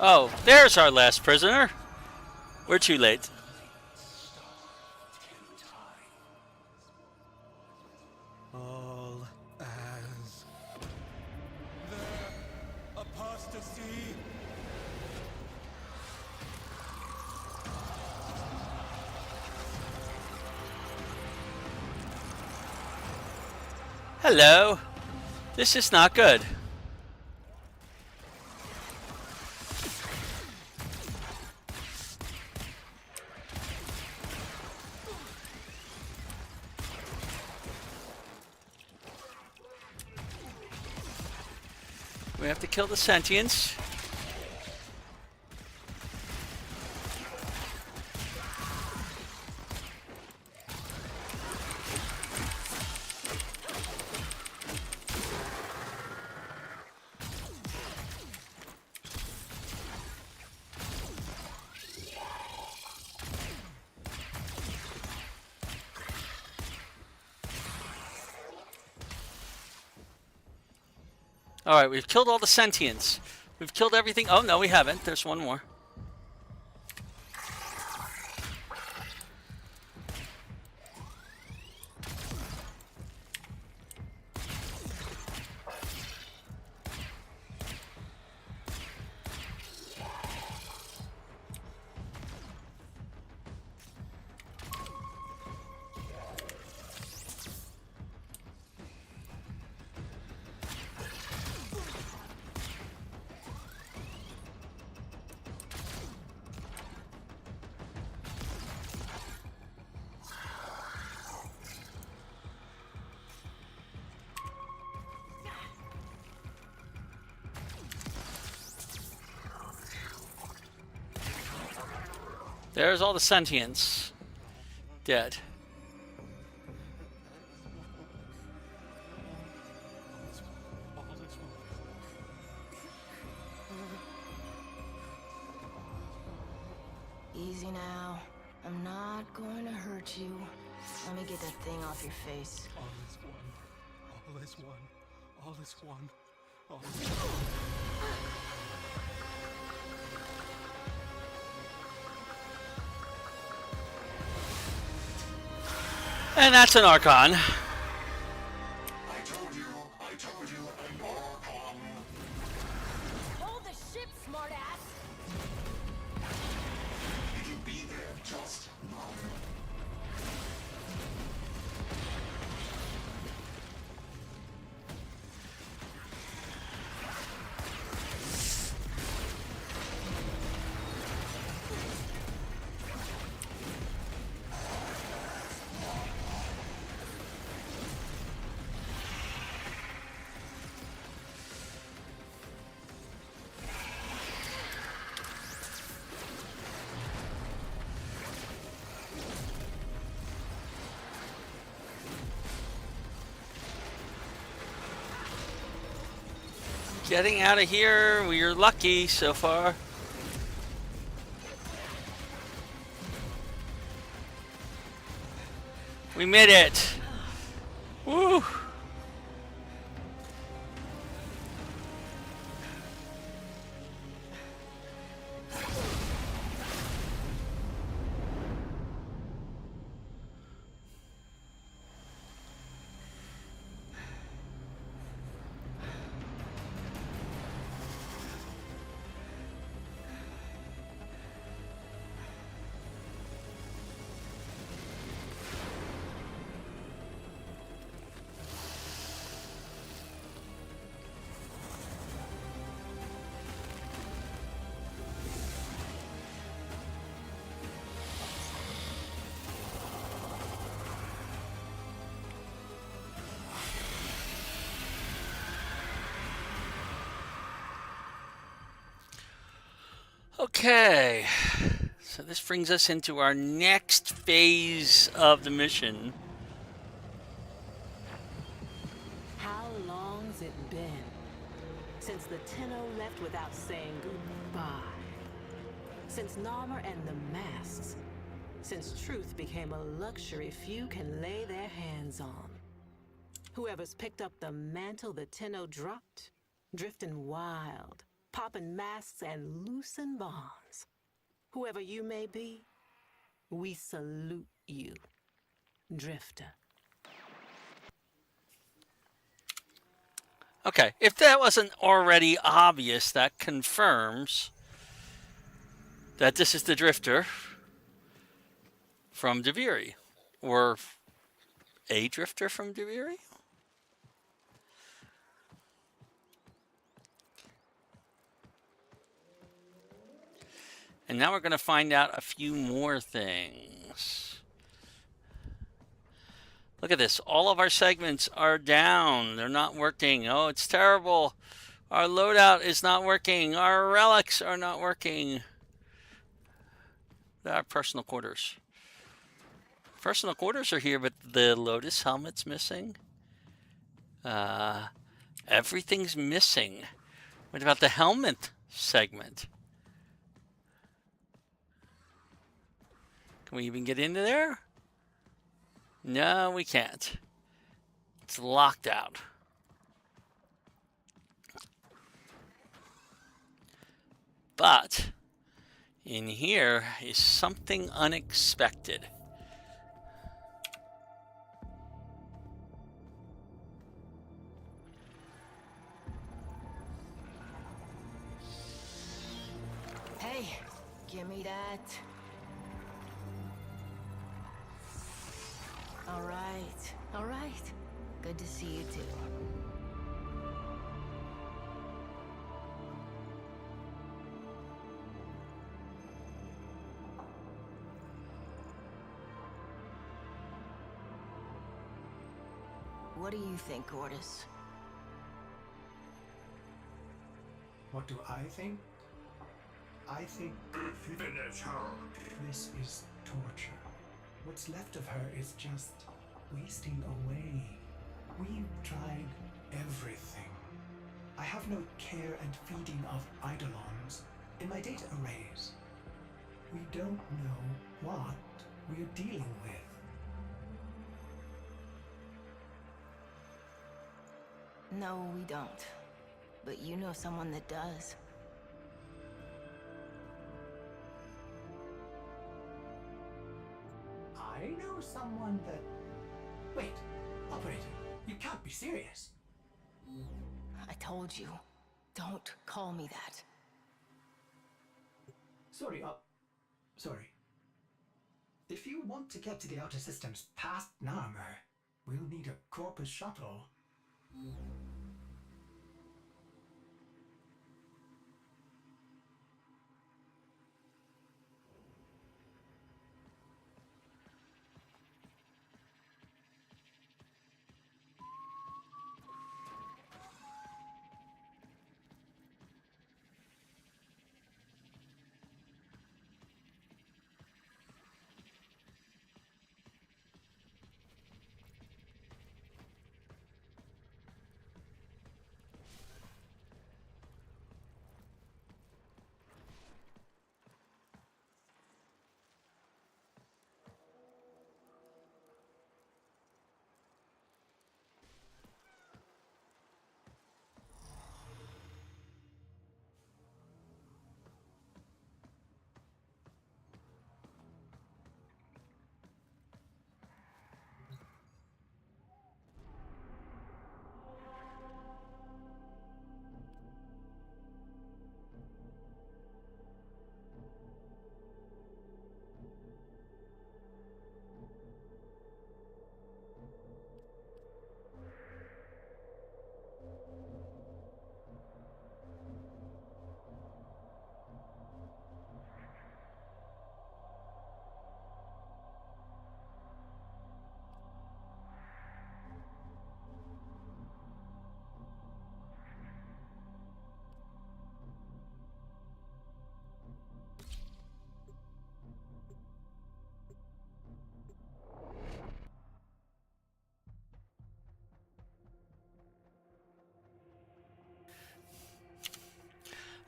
Speaker 2: Oh, there's our last prisoner. We're too late.
Speaker 10: All as
Speaker 5: The apostasy.
Speaker 2: Hello. This is not good. We have to kill the sentients. Alright, we've killed all the sentients. We've killed everything. Oh, no, we haven't. There's one more. There's all the sentients. Dead.
Speaker 12: Easy now. I'm not going to hurt you. Let me get that thing off your face.
Speaker 6: All is one. All is one. All is one. All is one.
Speaker 2: And that's an Archon.
Speaker 1: I told you, an Archon.
Speaker 3: Hold the ship, smartass!
Speaker 1: Did you be there just now?
Speaker 2: Getting out of here. We are lucky so far. We made it. Woo. Okay, so this brings us into our next phase of the mission.
Speaker 13: How long's it been since the Tenno left without saying goodbye? Since Narmer and the masks? Since truth became a luxury few can lay their hands on? Whoever's picked up the mantle the Tenno dropped, drifting wild, popping masks and loosing bonds. Whoever you may be, we salute you, Drifter.
Speaker 2: Okay, if that wasn't already obvious, that confirms that this is the Drifter from Deviri, or a Drifter from Deviri. And now we're going to find out a few more things. Look at this. All of our segments are down. They're not working. Oh, it's terrible. Our loadout is not working. Our relics are not working. Our personal quarters. Personal quarters are here, but the Lotus helmet's missing. Everything's missing. What about the helmet segment? Can we even get into there? No, we can't. It's locked out. But in here is something unexpected.
Speaker 12: Hey, give me that. All right. Good to see you too. What do you think, Cordis?
Speaker 9: What do I think? I think
Speaker 4: Finish her.
Speaker 9: this is torture.
Speaker 14: What's left of her is just wasting away. We've tried everything. I have no care and feeding of eidolons in my data arrays. We don't know what we're dealing with.
Speaker 12: No, we don't. But you know someone that does.
Speaker 14: I know someone that... Wait, operator, you can't be serious.
Speaker 12: I told you, don't call me that.
Speaker 14: Sorry. If you want to get to the outer systems past Narmer, we'll need a Corpus shuttle.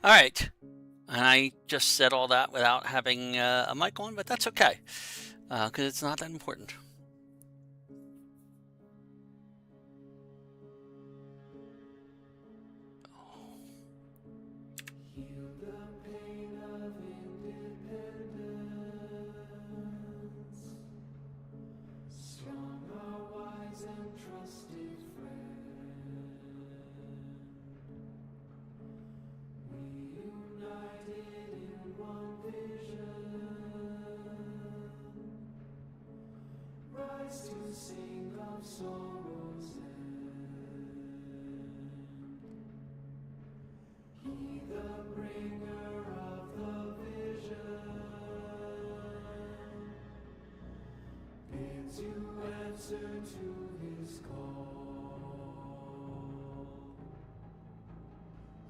Speaker 2: All right. And I just said all that without having a mic on, but that's okay, because it's not that important.
Speaker 15: To sing of sorrows He the bringer of the vision bids you answer to his call.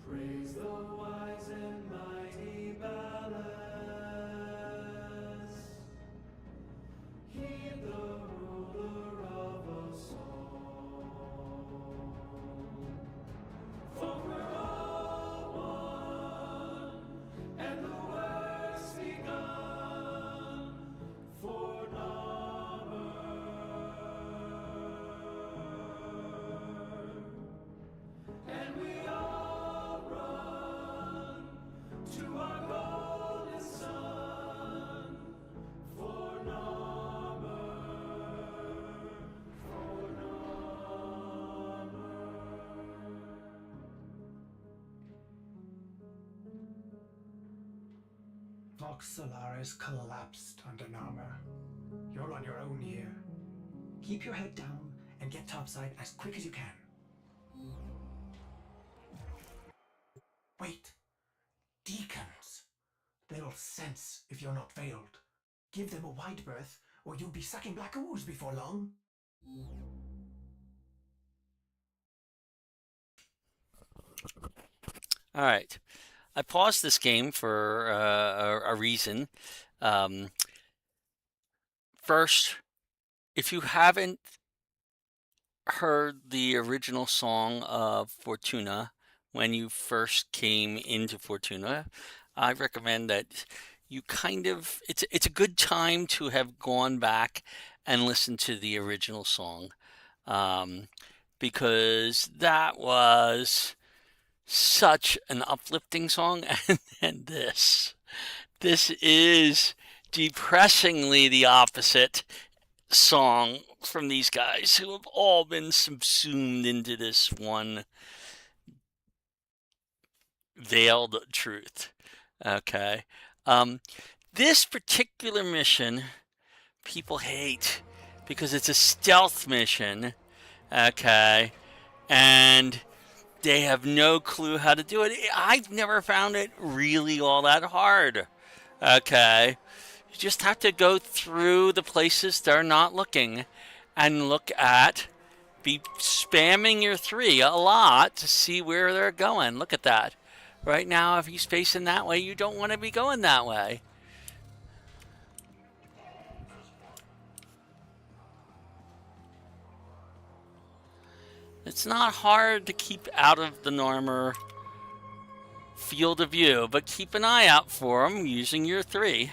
Speaker 15: Praise the wise and mighty balance. Heed the ruler of us all. For we're all one, and the work's begun for Narmer. And we all run to our golden sun for Narmer.
Speaker 14: Vox Solaris collapsed under Narmer. You're on your own here. Keep your head down and get topside as quick as you can. Wait. Deacons. They'll sense if you're not veiled. Give them a wide berth, or you'll be sucking black ooze before long.
Speaker 2: All right. I paused this game for a reason. first, if you haven't heard the original song of Fortuna when you first came into Fortuna, I recommend that you it's a good time to have gone back and listened to the original song, because that was such an uplifting song. And this is depressingly the opposite song from these guys who have all been subsumed into this one veiled truth. Okay. This particular mission people hate because it's a stealth mission. Okay. And they have no clue how to do it. I've never found it really all that hard. Okay. You just have to go through the places they're not looking and be spamming your 3 a lot to see where they're going. Look at that. Right now, if he's facing that way, you don't want to be going that way. It's not hard to keep out of the Narmer field of view, but keep an eye out for him using your 3.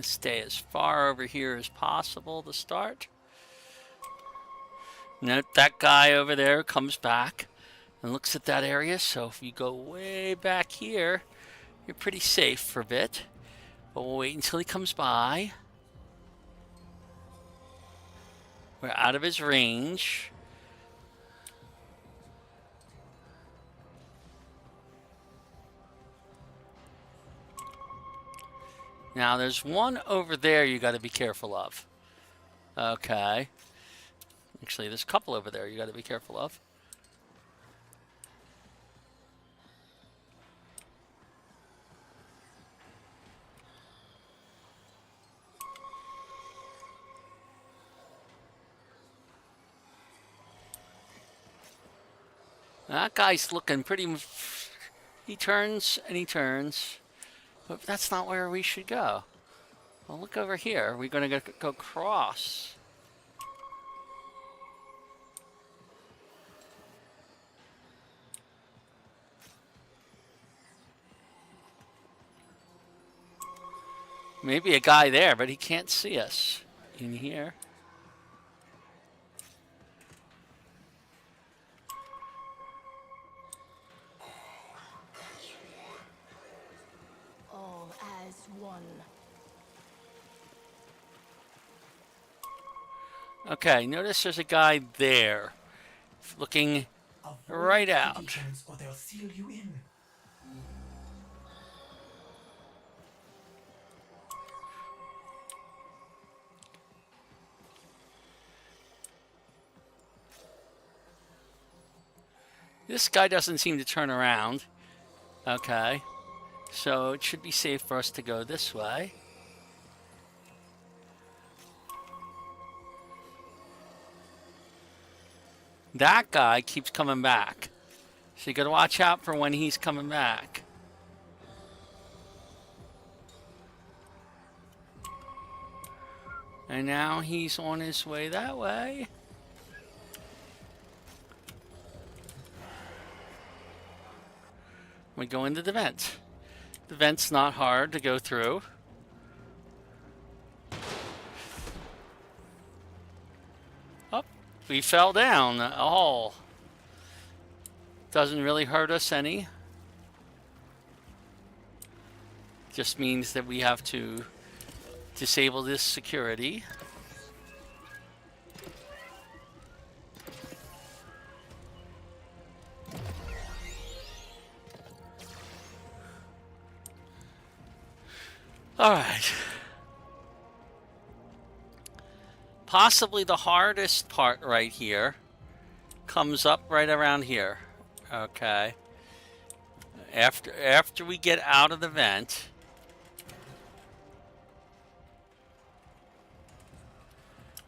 Speaker 2: Stay as far over here as possible to start. Note that guy over there comes back and looks at that area, so if you go way back here, you're pretty safe for a bit. But we'll wait until he comes by. We're out of his range. Now there's one over there you got to be careful of. Okay. Actually, there's a couple over there you got to be careful of. That guy's looking pretty... He turns and he turns. But that's not where we should go. Well, look over here. We're going to go cross. Maybe a guy there, but he can't see us in here.
Speaker 12: All as one.
Speaker 2: Okay, notice there's a guy there, looking right out.
Speaker 14: Or they'll seal you in.
Speaker 2: This guy doesn't seem to turn around. Okay, so it should be safe for us to go this way. That guy keeps coming back. So you gotta watch out for when he's coming back. And now he's on his way that way. We go into the vent. The vent's not hard to go through. Oh, we fell down a hole. Doesn't really hurt us any. Just means that we have to disable this security. All right. Possibly the hardest part right here comes up right around here. Okay. After we get out of the vent,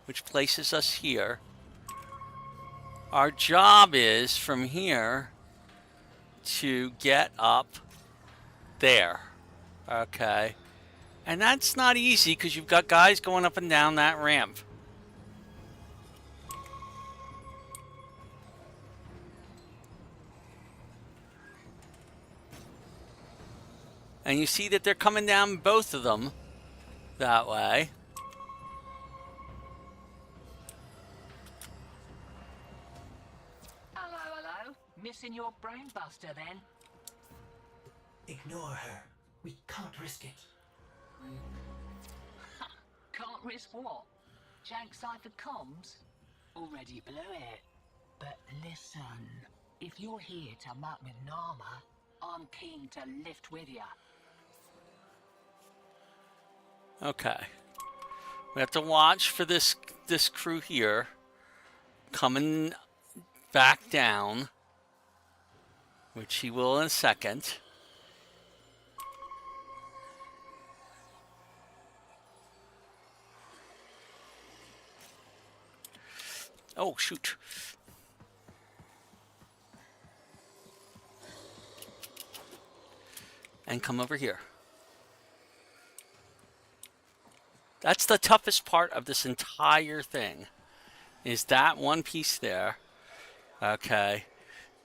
Speaker 2: which places us here. Our job is from here to get up there. Okay. And that's not easy because you've got guys going up and down that ramp. And you see that they're coming down, both of them, that way.
Speaker 16: Hello, hello. Missing your brain buster then?
Speaker 14: Ignore her. We can't risk it.
Speaker 16: Can't risk what? Jank cipher comms? Already blew it. But listen, if you're here to muck with Nama, I'm keen to lift with ya.
Speaker 2: Okay. We have to watch for this crew here coming back down, which he will in a second. Oh, shoot. And come over here. That's the toughest part of this entire thing, is that one piece there. Okay.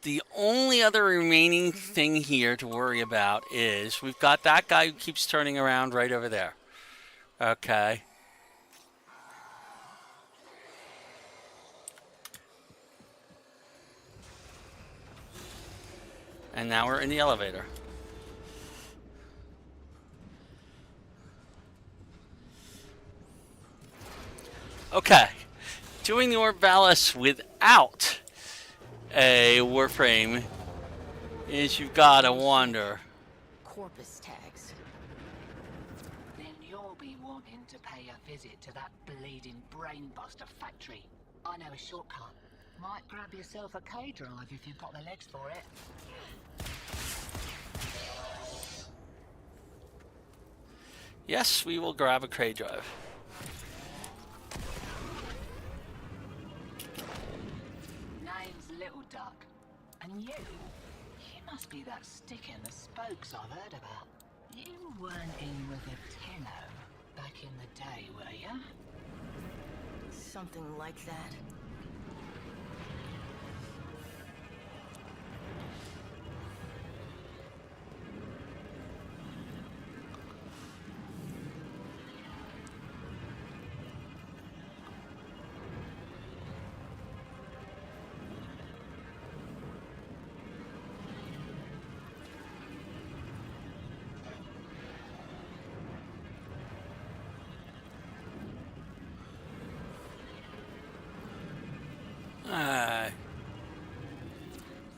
Speaker 2: The only other remaining thing here to worry about is we've got that guy who keeps turning around right over there. Okay. And now we're in the elevator. Okay, doing the Orbalis without a Warframe is you've got to wonder.
Speaker 12: Corpus tags.
Speaker 16: Then you'll be wanting to pay a visit to that bleeding brainbuster factory. I know a shortcut. Might grab yourself a K-drive if you've got the legs for it.
Speaker 2: Yes, we will grab a K drive.
Speaker 16: Name's Little Duck. And you must be that stick in the spokes I've heard about. You weren't in with the Tenno back in the day, were you?
Speaker 12: Something like that.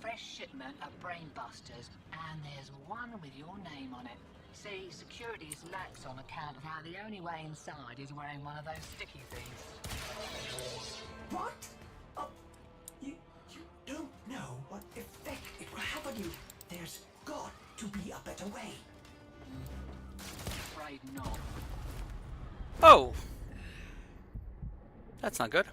Speaker 16: Fresh shipment of brainbusters, and there's one with your name on it. See, security is lax on account of how the only way inside is wearing one of those sticky things.
Speaker 9: What? You don't know what effect it will have on you. There's got to be a better way.
Speaker 16: Afraid not.
Speaker 2: Oh! That's not good.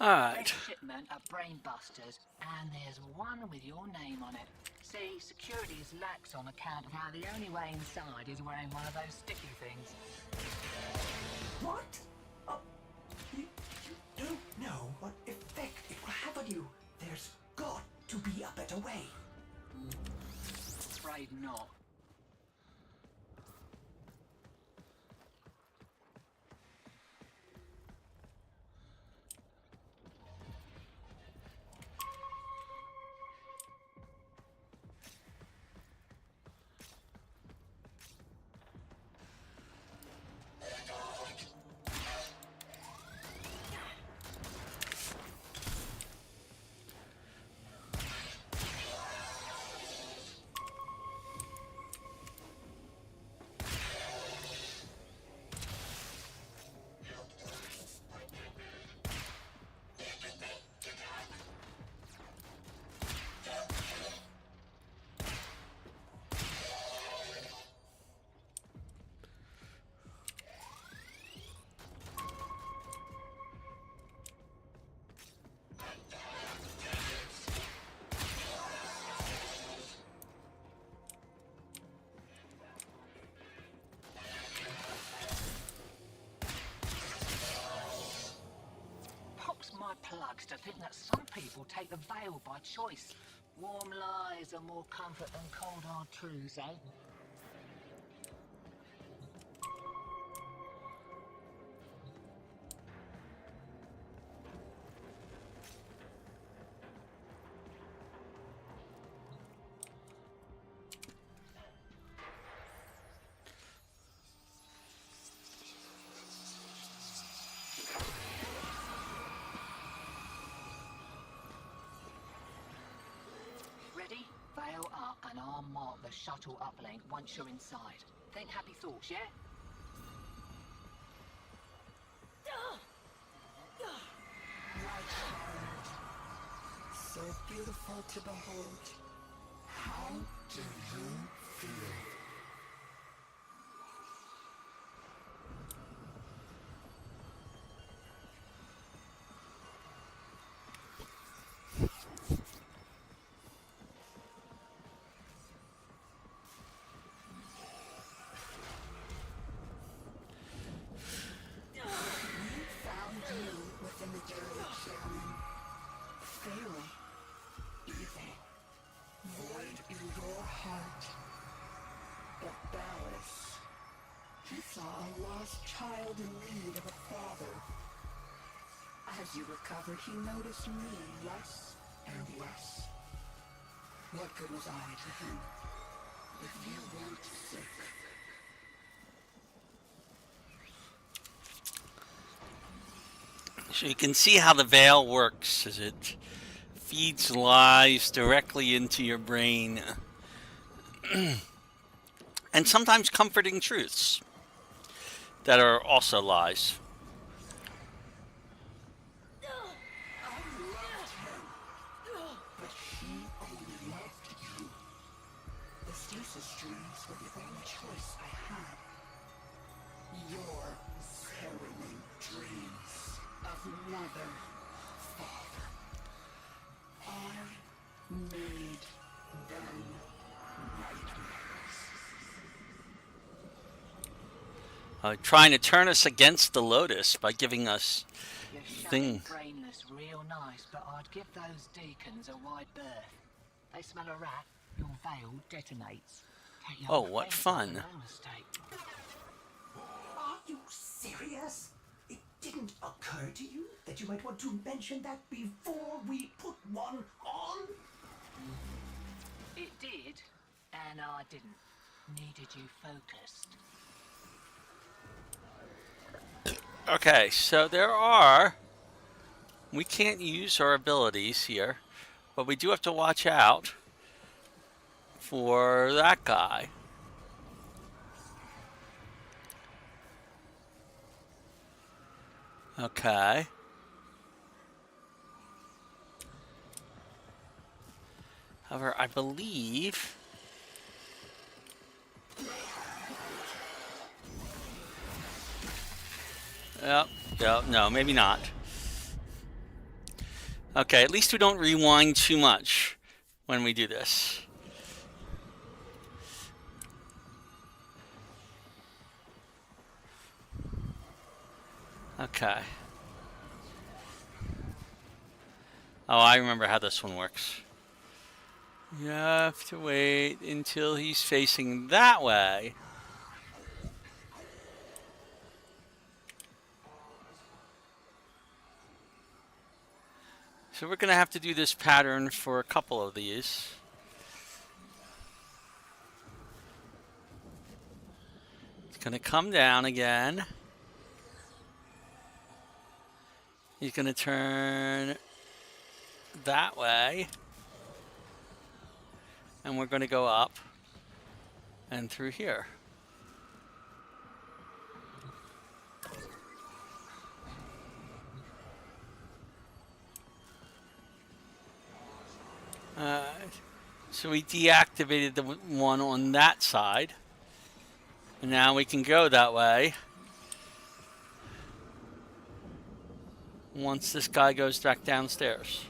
Speaker 2: Alright.
Speaker 16: Fresh shipment of brainbusters, and there's one with your name on it. See, security is lax on account of how the only way inside is wearing one of those sticky things.
Speaker 9: What? You don't know what effect it will have on you. There's got to be a better way.
Speaker 16: Afraid not. likes to think that some people take the veil by choice. Warm lies are more comfort than cold hard truths, eh? Ready? Veil up and I'll mark the shuttle uplink once you're inside. Think happy thoughts, yeah?
Speaker 9: So beautiful to behold. How do you feel? Found you within the dirty shaman. Failing. Evil. Void in your heart. But Ballas, he saw a lost child in need of a father. As you recovered, he noticed me less and less. What good was I to him? If you weren't sick.
Speaker 2: So you can see how the veil works as it feeds lies directly into your brain. And sometimes comforting truths that are also lies.
Speaker 9: But he only loved you. The stasis dreams were the only choice I had. Your harrowing dreams of mother, father. I made them nightmares.
Speaker 2: Trying to turn us against the Lotus by giving us
Speaker 16: You're
Speaker 2: thing.
Speaker 16: brainless real nice, but I'd give those deacons a wide berth. They smell a rat, your veil detonates. Take your
Speaker 2: Oh, what
Speaker 16: offense
Speaker 2: fun.
Speaker 16: like a no mistake.
Speaker 9: Are you serious? It didn't occur to you that you might want to mention that before we put one on?
Speaker 16: It did, and I didn't. Needed you focused.
Speaker 2: Okay, so we can't use our abilities here, but we do have to watch out for that guy. Okay. However, I believe... Yep, no, maybe not. Okay, at least we don't rewind too much when we do this. Okay. Oh, I remember how this one works. You have to wait until he's facing that way. So we're going to have to do this pattern for a couple of these. It's going to come down again. He's going to turn that way. And we're going to go up and through here. So we deactivated the one on that side. And now we can go that way. Once this guy goes back downstairs.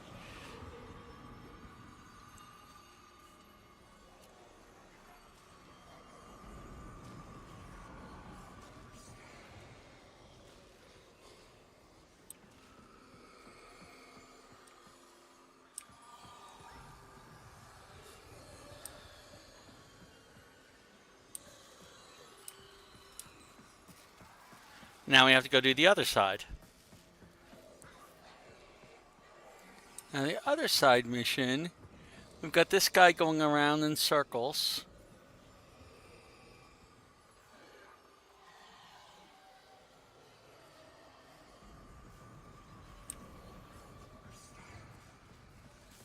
Speaker 2: Now we have to go do the other side. Now the other side mission, we've got this guy going around in circles.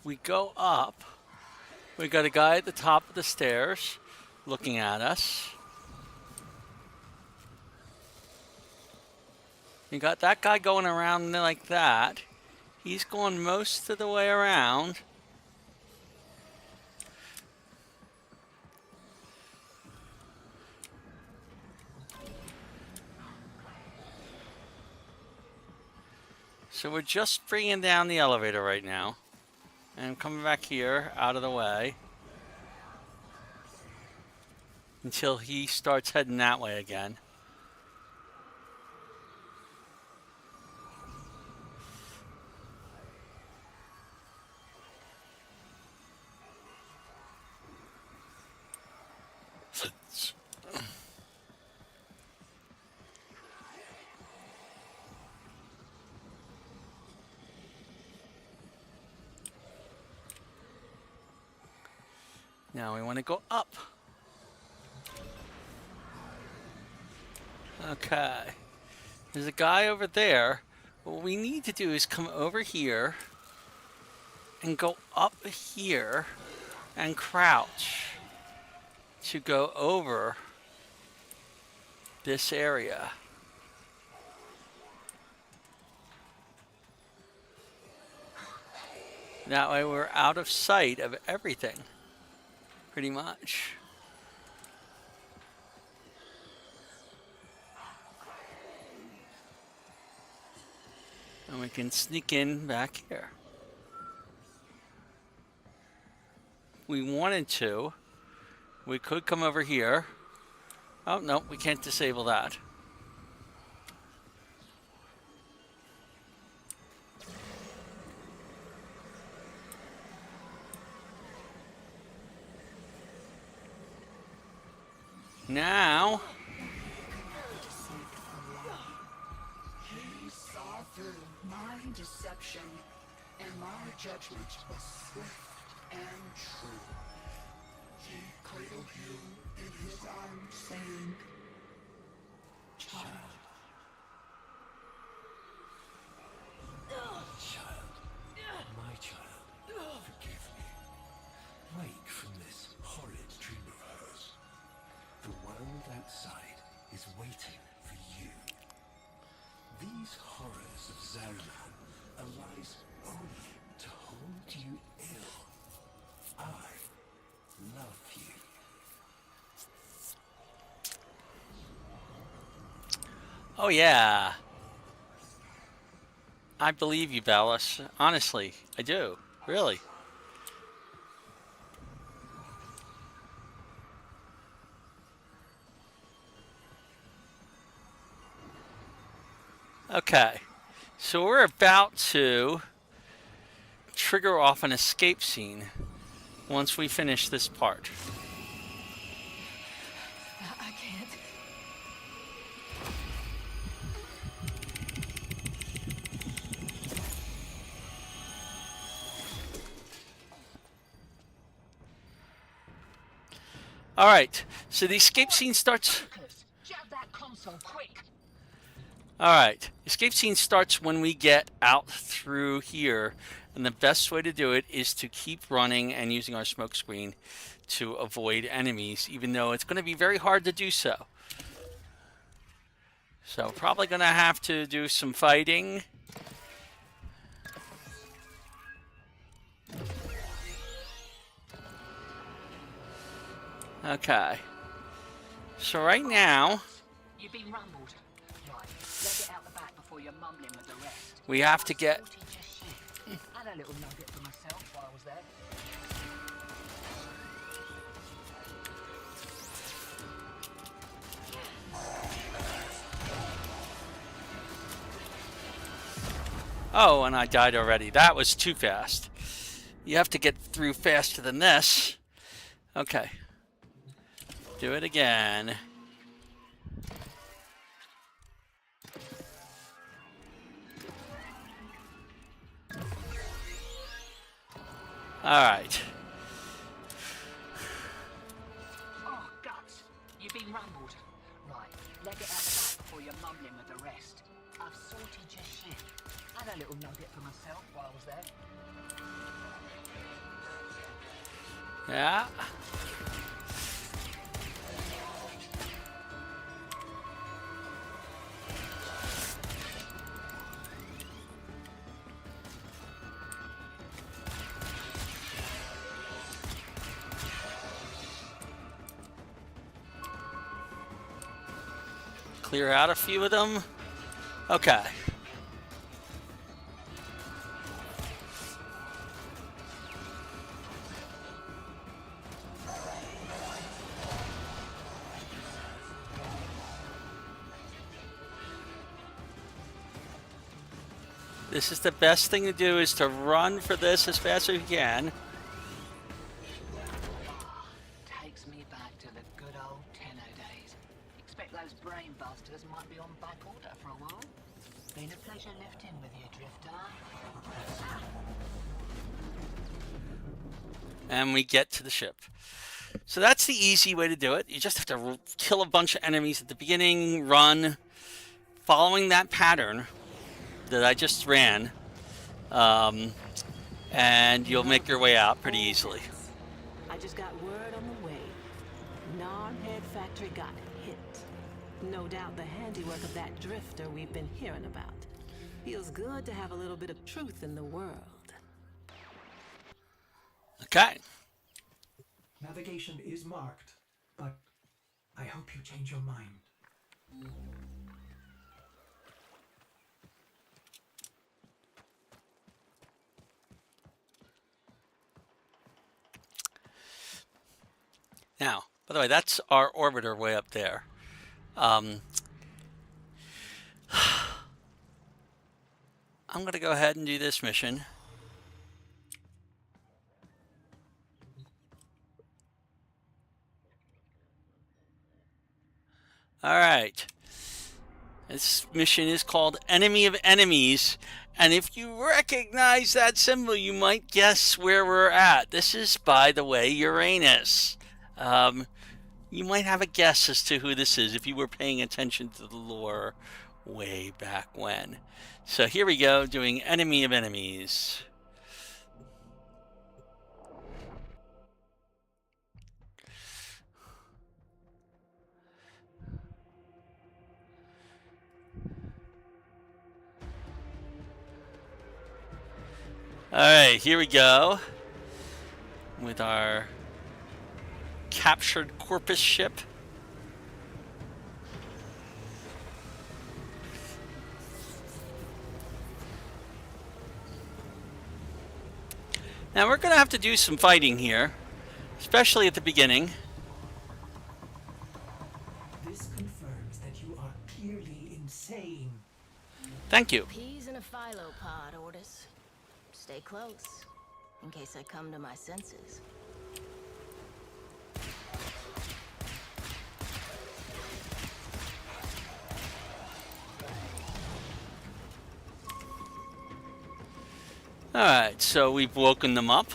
Speaker 2: We go up. We got a guy at the top of the stairs looking at us. You got that guy going around like that. He's going most of the way around. So we're just bringing down the elevator right now. And coming back here, out of the way. Until he starts heading that way again. Now we want to go up. Okay. There's a guy over there. What we need to do is come over here and go up here and crouch to go over this area. That way we're out of sight of everything. Pretty much. And we can sneak in back here. If we wanted to, we could come over here. Oh, no, we can't disable that. Now,
Speaker 9: He saw through my deception, and my judgment was swift and true. He cradled you in his arms, saying, "Child."
Speaker 10: Child, my child, forgive me. Wake from this horrid dream of hers. The world outside is waiting for you. These horrors of Zariman arise only to hold you ill. I love you.
Speaker 2: oh yeah. I believe you, Ballas. Honestly, I do. Really. Okay, so we're about to trigger off an escape scene once we finish this part.
Speaker 11: I can't.
Speaker 2: All right, so the escape scene starts.
Speaker 16: Jab that console quick.
Speaker 2: All right, escape scene starts when we get out through here, and the best way to do it is to keep running and using our smoke screen to avoid enemies, even though it's going to be very hard to do so. So probably going to have to do some fighting. Okay. So right now,
Speaker 16: You've been rumbled. Right, let it out the back before you're mumbling with the rest.
Speaker 2: we have to get...
Speaker 16: Had a little nugget for myself while I was there.
Speaker 2: Oh, and I died already. That was too fast. You have to get through faster than this. Okay. Do it again. Alright.
Speaker 16: Oh, guts. You've been rumbled. Right, leg it out the back before you're mumbling with the rest. I've sorted your shit. Had a little nugget for myself while I was there.
Speaker 2: Yeah. Clear out a few of them. Okay. This is the best thing to do, is to run for this as fast as you can.
Speaker 16: Takes me back to the good old Tenno days. Expect those brain busters might be on back order for a while. Been a pleasure lifting with you, Drifter.
Speaker 2: And we get to the ship. So that's the easy way to do it. You just have to kill a bunch of enemies at the beginning, run, following that pattern that I just ran, and you'll make your way out pretty easily.
Speaker 13: I just got word on the way. Narmhead Factory got hit. No doubt the handiwork of that drifter we've been hearing about. Feels good to have a little bit of truth in the world.
Speaker 2: Okay.
Speaker 14: Navigation is marked, but I hope you change your mind.
Speaker 2: Now, by the way, that's our orbiter way up there. I'm going to go ahead and do this mission. All right. This mission is called Enemy of Enemies. And if you recognize that symbol, you might guess where we're at. This is, by the way, Uranus. You might have a guess as to who this is if you were paying attention to the lore way back when. So here we go, doing Enemy of Enemies. Alright, here we go with our captured Corpus ship. Now we're going to have to do some fighting here, especially at the beginning.
Speaker 14: This confirms that you are clearly insane.
Speaker 2: Thank you.
Speaker 12: Peas in a philo pod, Ordis. Stay close, in case I come to my senses.
Speaker 2: Alright, so we've woken them up.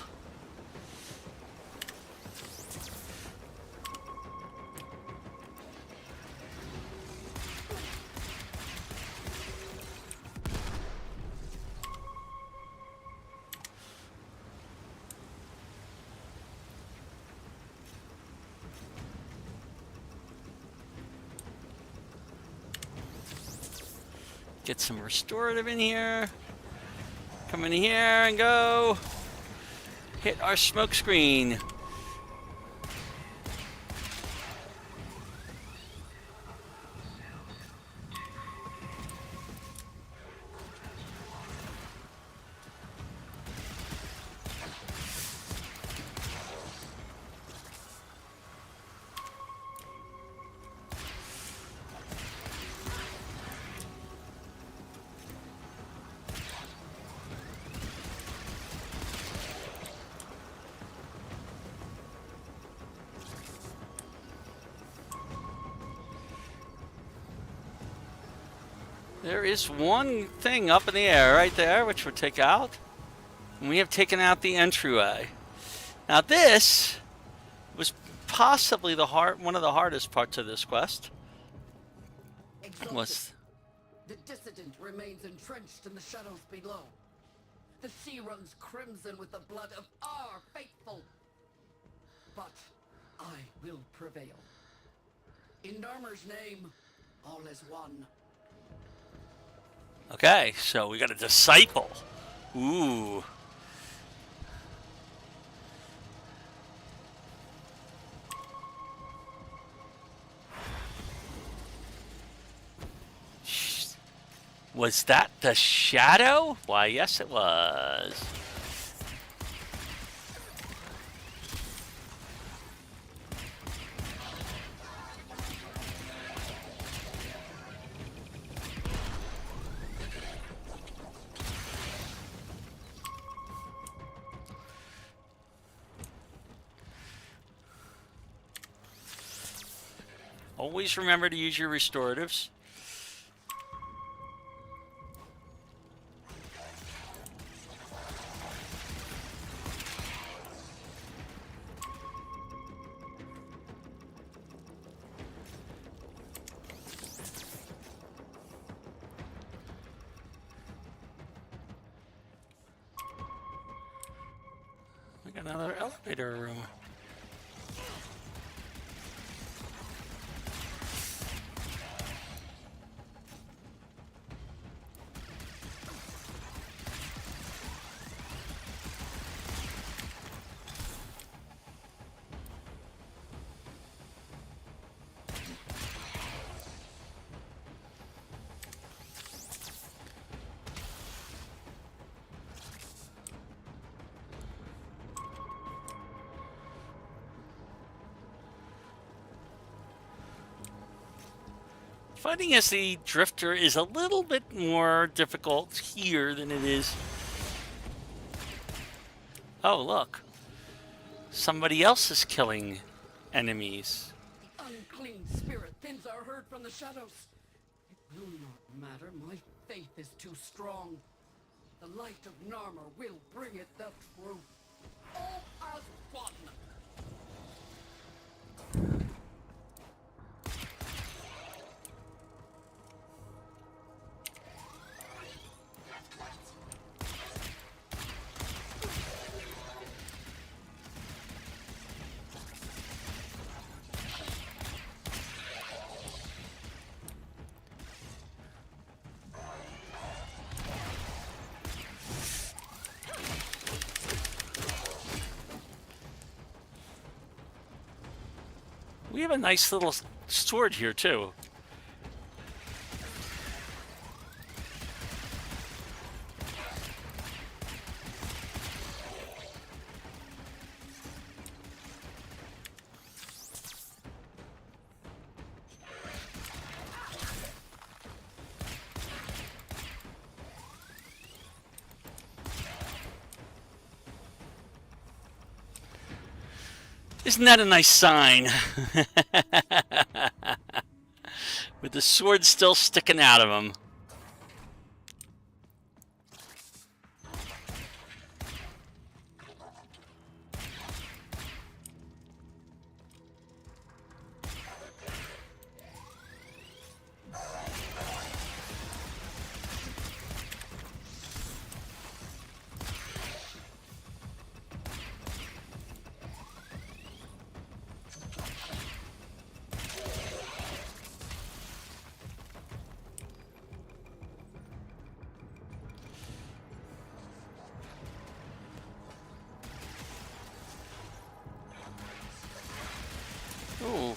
Speaker 2: Get some restorative in here. Come in here and go. Hit our smoke screen. There is one thing up in the air right there, which we'll take out. And we have taken out the entryway. Now this was possibly one of the hardest parts of this quest. Was
Speaker 17: the dissident remains entrenched in the shadows below. The sea runs crimson with the blood of our faithful. But I will prevail. In Narmer's name, all is one.
Speaker 2: okay, so we got a disciple. Ooh. Was that the shadow? Why, yes, it was. Always remember to use your restoratives. We got another elevator room. Fighting as the Drifter is a little bit more difficult here than it is. Oh, look. Somebody else is killing enemies.
Speaker 17: The unclean spirit thins our herd from the shadows. It will not matter. My faith is too strong. The light of Narmer will bring it the truth. All as one.
Speaker 2: We have a nice little sword here, too. Isn't that a nice sign? With the sword still sticking out of him. Ooh,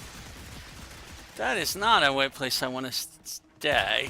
Speaker 2: that is not a white place I want to stay.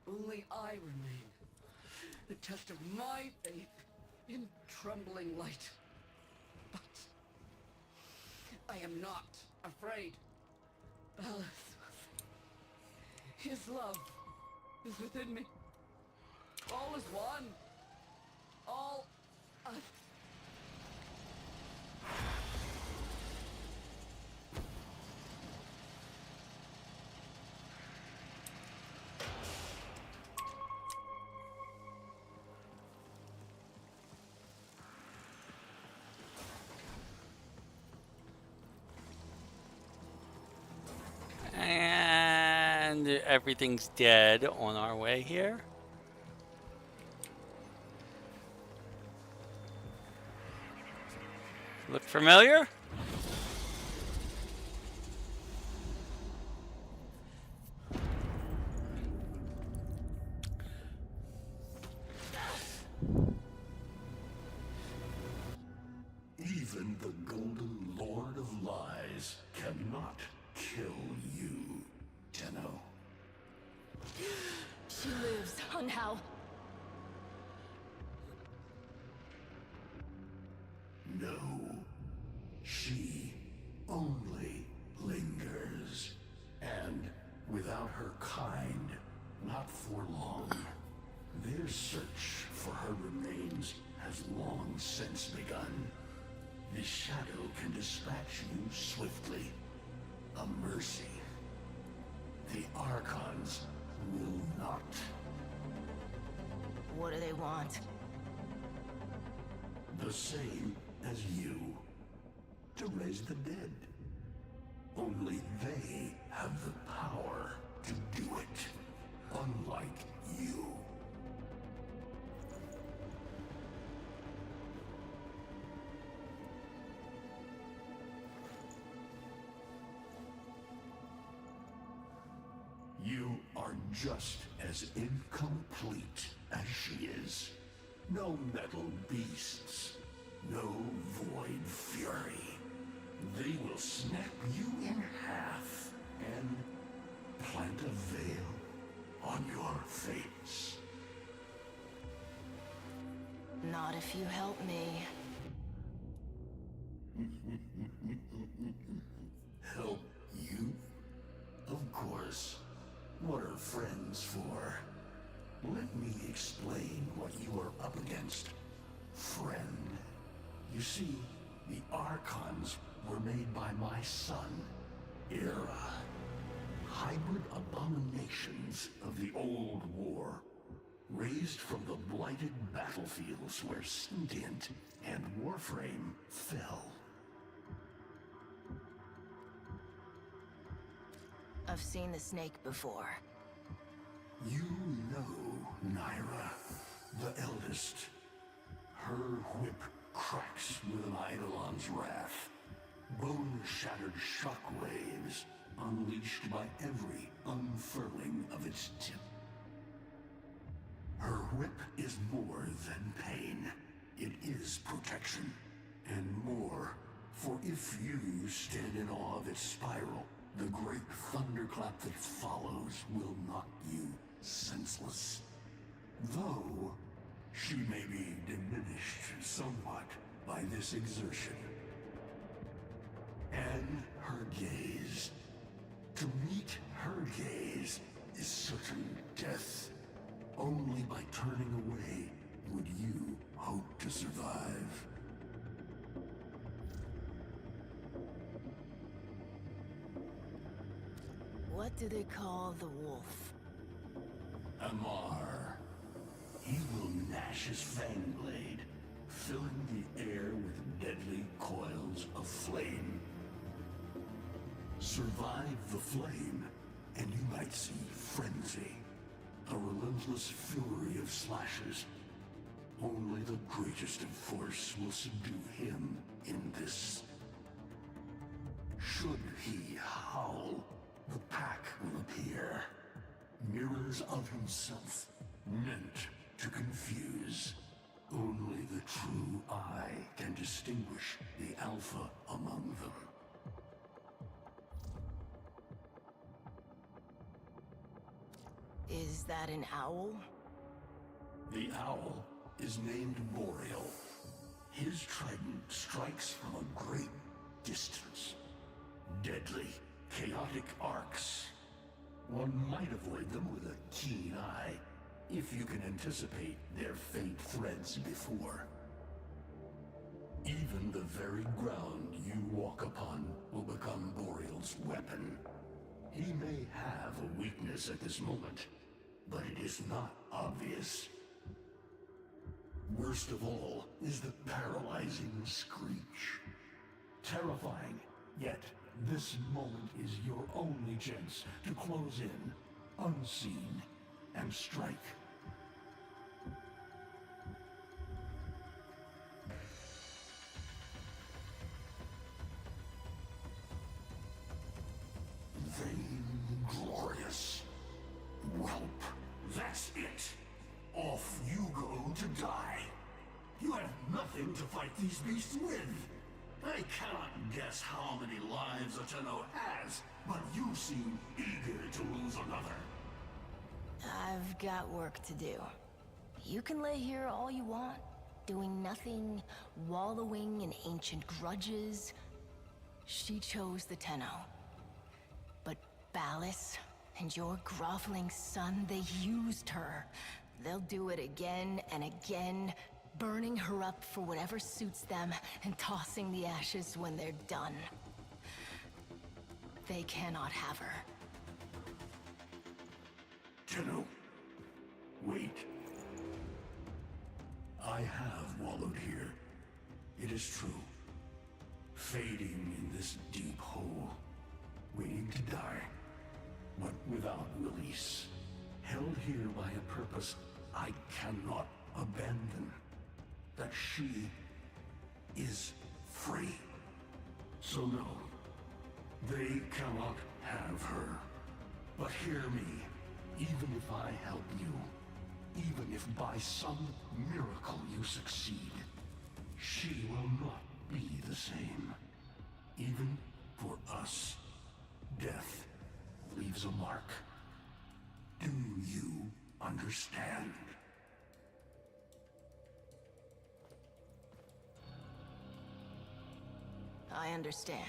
Speaker 17: Only I remain. The test of my faith in trembling light. But I am not afraid. Ballas, his love is within me. All is one. All us.
Speaker 2: And everything's dead on our way here. Look familiar?
Speaker 4: Even the Golden Lord of Lies cannot kill you, Tenno.
Speaker 12: She lives, and how?
Speaker 4: No. She only lingers. And without her kind, not for long. Their search for her remains has long since begun. The shadow can dispatch you swiftly. A mercy. The Archons will not.
Speaker 12: What do they want?
Speaker 4: The same as you. To raise the dead. Only they have the power to do it. Unlike you. You are just as incomplete as she is. No metal beasts. No void fury. They will snap you in half and plant a veil on your face.
Speaker 12: Not if you help me.
Speaker 4: Help you? Of course. What are friends for? Let me explain what you are up against, friend. You see, the Archons were made by my son, Era. Hybrid abominations of the old war, raised from the blighted battlefields where Sentient and Warframe fell.
Speaker 12: I've seen the snake before.
Speaker 4: You know Naira, the eldest. Her whip cracks with an Eidolon's wrath. Bone-shattered shockwaves unleashed by every unfurling of its tip. Her whip is more than pain. It is protection. And more, for if you stand in awe of its spiral, the great thunderclap that follows will knock you senseless. Though she may be diminished somewhat by this exertion. And her gaze. To meet her gaze is certain death. Only by turning away would you hope to survive.
Speaker 12: What do they call the wolf?
Speaker 4: Amar. He will gnash his fang blade, filling the air with deadly coils of flame. Survive the flame, and you might see frenzy. A relentless fury of slashes. Only the greatest of force will subdue him in this. Should he howl, the pack will appear. Mirrors of himself, meant to confuse. Only the true eye can distinguish the alpha among them.
Speaker 12: Is that an owl?
Speaker 18: The owl is named Boreal. His trident strikes from a great distance. Deadly, chaotic arcs. One might avoid them with a keen eye, if you can anticipate their faint threads before. Even the very ground you walk upon will become Boreal's weapon. He may have a weakness at this moment, but it is not obvious. Worst of all is the paralyzing screech. Terrifying, yet this moment is your only chance to close in, unseen, and strike. Vainglorious. Whelp, that's it. Off you go to die. You have nothing to fight these beasts with. I cannot guess how many lives a Tenno has, but you seem eager to lose another.
Speaker 12: I've got work to do. You can lay here all you want, doing nothing, wallowing in ancient grudges. She chose the Tenno. But Ballas and your groveling son, they used her. They'll do it again and again, burning her up for whatever suits them and tossing the ashes when they're done. They cannot have her.
Speaker 18: Tenno, wait. I have wallowed here. It is true. Fading in this deep hole, waiting to die, but without release. Held here by a purpose I cannot abandon. That she is free. So no, they cannot have her. But hear me, even if I help you, even if by some miracle you succeed, she will not be the same. Even for us, death leaves a mark. Do you understand?
Speaker 12: I understand.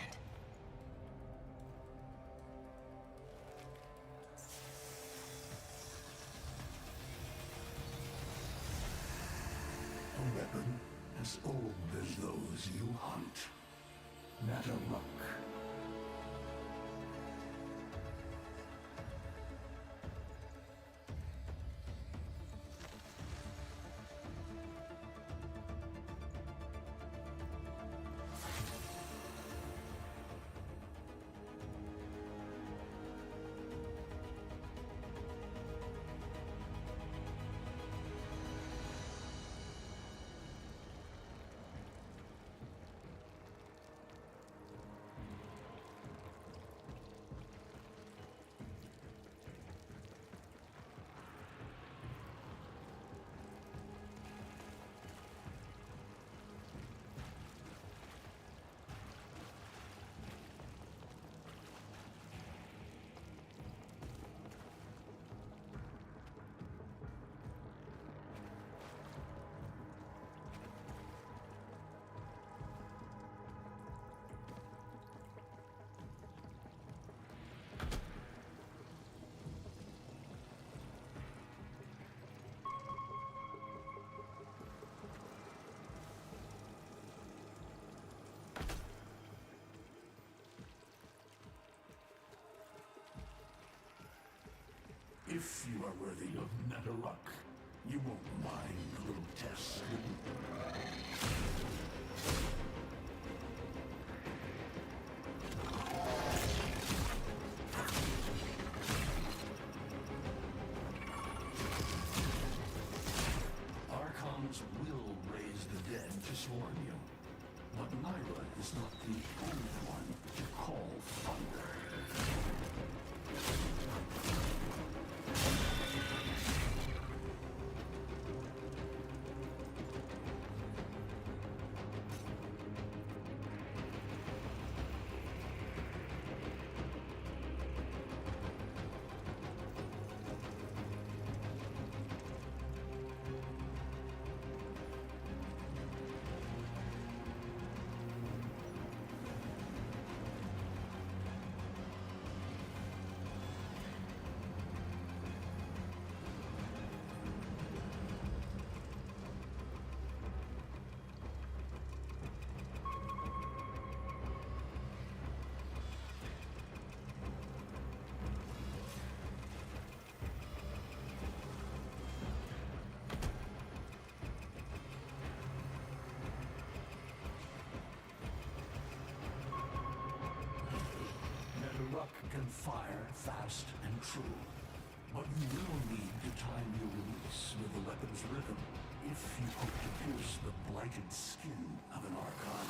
Speaker 18: A weapon as old as those you hunt. Nataruk. If you are worthy of Nataruk, you won't mind a little test. Archons will raise the dead to swarm you, but Myra is not the only one to call thunder. Ruck can fire fast and true, but you will need to time your release with the weapon's rhythm if you hope to pierce the blighted skin of an Archon.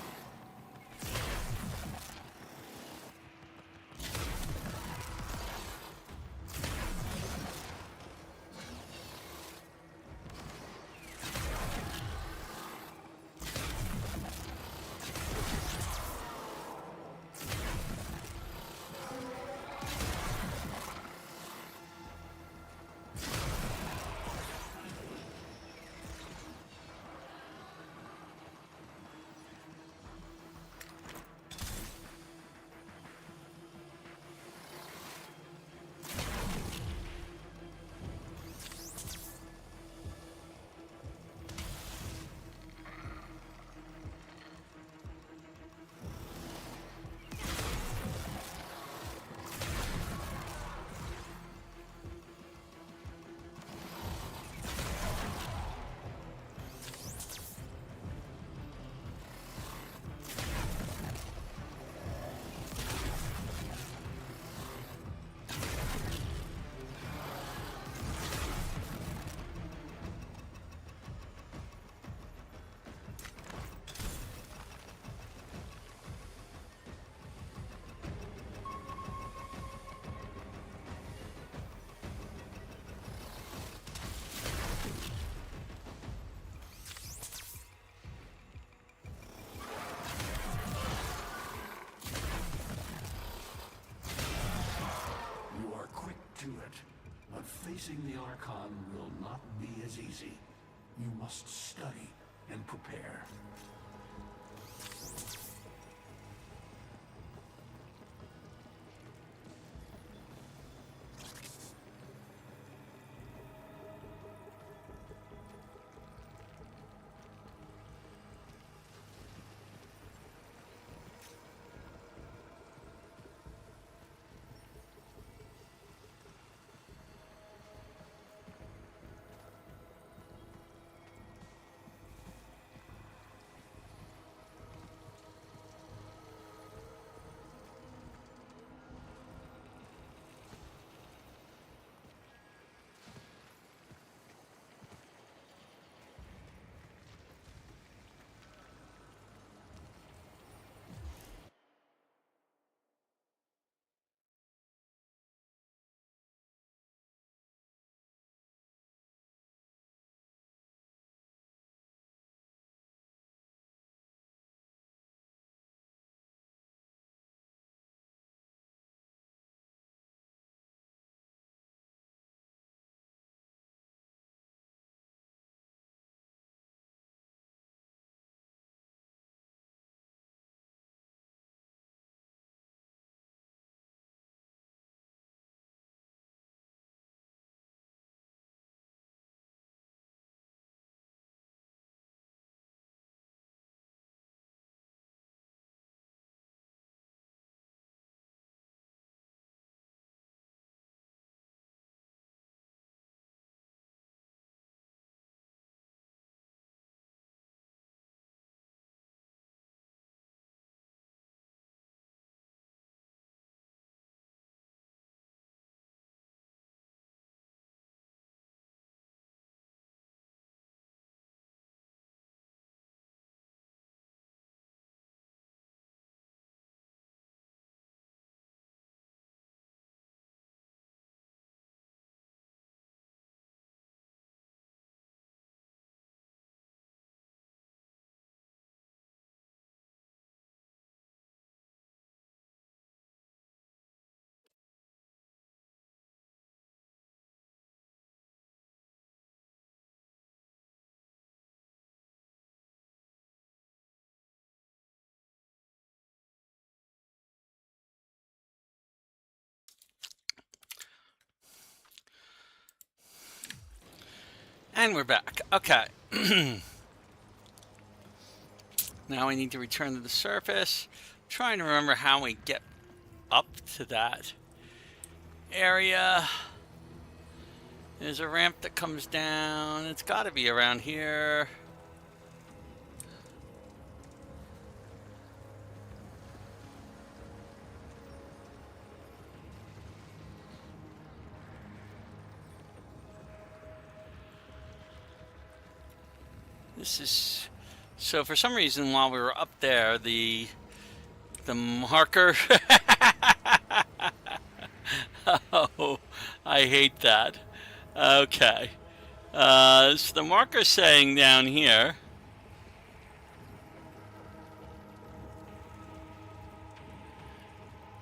Speaker 18: Facing the Archon will not be as easy. You must study and prepare.
Speaker 2: And we're back. Okay. Now we need to return to the surface. I'm trying to remember how we get up to that area. There's a ramp that comes down. It's got to be around here. This is... So for some reason, while we were up there, the marker... Oh, I hate that. Okay. So the marker's saying down here...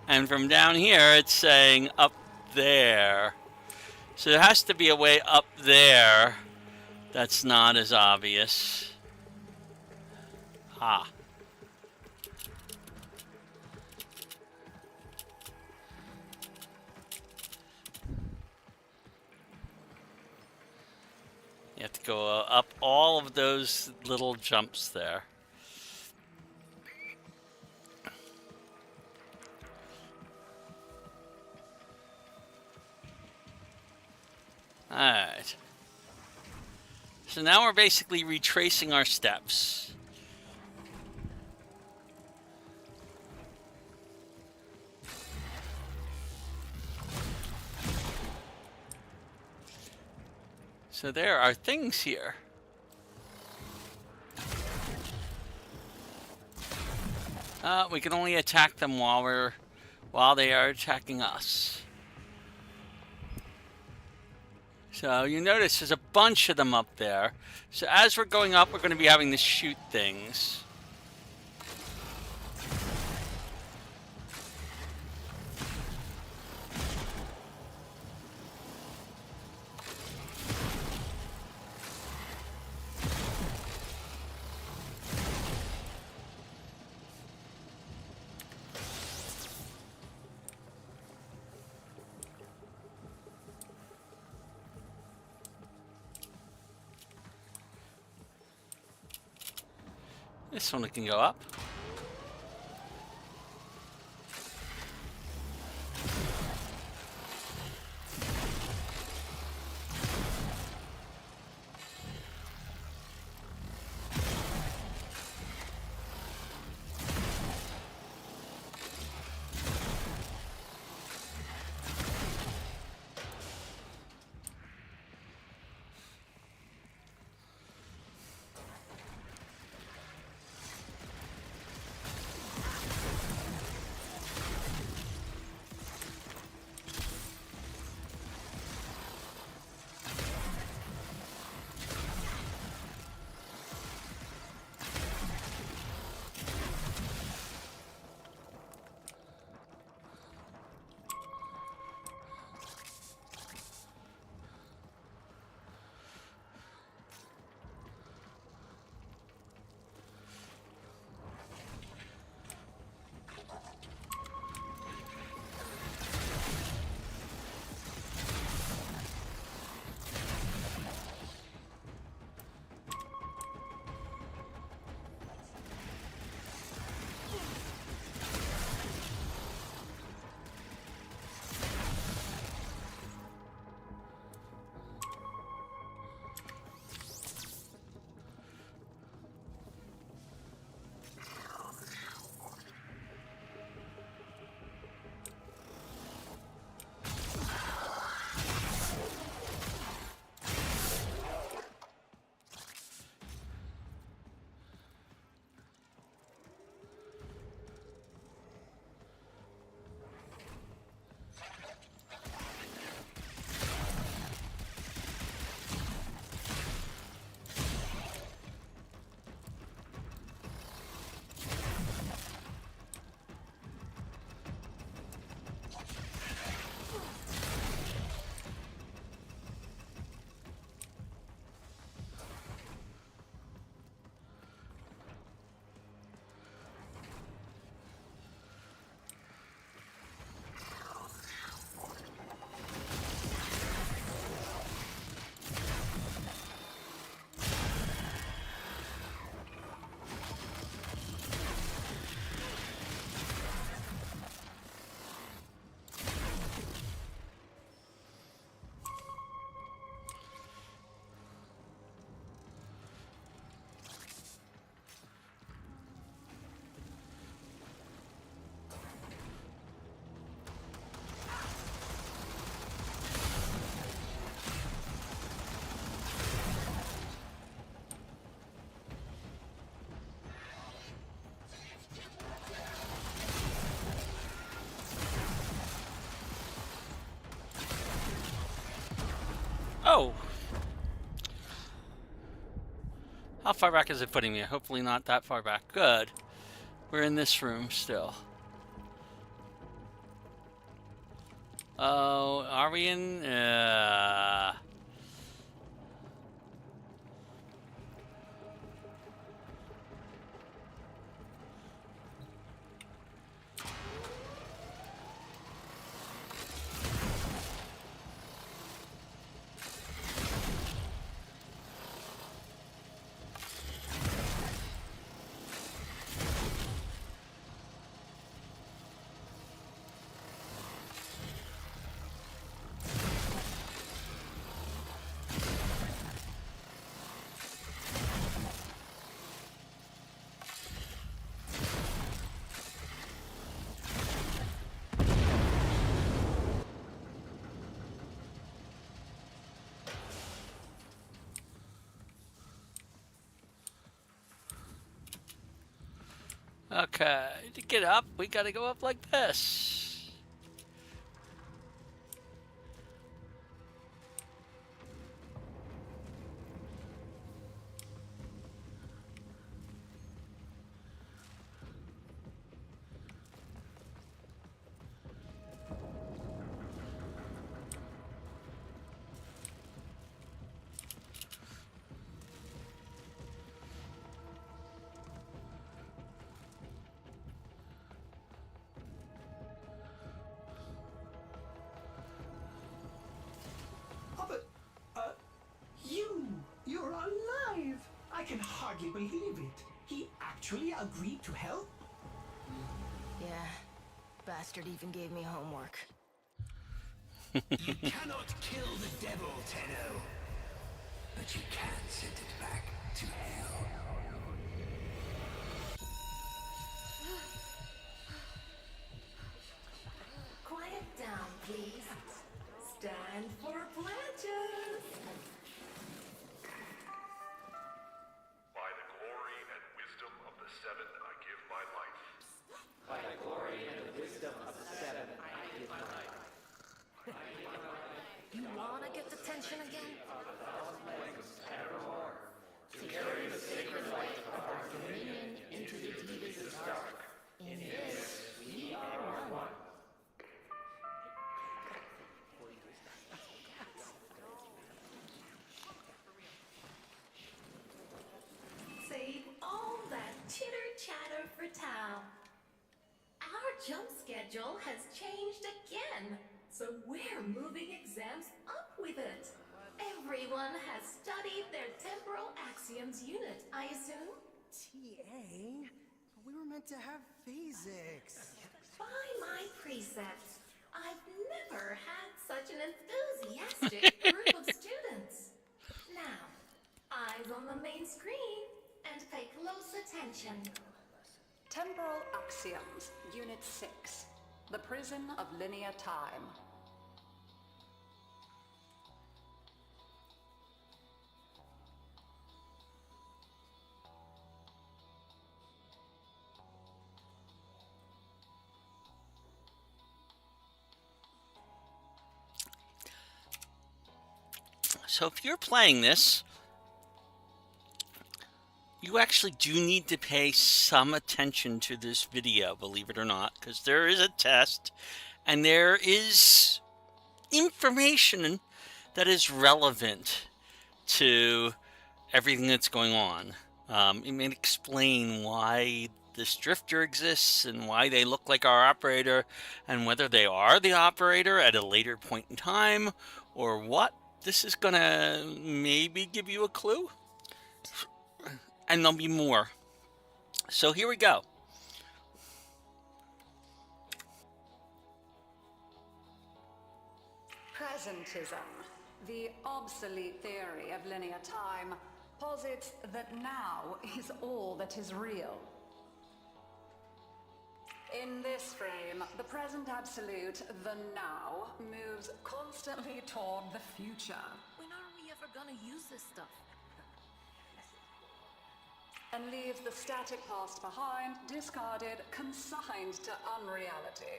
Speaker 2: And from down here, it's saying up there. So there has to be a way up there that's not as obvious. Ah. You have to go up all of those little jumps there. Alright. So now we're basically retracing our steps. So there are things here. We can only attack them while they are attacking us. So you notice there's a bunch of them up there. So as we're going up, we're going to be having to shoot things. This one can go up. Oh! How far back is it putting me? Hopefully not that far back. Good. We're in this room still. Oh, are we in? Okay, to get up, we gotta go up like this.
Speaker 14: Oh, but, you're alive! I can hardly believe it. He actually agreed to help?
Speaker 12: Yeah, bastard even gave me homework.
Speaker 10: You cannot kill the devil, Tenno, but you can send it back to hell.
Speaker 19: Quiet down, please. Stand for pledges.
Speaker 4: By the glory and wisdom of the seven, I give my life.
Speaker 7: By the glory and the wisdom of the seven, I give my life.
Speaker 3: You wanna get the tension again?
Speaker 7: To carry the sacred light of our dominion into the deepest dark. In this, we are one.
Speaker 19: Save all that chitter-chatter for Tao. Our jump schedule has changed again, so we're moving exams up with it. Everyone has studied their temporal axioms unit, I assume?
Speaker 6: TA? We were meant to have physics.
Speaker 19: By my precepts, I've never had such an enthusiastic group of students. Now, eyes on the main screen and pay close attention.
Speaker 20: Temporal Axioms, Unit 6. The Prison of Linear Time.
Speaker 2: So if you're playing this, you actually do need to pay some attention to this video, believe it or not, because there is a test and there is information that is relevant to everything that's going on. It may explain why this drifter exists and why they look like our operator and whether they are the operator at a later point in time or what. This is gonna maybe give you a clue, and there'll be more. So here we go.
Speaker 20: Presentism, the obsolete theory of linear time, posits that now is all that is real. In this frame, the present absolute, the now, moves constantly toward the future.
Speaker 3: When are we ever gonna use this stuff?
Speaker 20: And leaves the static past behind, discarded, consigned to unreality.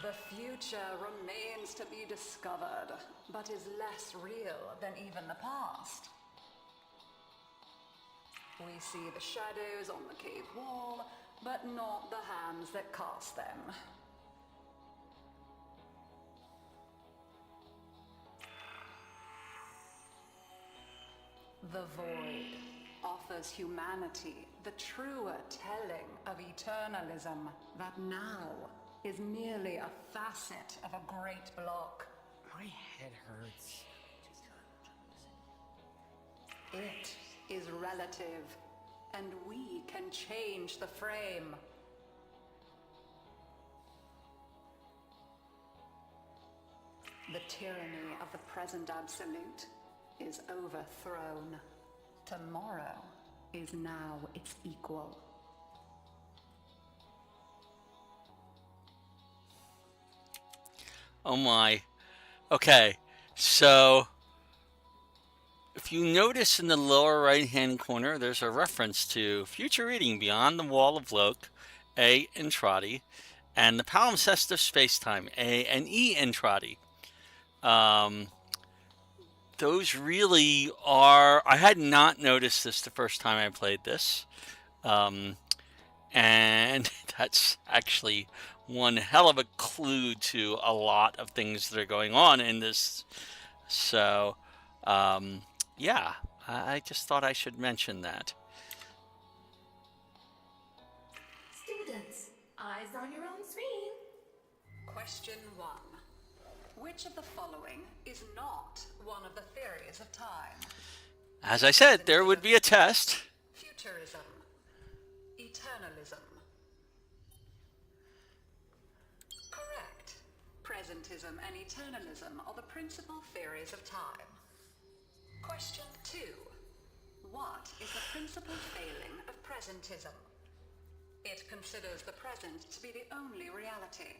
Speaker 20: The future remains to be discovered, but is less real than even the past. We see the shadows on the cave wall, but not the hands that cast them. The void offers humanity the truer telling of eternalism that now is merely a facet of a great block.
Speaker 21: My head hurts.
Speaker 20: It is relative, and we can change the frame. The tyranny of the present absolute is overthrown. Tomorrow is now its equal.
Speaker 2: Oh my. Okay, so if you notice in the lower right hand corner, there's a reference to future reading Beyond the Wall of Loke, A. Entrati, and the palimpsest of spacetime, A and E Entrati. Those really are. I had not noticed this the first time I played this. And that's actually one hell of a clue to a lot of things that are going on in this. So, yeah, I just thought I should mention that.
Speaker 19: Students, eyes on your own screen.
Speaker 20: Question 1. Which of the following is not one of the theories of time?
Speaker 2: As I said, there would be a test.
Speaker 20: Futurism. Eternalism. Correct. Presentism and eternalism are the principal theories of time. Question 2. What is the principal failing of presentism? It considers the present to be the only reality.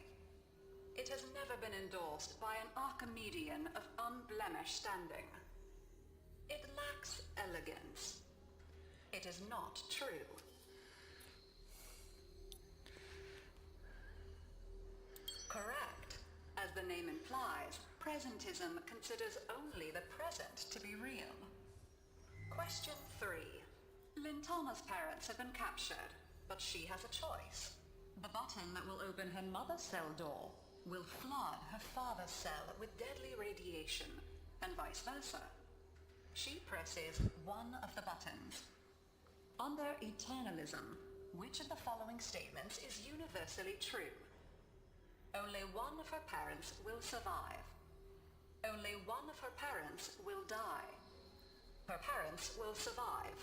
Speaker 20: It has never been endorsed by an Archimedean of unblemished standing. It lacks elegance. It is not true. Correct. As the name implies, presentism considers only the present to be real. Question 3. Lintama's parents have been captured, but she has a choice. The button that will open her mother's cell door will flood her father's cell with deadly radiation, and vice versa. She presses one of the buttons. Under eternalism, which of the following statements is universally true? Only one of her parents will survive. Only one of her parents will die. Her parents will survive.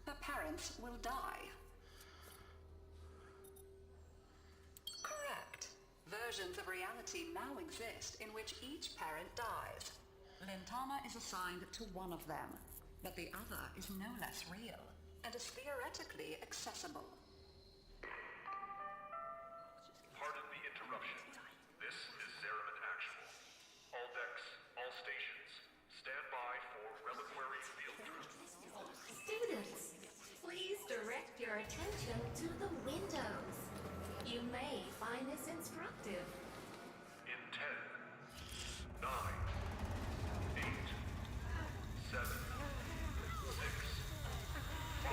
Speaker 20: Her parents will die. Correct. Versions of reality now exist in which each parent dies. Lintama is assigned to one of them, but the other is no less real and is theoretically accessible.
Speaker 22: Pardon the interruption. This is Zeraman Actual. All decks, all stations, stand by for reliquary field trip.
Speaker 19: Students, please direct your attention to the windows. You may find this instructive.
Speaker 22: In 10, 9, 8, 7, 6, 5, 4,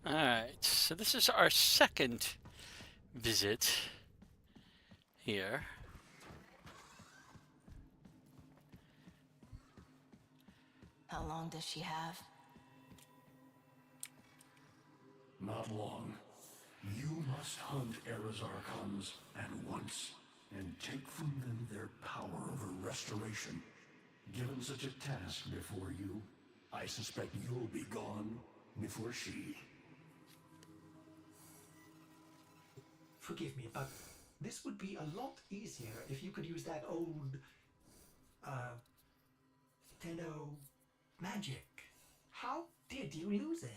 Speaker 2: Alright, so this is our second visit here.
Speaker 12: How long does she have?
Speaker 18: Not long. You must hunt Era's Archons at once, and take from them their power over restoration. Given such a task before you, I suspect you'll be gone before she.
Speaker 14: Forgive me, but this would be a lot easier if you could use that old, Tenno magic. How did you lose it?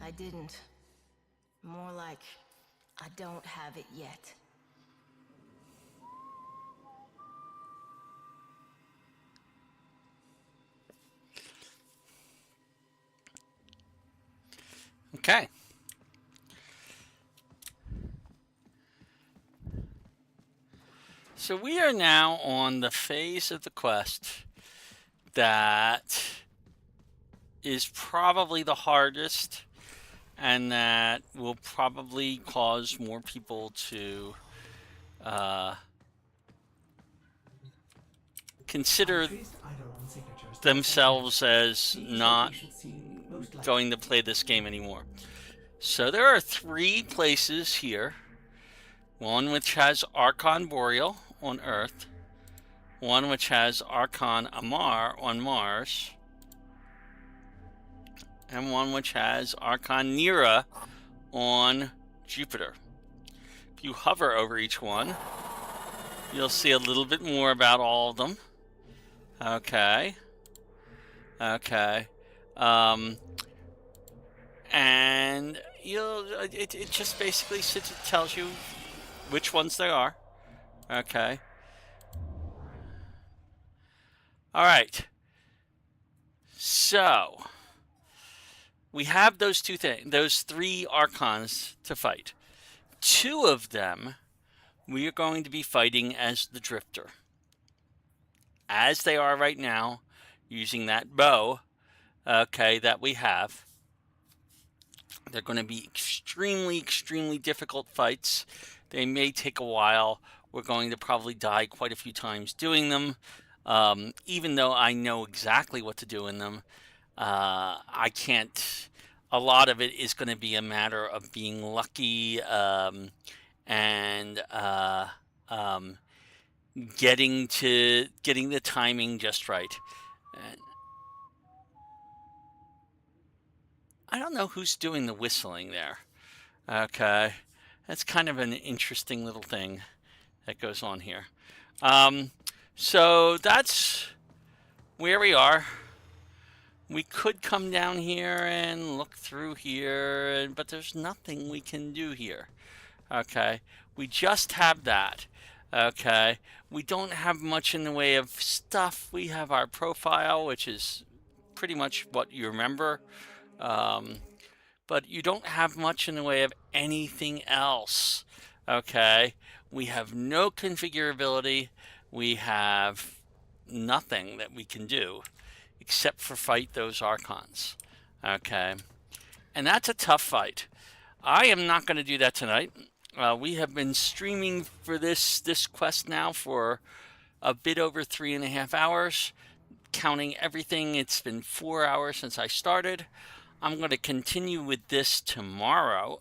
Speaker 12: I didn't. More like, I don't have it yet.
Speaker 2: Okay. So we are now on the phase of the quest that is probably the hardest, and that will probably cause more people to consider themselves as not going to play this game anymore. So there are 3 places here. One which has Archon Boreal on Earth, one which has Archon Amar on Mars, and one which has Archon Nera on Jupiter. If you hover over each one, you'll see a little bit more about all of them. Okay. Okay. And it just basically tells you which ones they are. Okay. All right. So we have those 3 Archons to fight. 2 of them we are going to be fighting as the Drifter, as they are right now, using that bow, okay, that we have. They're going to be extremely, extremely difficult fights. They may take a while. We're going to probably die quite a few times doing them. Even though I know exactly what to do in them, I can't. A lot of it is going to be a matter of being lucky and getting the timing just right. And I don't know who's doing the whistling there. Okay, that's kind of an interesting little thing that goes on here. So that's where we are. We could come down here and look through here, but there's nothing we can do here. Okay, we just have that. Okay, we don't have much in the way of stuff. We have our profile, which is pretty much what you remember. But you don't have much in the way of anything else. Okay, we have no configurability. We have nothing that we can do except for fight those Archons. Okay, and that's a tough fight. I am not going to do that tonight. We have been streaming for this quest now for a bit over 3.5 hours. Counting everything, it's been 4 hours since I started. I'm going to continue with this tomorrow.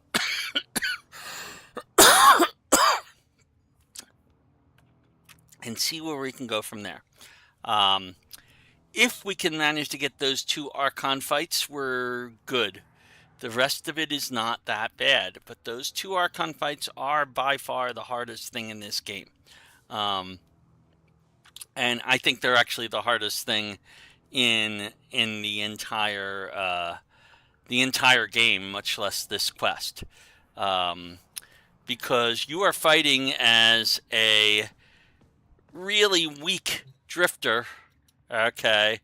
Speaker 2: And see where we can go from there. If we can manage to get those 2 Archon fights, we're good. The rest of it is not that bad, but those 2 Archon fights are by far the hardest thing in this game. And I think they're actually the hardest thing in the entire game, much less this quest. Because you are fighting as a really weak Drifter, okay,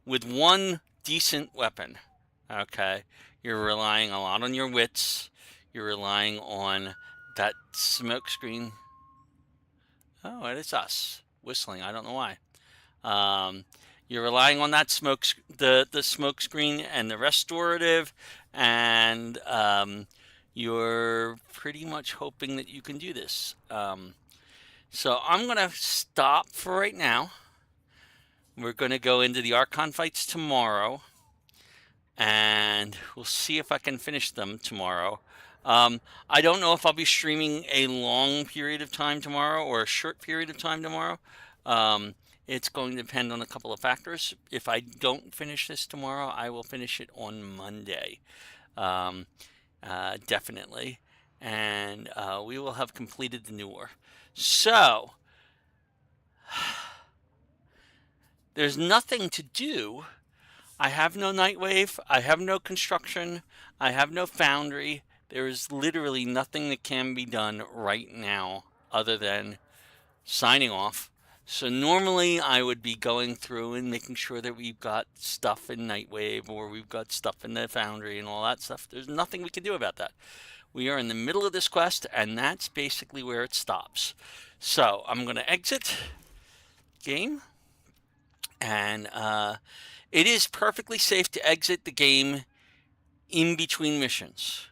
Speaker 2: with 1 decent weapon, okay. You're relying a lot on your wits. You're relying on that smoke screen. Oh, it is us whistling. I don't know why. You're relying on that the smoke screen and the restorative, and you're pretty much hoping that you can do this. So I'm gonna stop for right now. We're gonna go into the Archon fights tomorrow, and we'll see if I can finish them tomorrow. I don't know if I'll be streaming a long period of time tomorrow or a short period of time tomorrow. It's going to depend on a couple of factors. If I don't finish this tomorrow, I will finish it on Monday, definitely. And we will have completed the new war. So, there's nothing to do. I have no Nightwave. I have no construction. I have no foundry. There is literally nothing that can be done right now other than signing off. So normally I would be going through and making sure that we've got stuff in Nightwave or we've got stuff in the foundry and all that stuff. There's nothing we can do about that. We are in the middle of this quest, and that's basically where it stops. So I'm going to exit game, and it is perfectly safe to exit the game in between missions.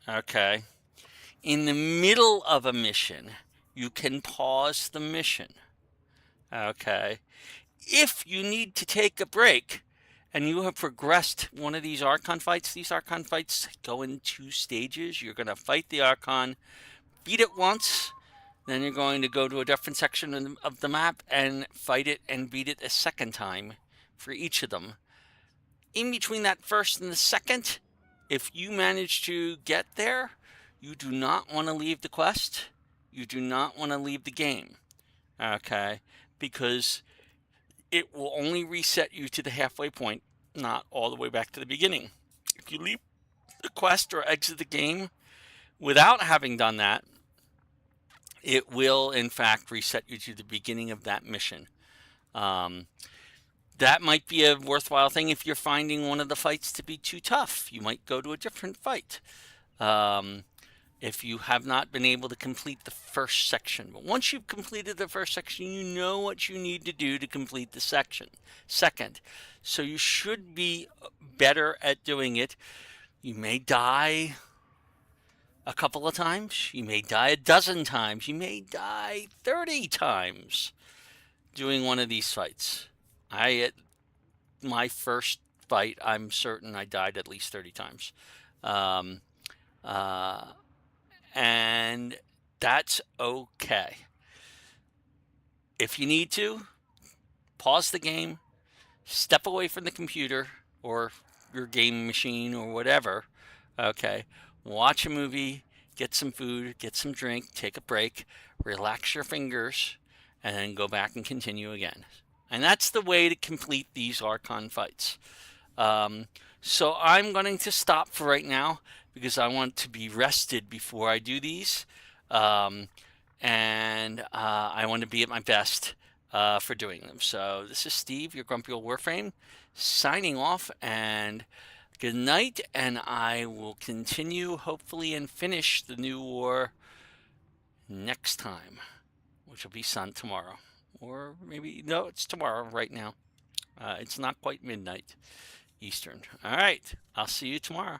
Speaker 2: Okay. In the middle of a mission, you can pause the mission. Okay. If you need to take a break and you have progressed one of these Archon fights go in 2 stages. You're going to fight the Archon, beat it once, then you're going to go to a different section of the map and fight it and beat it a second time for each of them. In between that first and the second, if you manage to get there, you do not want to leave the quest. You do not want to leave the game. Okay? Because it will only reset you to the halfway point, not all the way back to the beginning. If you leave the quest or exit the game without having done that, it will, in fact, reset you to the beginning of that mission. That might be a worthwhile thing if you're finding one of the fights to be too tough. You might go to a different fight. If you have not been able to complete the first section. But once you've completed the first section, you know what you need to do to complete the second. So you should be better at doing it. You may die a couple of times. You may die a dozen times. You may die 30 times doing one of these fights. At my first fight, I'm certain I died at least 30 times. And that's okay. If you need to, pause the game, step away from the computer or your game machine or whatever. Okay. Watch a movie, get some food, get some drink, take a break, relax your fingers, and then go back and continue again. And that's the way to complete these Archon fights. So I'm going to stop for right now because I want to be rested before I do these. And I want to be at my best for doing them. So this is Steve, your Grumpy Old Warframe, signing off, and good night. And I will continue, hopefully, and finish the new war next time, which will be tomorrow. Or maybe, no, it's tomorrow right now. It's not quite midnight Eastern. All right, I'll see you tomorrow.